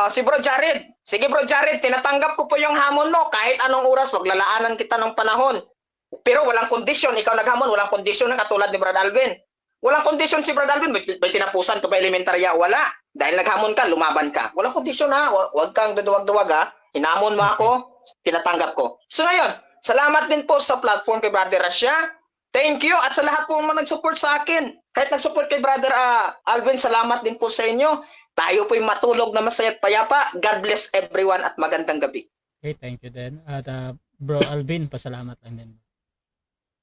Si Bro Jared. Sige Bro Jared, tinatanggap ko po yung hamon mo. Kahit anong oras, waglalaanan kita ng panahon. Pero walang kondisyon. Ikaw naghamon, walang kondisyon na katulad ni Brad Alvin. Walang kondisyon si Brad Alvin. May tinapusan ka ba elementarya? Wala. Dahil naghamon ka, lumaban ka. Walang kondisyon ha. Huwag kang duduwag-duwag ha. Hinamon mo ako, tinatanggap ko. So ngayon, salamat din po sa platform kay Brother Rasha. Thank you. At sa lahat po mga nag-support sa akin. Kahit nag-support kay Brother Alvin, salamat din po sa inyo. Tayo po'y matulog na masaya at payapa. God bless everyone at magandang gabi. Okay, thank you din. At Bro Alvin, pasalamat lang din.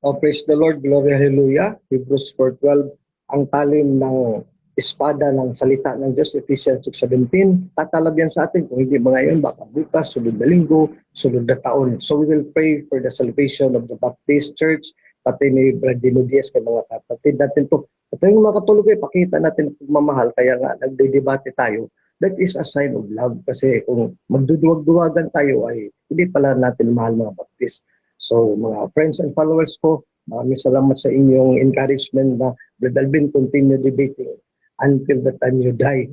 Praise the Lord, glory, hallelujah. Hebrews 4:12, ang talim ng espada ng salita ng Diyos, Ephesians 6:17, tatalab yan sa atin. Kung hindi ba ngayon, baka bukas, sunod na linggo, sunod na taon. So we will pray for the salvation of the Baptist Church, pati ni Brad Dino Diaz, kay mga kapatid natin to. At yung mga katuloy, pakita natin ang pagmamahal, kaya nga nagdedebate tayo. That is a sign of love. Kasi kung magduduwag-duwagan tayo, ay hindi pala natin mahal mga Baptist. So mga friends and followers ko, Maraming salamat sa inyong encouragement na Brother Alvin, continue debating until the time you die.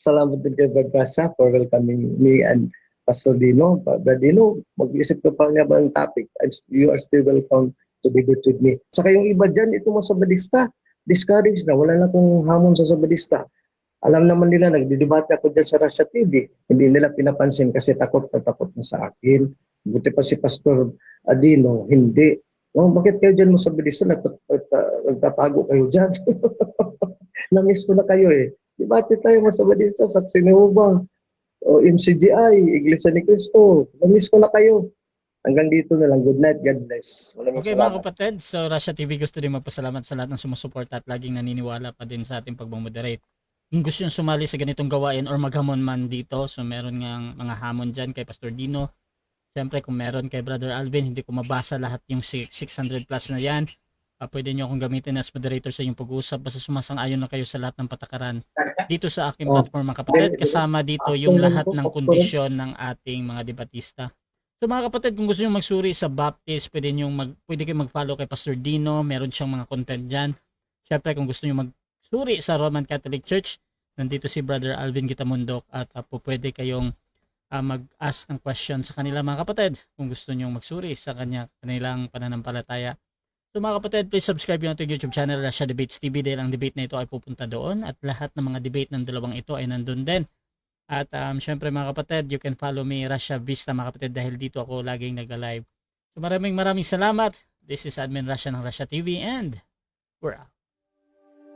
Salamat din kay Bagkasa for welcoming me and Pastor Dino. Brother Dino, mag-isip ka pa nga ba ng topic? You are still welcome to debate with me. Saka yung iba dyan, ito mga sabadista, discouraged na, wala na akong hamon sa sabadista. Alam naman nila, nagdidebate ako dyan sa Russia TV. Hindi nila pinapansin kasi takot na sa akin. Buti pa si Pastor Adino, hindi. Oh, bakit kayo dyan mo sa Budista, nagtatago kayo dyan? Namiss ko na kayo eh. Debate tayo mo sa Budista, sa Sinubang, o MCGI, Iglesia ni Cristo. Namiss ko na kayo. Hanggang dito na lang. Good night. God bless. Maraming Okay salamat. mga kapatid, so Russia TV gusto din magpasalamat sa lahat ng sumusuporta at laging naniniwala pa din sa ating pagmamoderate. Kung gusto nyo sumali sa ganitong gawain or maghamon man dito, so meron nga mga hamon dyan kay Pastor Dino. Siyempre kung meron kay Brother Alvin, hindi ko mabasa lahat yung 600 plus na yan. Pwede nyo akong gamitin as moderator sa inyong pag-uusap. Basta sumasang-ayon na kayo sa lahat ng patakaran dito sa aking platform mga kapatid. Kasama dito yung lahat ng kondisyon ng ating mga debatista. So mga kapatid, kung gusto nyo magsuri sa Baptist, pwede kayo mag-follow kay Pastor Dino. Meron siyang mga content dyan. Siyempre kung gusto nyo magsuri sa Roman Catholic Church, nandito si Brother Alvin Gitamundok at pwede kayong mag-ask ng question sa kanila mga kapatid kung gusto nyo magsuri sa kanilang pananampalataya. So mga kapatid, please subscribe yung ating YouTube channel, Russia Debates TV, dahil ang debate na ito ay pupunta doon at lahat ng mga debate ng dalawang ito ay nandun din. At syempre mga kapatid, you can follow me, Russia Vista mga kapatid, dahil dito ako laging nag-live. So maraming salamat. This is Admin Russia ng Russia TV and we're out.